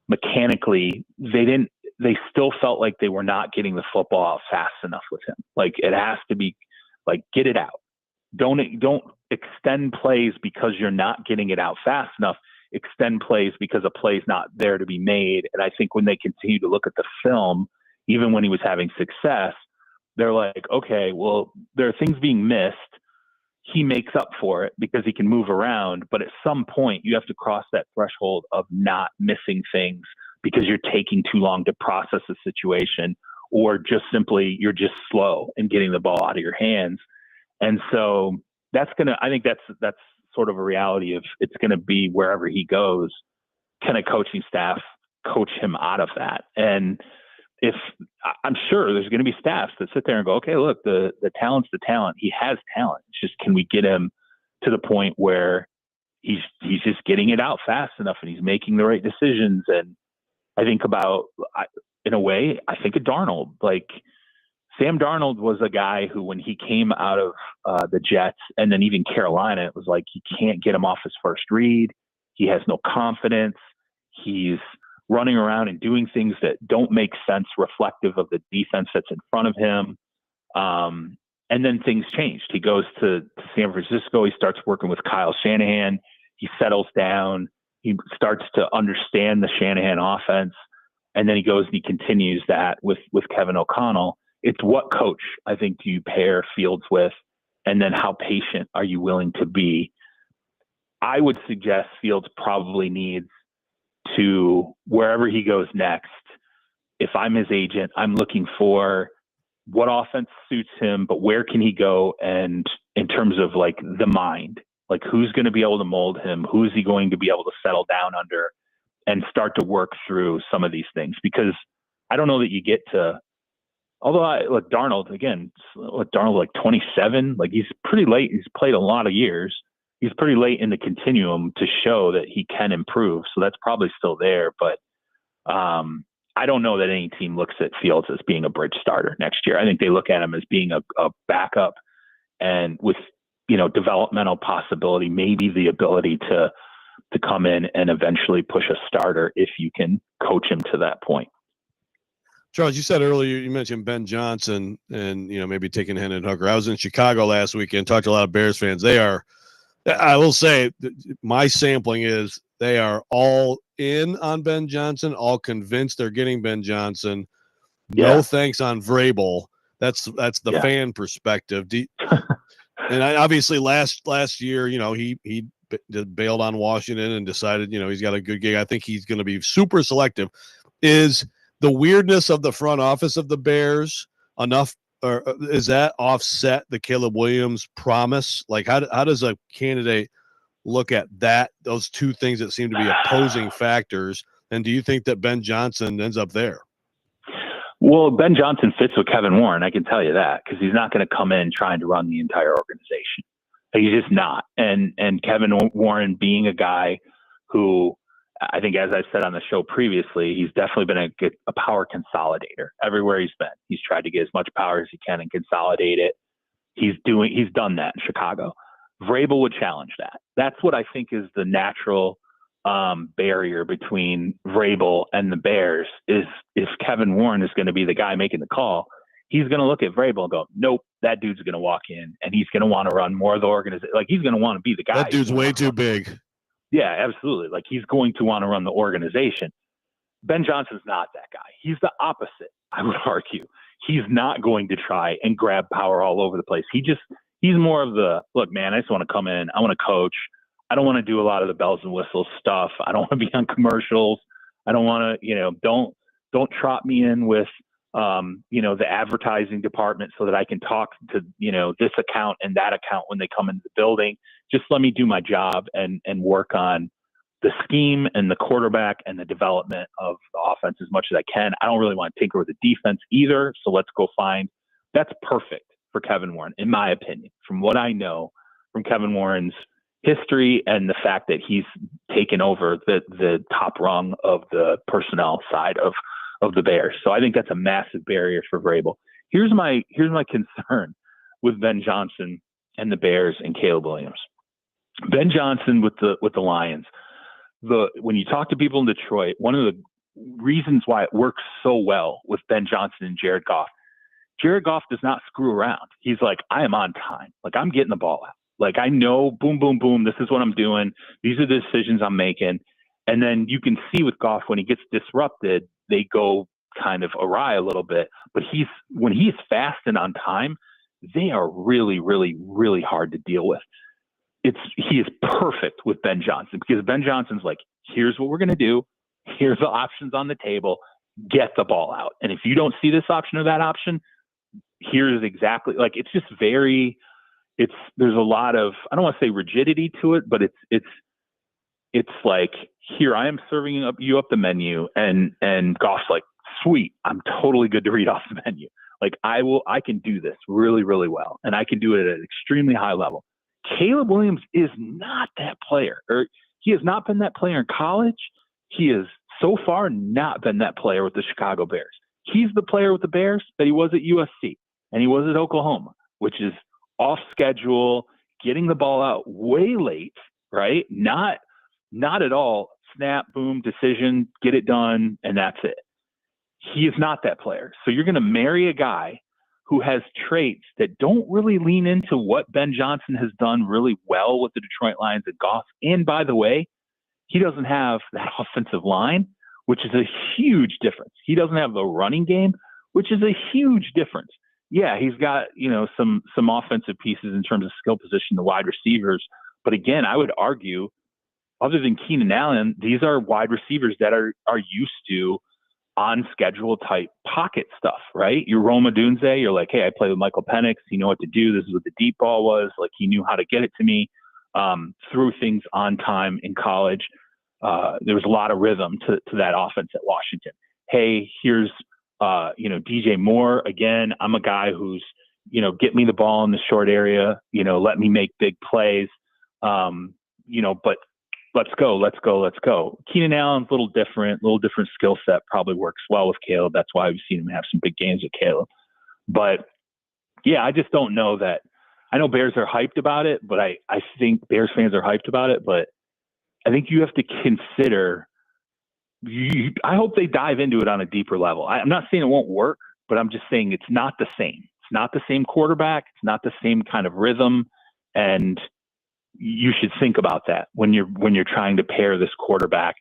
mechanically, they still felt like they were not getting the football out fast enough with him. It has to be get it out. Don't extend plays because you're not getting it out fast enough. Extend plays because a play's not there to be made. And I think when they continue to look at the film, even when he was having success, they're like, okay, well, there are things being missed. He makes up for it because he can move around. But at some point, you have to cross that threshold of not missing things because you're taking too long to process a situation, or just simply you're just slow in getting the ball out of your hands. And so I think that's sort of a reality of it's going to be wherever he goes, can a coaching staff coach him out of that? And I'm sure there's going to be staffs that sit there and go, okay, look, the talent's the talent. He has talent. It's just, can we get him to the point where he's just getting it out fast enough and he's making the right decisions? And I think in a way, I think of Darnold. Like, Sam Darnold was a guy who, when he came out of the Jets and then even Carolina, it was like, you can't get him off his first read. He has no confidence. He's running around and doing things that don't make sense, reflective of the defense that's in front of him. And then things changed. He goes to San Francisco. He starts working with Kyle Shanahan. He settles down. He starts to understand the Shanahan offense. And then he goes and he continues that with Kevin O'Connell. It's what coach, I think, do you pair Fields with? And then how patient are you willing to be? I would suggest Fields probably needs to, wherever he goes next, if I'm his agent, I'm looking for what offense suits him, but where can he go? And in terms of like the mind, like who's going to be able to mold him? Who is he going to be able to settle down under and start to work through some of these things? Because I don't know that you get to, although Darnold, again, Darnold like 27, like he's pretty late. He's played a lot of years. He's pretty late in the continuum to show that he can improve. So that's probably still there. But I don't know that any team looks at Fields as being a bridge starter next year. I think they look at him as being a backup, and with, developmental possibility, maybe the ability to come in and eventually push a starter if you can coach him to that point. Charles, you said earlier, you mentioned Ben Johnson and, maybe taking Hendon Hooker. I was in Chicago last weekend, talked to a lot of Bears fans. I will say my sampling is they are all in on Ben Johnson, all convinced they're getting Ben Johnson. Yeah. No thanks on Vrabel. That's the fan perspective. And obviously last year, he bailed on Washington and decided, he's got a good gig. I think he's going to be super selective. Is the weirdness of the front office of the Bears enough, or is that offset the Caleb Williams promise? Like, how does a candidate look at those two things that seem to be opposing factors? And do you think that Ben Johnson ends up there? Well, Ben Johnson fits with Kevin Warren. I can tell you that, because he's not going to come in trying to run the entire organization. He's just not. And Kevin Warren being a guy who, I think, as I said on the show previously, he's definitely been a power consolidator everywhere he's been. He's tried to get as much power as he can and consolidate it. He's done that in Chicago. Vrabel would challenge that. That's what I think is the natural barrier between Vrabel and the Bears, is if Kevin Warren is going to be the guy making the call, he's going to look at Vrabel and go, nope, that dude's going to walk in and he's going to want to run more of the organization. Like, he's going to want to be the guy. That dude's way too big. Yeah, absolutely. Like, he's going to want to run the organization. Ben Johnson's not that guy. He's the opposite, I would argue. He's not going to try and grab power all over the place. He's more of the, look, man, I just want to come in. I want to coach. I don't want to do a lot of the bells and whistles stuff. I don't want to be on commercials. I don't want to, don't trot me in with, the advertising department so that I can talk to, this account and that account when they come into the building. Just let me do my job and work on the scheme and the quarterback and the development of the offense as much as I can. I don't really want to tinker with the defense either. So let's go find. That's perfect for Kevin Warren, in my opinion, from what I know from Kevin Warren's history and the fact that he's taken over the top rung of the personnel side of the Bears. So I think that's a massive barrier for Vrabel. Here's my concern with Ben Johnson and the Bears and Caleb Williams. Ben Johnson with the Lions. When you talk to people in Detroit, one of the reasons why it works so well with Ben Johnson and Jared Goff does not screw around. He's like, I am on time. Like, I'm getting the ball out. Like, I know, boom, boom, boom, this is what I'm doing. These are the decisions I'm making. And then you can see with Goff, when he gets disrupted, they go kind of awry a little bit. But when he's fast and on time, they are really, really, really hard to deal with. He is perfect with Ben Johnson, because Ben Johnson's like, here's what we're going to do. Here's the options on the table. Get the ball out. And if you don't see this option or that option, here's exactly, like, it's just very, there's a lot of, I don't want to say rigidity to it, but it's like, here, I am serving you up the menu, and Goff's like, sweet, I'm totally good to read off the menu. Like I can do this really, really well, and I can do it at an extremely high level. Caleb Williams is not that player, or he has not been that player in college. He has so far not been that player with the Chicago Bears. He's the player with the Bears that he was at USC and he was at Oklahoma, which is off schedule, getting the ball out way late, right? Not at all snap, boom, decision, get it done, and that's it. He is not that player. So you're going to marry a guy who has traits that don't really lean into what Ben Johnson has done really well with the Detroit Lions and Goff. And by the way, he doesn't have that offensive line, which is a huge difference. He doesn't have the running game, which is a huge difference. Yeah, he's got, some offensive pieces in terms of skill position, the wide receivers. But again, I would argue, other than Keenan Allen, these are wide receivers that are used to on schedule type pocket stuff, right? You're Rome Odunze, you're like, hey, I play with Michael Penix. You know what to do. This is what the deep ball was. Like, he knew how to get it to me, threw things on time in college. There was a lot of rhythm to that offense at Washington. Hey, here's, DJ Moore. Again, I'm a guy who's, get me the ball in the short area, let me make big plays, but let's go. Keenan Allen's a little different skill set, probably works well with Caleb. That's why we've seen him have some big games with Caleb. But yeah, I just don't know that. I know Bears are hyped about it, but I think Bears fans are hyped about it, but I think you have to consider, I hope they dive into it on a deeper level. I'm not saying it won't work, but I'm just saying it's not the same. It's not the same quarterback. It's not the same kind of rhythm. And you should think about that when you're trying to pair this quarterback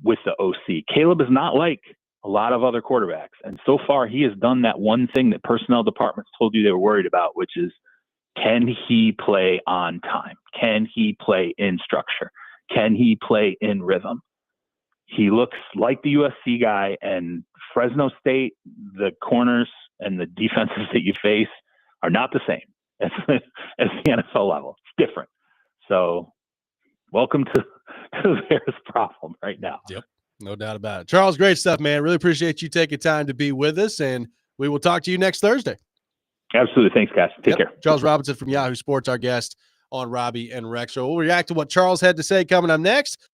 with the OC. Caleb is not like a lot of other quarterbacks. And so far he has done that one thing that personnel departments told you they were worried about, which is, can he play on time? Can he play in structure? Can he play in rhythm? He looks like the USC guy, and Fresno State, the corners and the defenses that you face are not the same as the NFL level. It's different. So welcome to the Bears problem right now. Yep. No doubt about it. Charles, great stuff, man. Really appreciate you taking time to be with us, and we will talk to you next Thursday. Absolutely. Thanks, guys. Take care. Charles Robinson from Yahoo Sports, our guest on Robby and Rexrode. We'll react to what Charles had to say coming up next.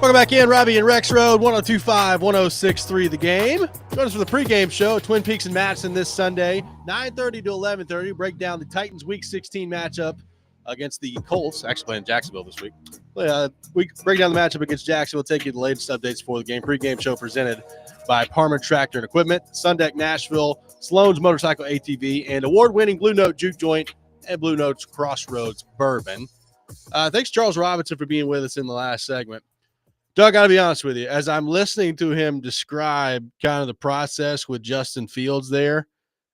Welcome back in, Robby and Rexrode, 102.5, 106.3 The Game. Join us for the pregame show, Twin Peaks and Madison this Sunday, 9:30 to 11:30. Break down the Titans Week 16 matchup against the Colts, actually playing Jacksonville this week. We break down the matchup against Jacksonville, take you the latest updates for the game. Pregame show presented by Parmer Tractor and Equipment, Sundeck Nashville, Sloan's Motorcycle ATV, and award-winning Blue Note Juke Joint and Blue Note's Crossroads Bourbon. Thanks, Charles Robinson, for being with us in the last segment. Doug, I got to be honest with you. As I'm listening to him describe kind of the process with Justin Fields there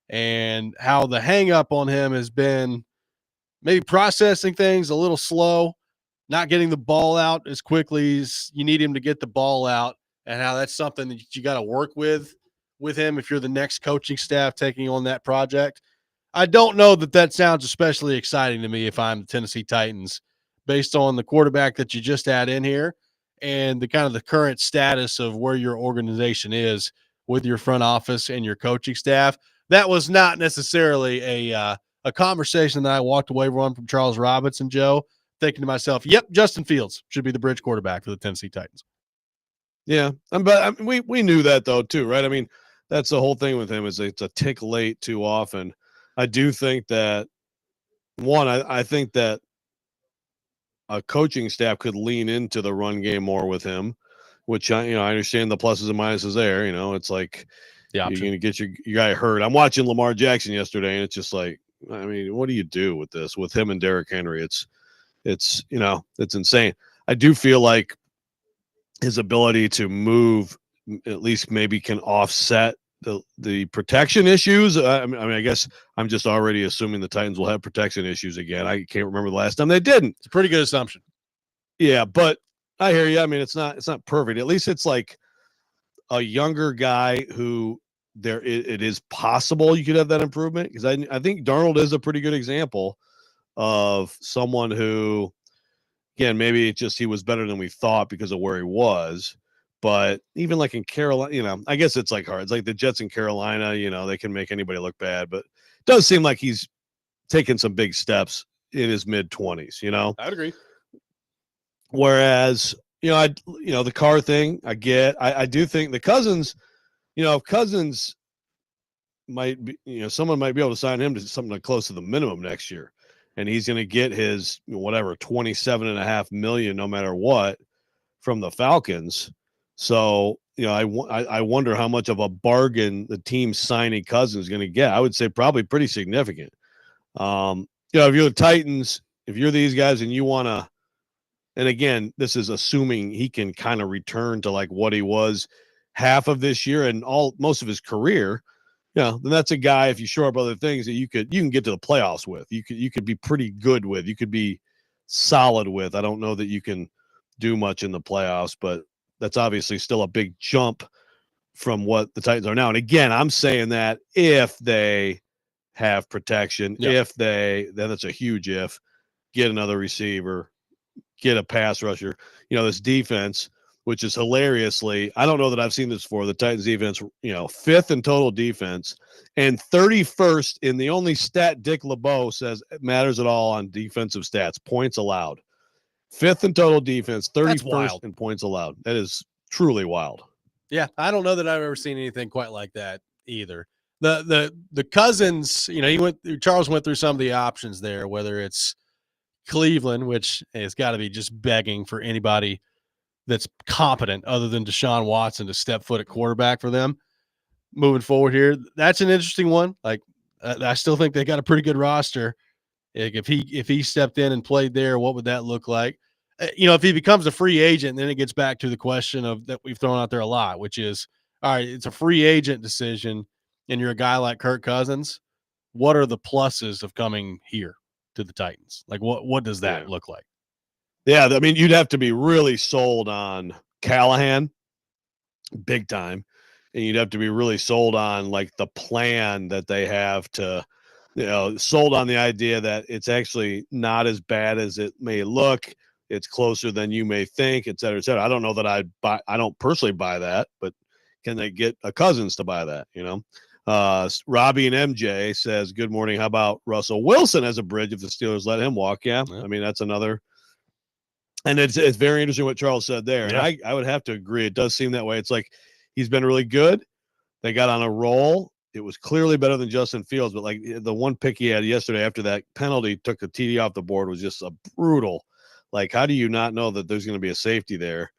and how the hang-up on him has been maybe processing things a little slow, not getting the ball out as quickly as you need him to get the ball out, and how that's something that you got to work with him if you're the next coaching staff taking on that project. I don't know that sounds especially exciting to me if I'm the Tennessee Titans, based on the quarterback that you just had in here and the kind of the current status of where your organization is with your front office and your coaching staff. That was not necessarily a conversation that I walked away from Charles Robinson, Joe, thinking to myself, yep, Justin Fields should be the bridge quarterback for the Tennessee Titans. Yeah, but we knew that though too, right? I mean, that's the whole thing with him is it's a tick late too often. I do think that I think that a coaching staff could lean into the run game more with him, which I understand the pluses and minuses there. It's like you're going to get your guy hurt. I'm watching Lamar Jackson yesterday, and it's just like, I mean, what do you do with this with him and Derrick Henry? It's insane. I do feel like his ability to move at least maybe can offset the protection issues. I mean, I guess I'm just already assuming the Titans will have protection issues again. I can't remember the last time they didn't. It's a pretty good assumption. Yeah, but I hear you. I mean, it's not perfect. At least it's like a younger guy who it is possible you could have that improvement, because I think Darnold is a pretty good example of someone who, again, maybe it's just he was better than we thought because of where he was. But even like in Carolina, I guess it's like hard. It's like the Jets in Carolina, they can make anybody look bad. But it does seem like he's taken some big steps in his mid-20s, I'd agree. Whereas, the Carr thing, I do think the Cousins, if Cousins might be, someone might be able to sign him to something like close to the minimum next year. And he's going to get his, whatever, $27.5 million no matter what from the Falcons. So, I wonder how much of a bargain the team signing Cousins is going to get. I would say probably pretty significant. If you're the Titans, if you're these guys and you want to, and again, this is assuming he can kind of return to like what he was half of this year and most of his career, then that's a guy, if you shore up other things, that you can get to the playoffs with. You could be pretty good with. You could be solid with. I don't know that you can do much in the playoffs, but that's obviously still a big jump from what the Titans are now. And again, I'm saying that if they have protection, then that's a huge if, get another receiver, get a pass rusher. This defense, which is hilariously, I don't know that I've seen this before, the Titans defense, 5th in total defense and 31st in the only stat Dick LeBeau says it matters at all on defensive stats, points allowed. 5th in total defense, 31st in points allowed. That is truly wild. Yeah, I don't know that I've ever seen anything quite like that either. The Cousins, Charles went through some of the options there, whether it's Cleveland, which has got to be just begging for anybody that's competent other than Deshaun Watson to step foot at quarterback for them moving forward here. That's an interesting one. Like, I still think they got a pretty good roster. Like if he stepped in and played there, what would that look like? If he becomes a free agent, then it gets back to the question of that we've thrown out there a lot, which is, all right, it's a free agent decision, and you're a guy like Kirk Cousins. What are the pluses of coming here to the Titans? Like, what does that look like? Yeah, I mean, you'd have to be really sold on Callahan, big time, and you'd have to be really sold on like the plan that they have to, sold on the idea that it's actually not as bad as it may look. It's closer than you may think, et cetera, et cetera. I don't know that I don't personally buy that, but can they get a Cousins to buy that? Robby and MJ says, good morning. How about Russell Wilson as a bridge if the Steelers let him walk? Yeah. I mean, that's another And it's very interesting what Charles said there. And Yeah. I would have to agree. It does seem that way. It's like he's been really good. They got on a roll. It was clearly better than Justin Fields, but like the one pick he had yesterday after that penalty took the TD off the board was just a brutal. Like, how do you not know that there's going to be a safety there?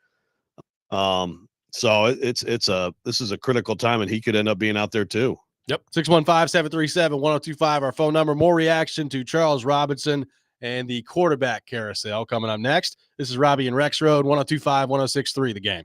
So this is a critical time, and he could end up being out there too. Yep. 615-737-1025, our phone number. More reaction to Charles Robinson and the quarterback carousel coming up next. This is Robby and Rexrode, 1025, 1063, The Game.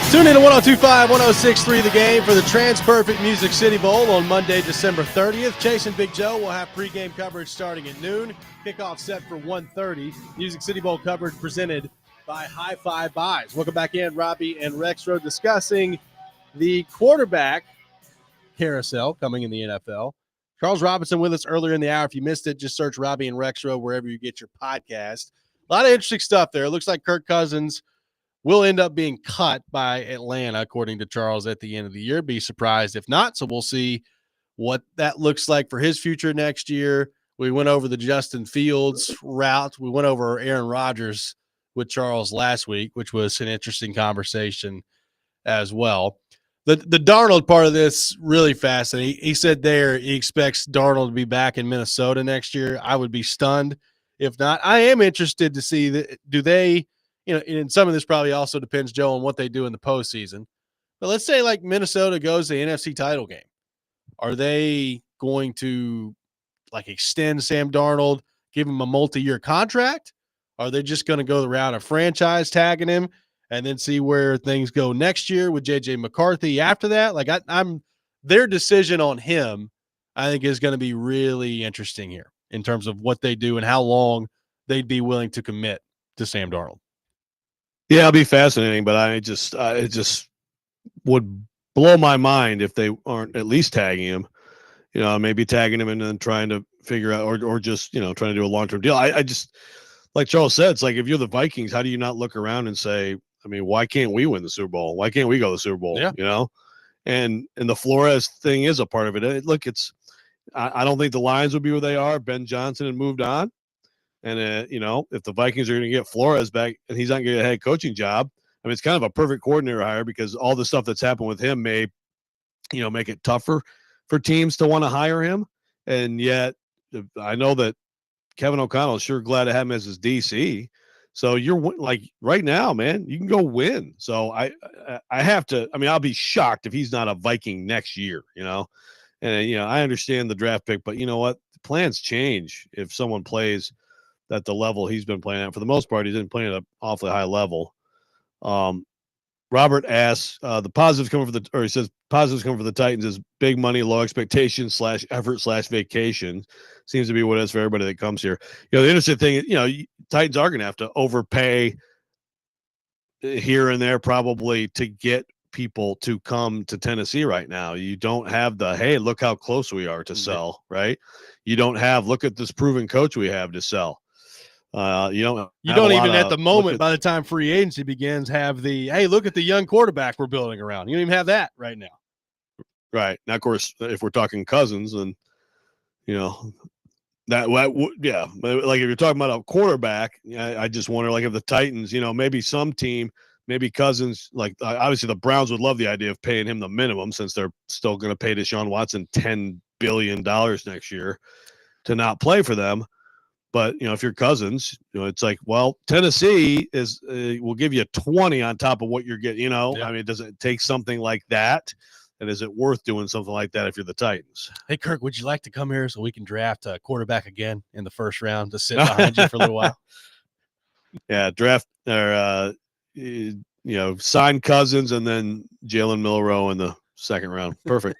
Tune in to 102.5, 106.3 The Game for the TransPerfect Music City Bowl on Monday, December 30th. Chase and Big Joe will have pregame coverage starting at noon. Kickoff set for 1:30. Music City Bowl coverage presented by High Five Buys. Welcome back in, Robby and Rexrode, discussing the quarterback carousel coming in the NFL. Charles Robinson with us earlier in the hour. If you missed it, just search Robby and Rexrode wherever you get your podcast. A lot of interesting stuff there. It looks like Kirk Cousins will end up being cut by Atlanta, according to Charles, at the end of the year. Be surprised if not. So we'll see what that looks like for his future next year. We went over the Justin Fields route. We went over Aaron Rodgers with Charles last week, which was an interesting conversation as well. The Darnold part of this really fascinating. He said there he expects Darnold to be back in Minnesota next year. I would be stunned if not. I am interested to see that. Do they, and some of this probably also depends, Joe, on what they do in the postseason. But let's say like Minnesota goes to the NFC title game. Are they going to like extend Sam Darnold, give him a multi-year contract? Are they just going to go the route of franchise tagging him and then see where things go next year with J.J. McCarthy after that? Like I'm their decision on him, I think, is going to be really interesting here in terms of what they do and how long they'd be willing to commit to Sam Darnold. Yeah, it'll be fascinating, but it just would blow my mind if they aren't at least tagging him, maybe tagging him and then trying to figure out, or just, trying to do a long-term deal. I just, like Charles said, it's like, if you're the Vikings, how do you not look around and say, I mean, why can't we win the Super Bowl? Why can't we go to the Super Bowl? Yeah. And the Flores thing is a part of it. Look, I don't think the Lions would be where they are. Ben Johnson had moved on. And, if the Vikings are going to get Flores back and he's not going to get a head coaching job, I mean, it's kind of a perfect coordinator hire, because all the stuff that's happened with him may, make it tougher for teams to want to hire him. And yet I know that Kevin O'Connell is sure glad to have him as his DC. So you're like right now, man, you can go win. So I have to, I'll be shocked if he's not a Viking next year, And, I understand the draft pick, but you know what? The plans change if someone plays at the level he's been playing at. For the most part, he's been playing at an awfully high level. Robert asks, he says positives coming for the Titans is big money, low expectations / effort / vacation. Seems to be what it is for everybody that comes here. The interesting thing is, Titans are going to have to overpay here and there probably to get people to come to Tennessee right now. You don't have the, hey, look how close we are to sell, right? You don't have, look at this proven coach we have to sell. You don't even at the moment, by the time free agency begins, have the, hey, look at the young quarterback we're building around. You don't even have that right now. Right. Now, of course, if we're talking Cousins, and, like if you're talking about a quarterback, I just wonder, like, if the Titans, maybe some team, maybe Cousins, like obviously the Browns would love the idea of paying him the minimum, since they're still going to pay Deshaun Watson $10 billion next year to not play for them. But, if you're Cousins, it's like, well, Tennessee will give you 20 on top of what you're getting, Yeah. Does it take something like that? And is it worth doing something like that if you're the Titans? Hey, Kirk, would you like to come here so we can draft a quarterback again in the first round to sit behind you for a little while? Yeah, draft or, sign Cousins and then Jalen Milroe in the second round. Perfect.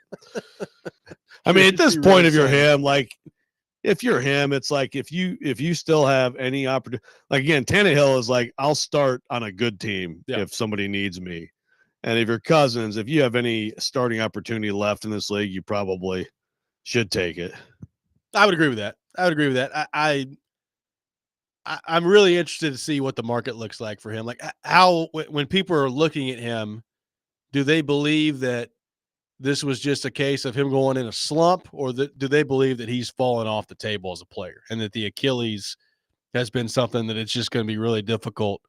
At this point, if you're him, like, if you're him, it's like, if you still have any opportunity, like, again, Tannehill is like, I'll start on a good team if somebody needs me. And if you're Cousins, if you have any starting opportunity left in this league, you probably should take it. I would agree with that. I'm really interested to see what the market looks like for him. Like, how, when people are looking at him, do they believe that this was just a case of him going in a slump, or do they believe that he's fallen off the table as a player and that the Achilles has been something that it's just going to be really difficult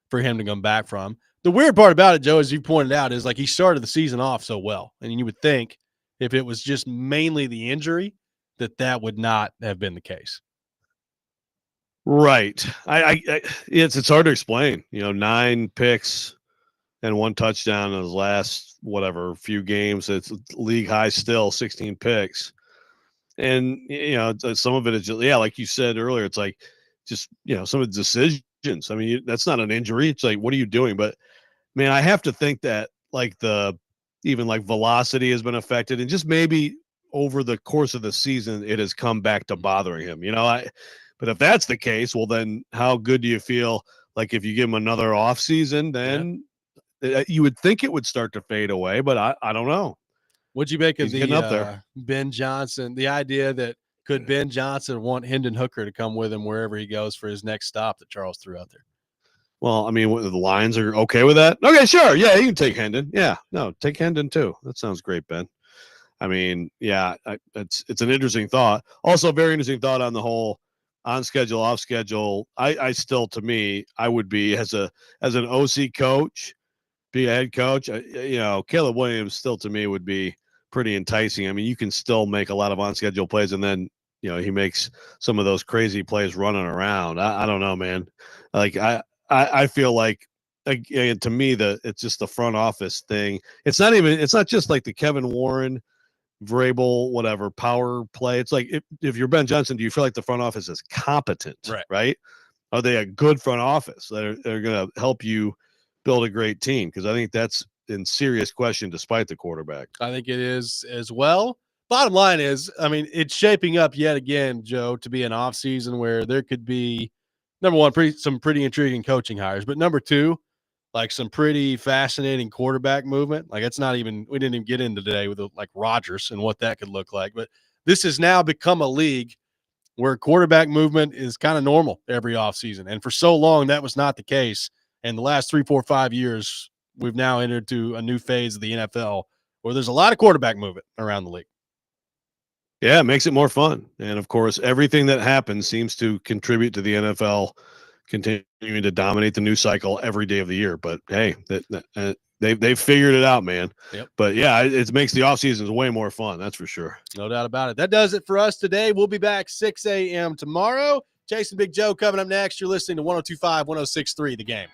for him to come back from? The weird part about it, Joe, as you pointed out, is like he started the season off so well. And you would think if it was just mainly the injury, that would not have been the case. Right. It's hard to explain, 9 picks and 1 touchdown in his last, few games. It's league high still, 16 picks. And, some of it is just, like you said earlier, it's like just, some of the decisions. That's not an injury. It's like, what are you doing? But, man, I have to think that like even like velocity has been affected, and just maybe over the course of the season it has come back to bothering him. But if that's the case, well, then how good do you feel? Like if you give him another off season, then you would think it would start to fade away, but I don't know. What'd you make of He's getting up there. Ben Johnson? The idea that could Ben Johnson want Hendon Hooker to come with him wherever he goes for his next stop that Charles threw out there? Well, I mean, the Lions are okay with that. Okay, sure. Yeah, you can take Hendon. Yeah, no, take Hendon too. That sounds great, Ben. I mean, yeah, it's an interesting thought. Also, a very interesting thought on the whole on schedule, off schedule. I still, to me, I would be as an OC coach, be a head coach. Caleb Williams still to me would be pretty enticing. I mean, you can still make a lot of on schedule plays, and then he makes some of those crazy plays running around. I don't know, man. Like I feel like, again, to me, it's just the front office thing. It's not just like the Kevin Warren, Vrabel, whatever power play. It's like if you're Ben Johnson, do you feel like the front office is competent? Right? Are they a good front office that are going to help you build a great team? Because I think that's in serious question, despite the quarterback. I think it is as well. Bottom line is, I mean, it's shaping up yet again, Joe, to be an off season where there could be, number one, some pretty intriguing coaching hires, but number two, like some pretty fascinating quarterback movement. Like we didn't even get into today with like Rodgers and what that could look like. But this has now become a league where quarterback movement is kind of normal every offseason. And for so long, that was not the case. And the last 3, 4, 5 years, we've now entered to a new phase of the NFL where there's a lot of quarterback movement around the league. Yeah, it makes it more fun. And of course, everything that happens seems to contribute to the NFL continuing to dominate the news cycle every day of the year. But hey, they've figured it out, man. Yep. But yeah, it makes the off seasons way more fun. That's for sure. No doubt about it. That does it for us today. We'll be back 6 a.m. tomorrow. Jason Big Joe coming up next. You're listening to 102.5, 106.3 The Game.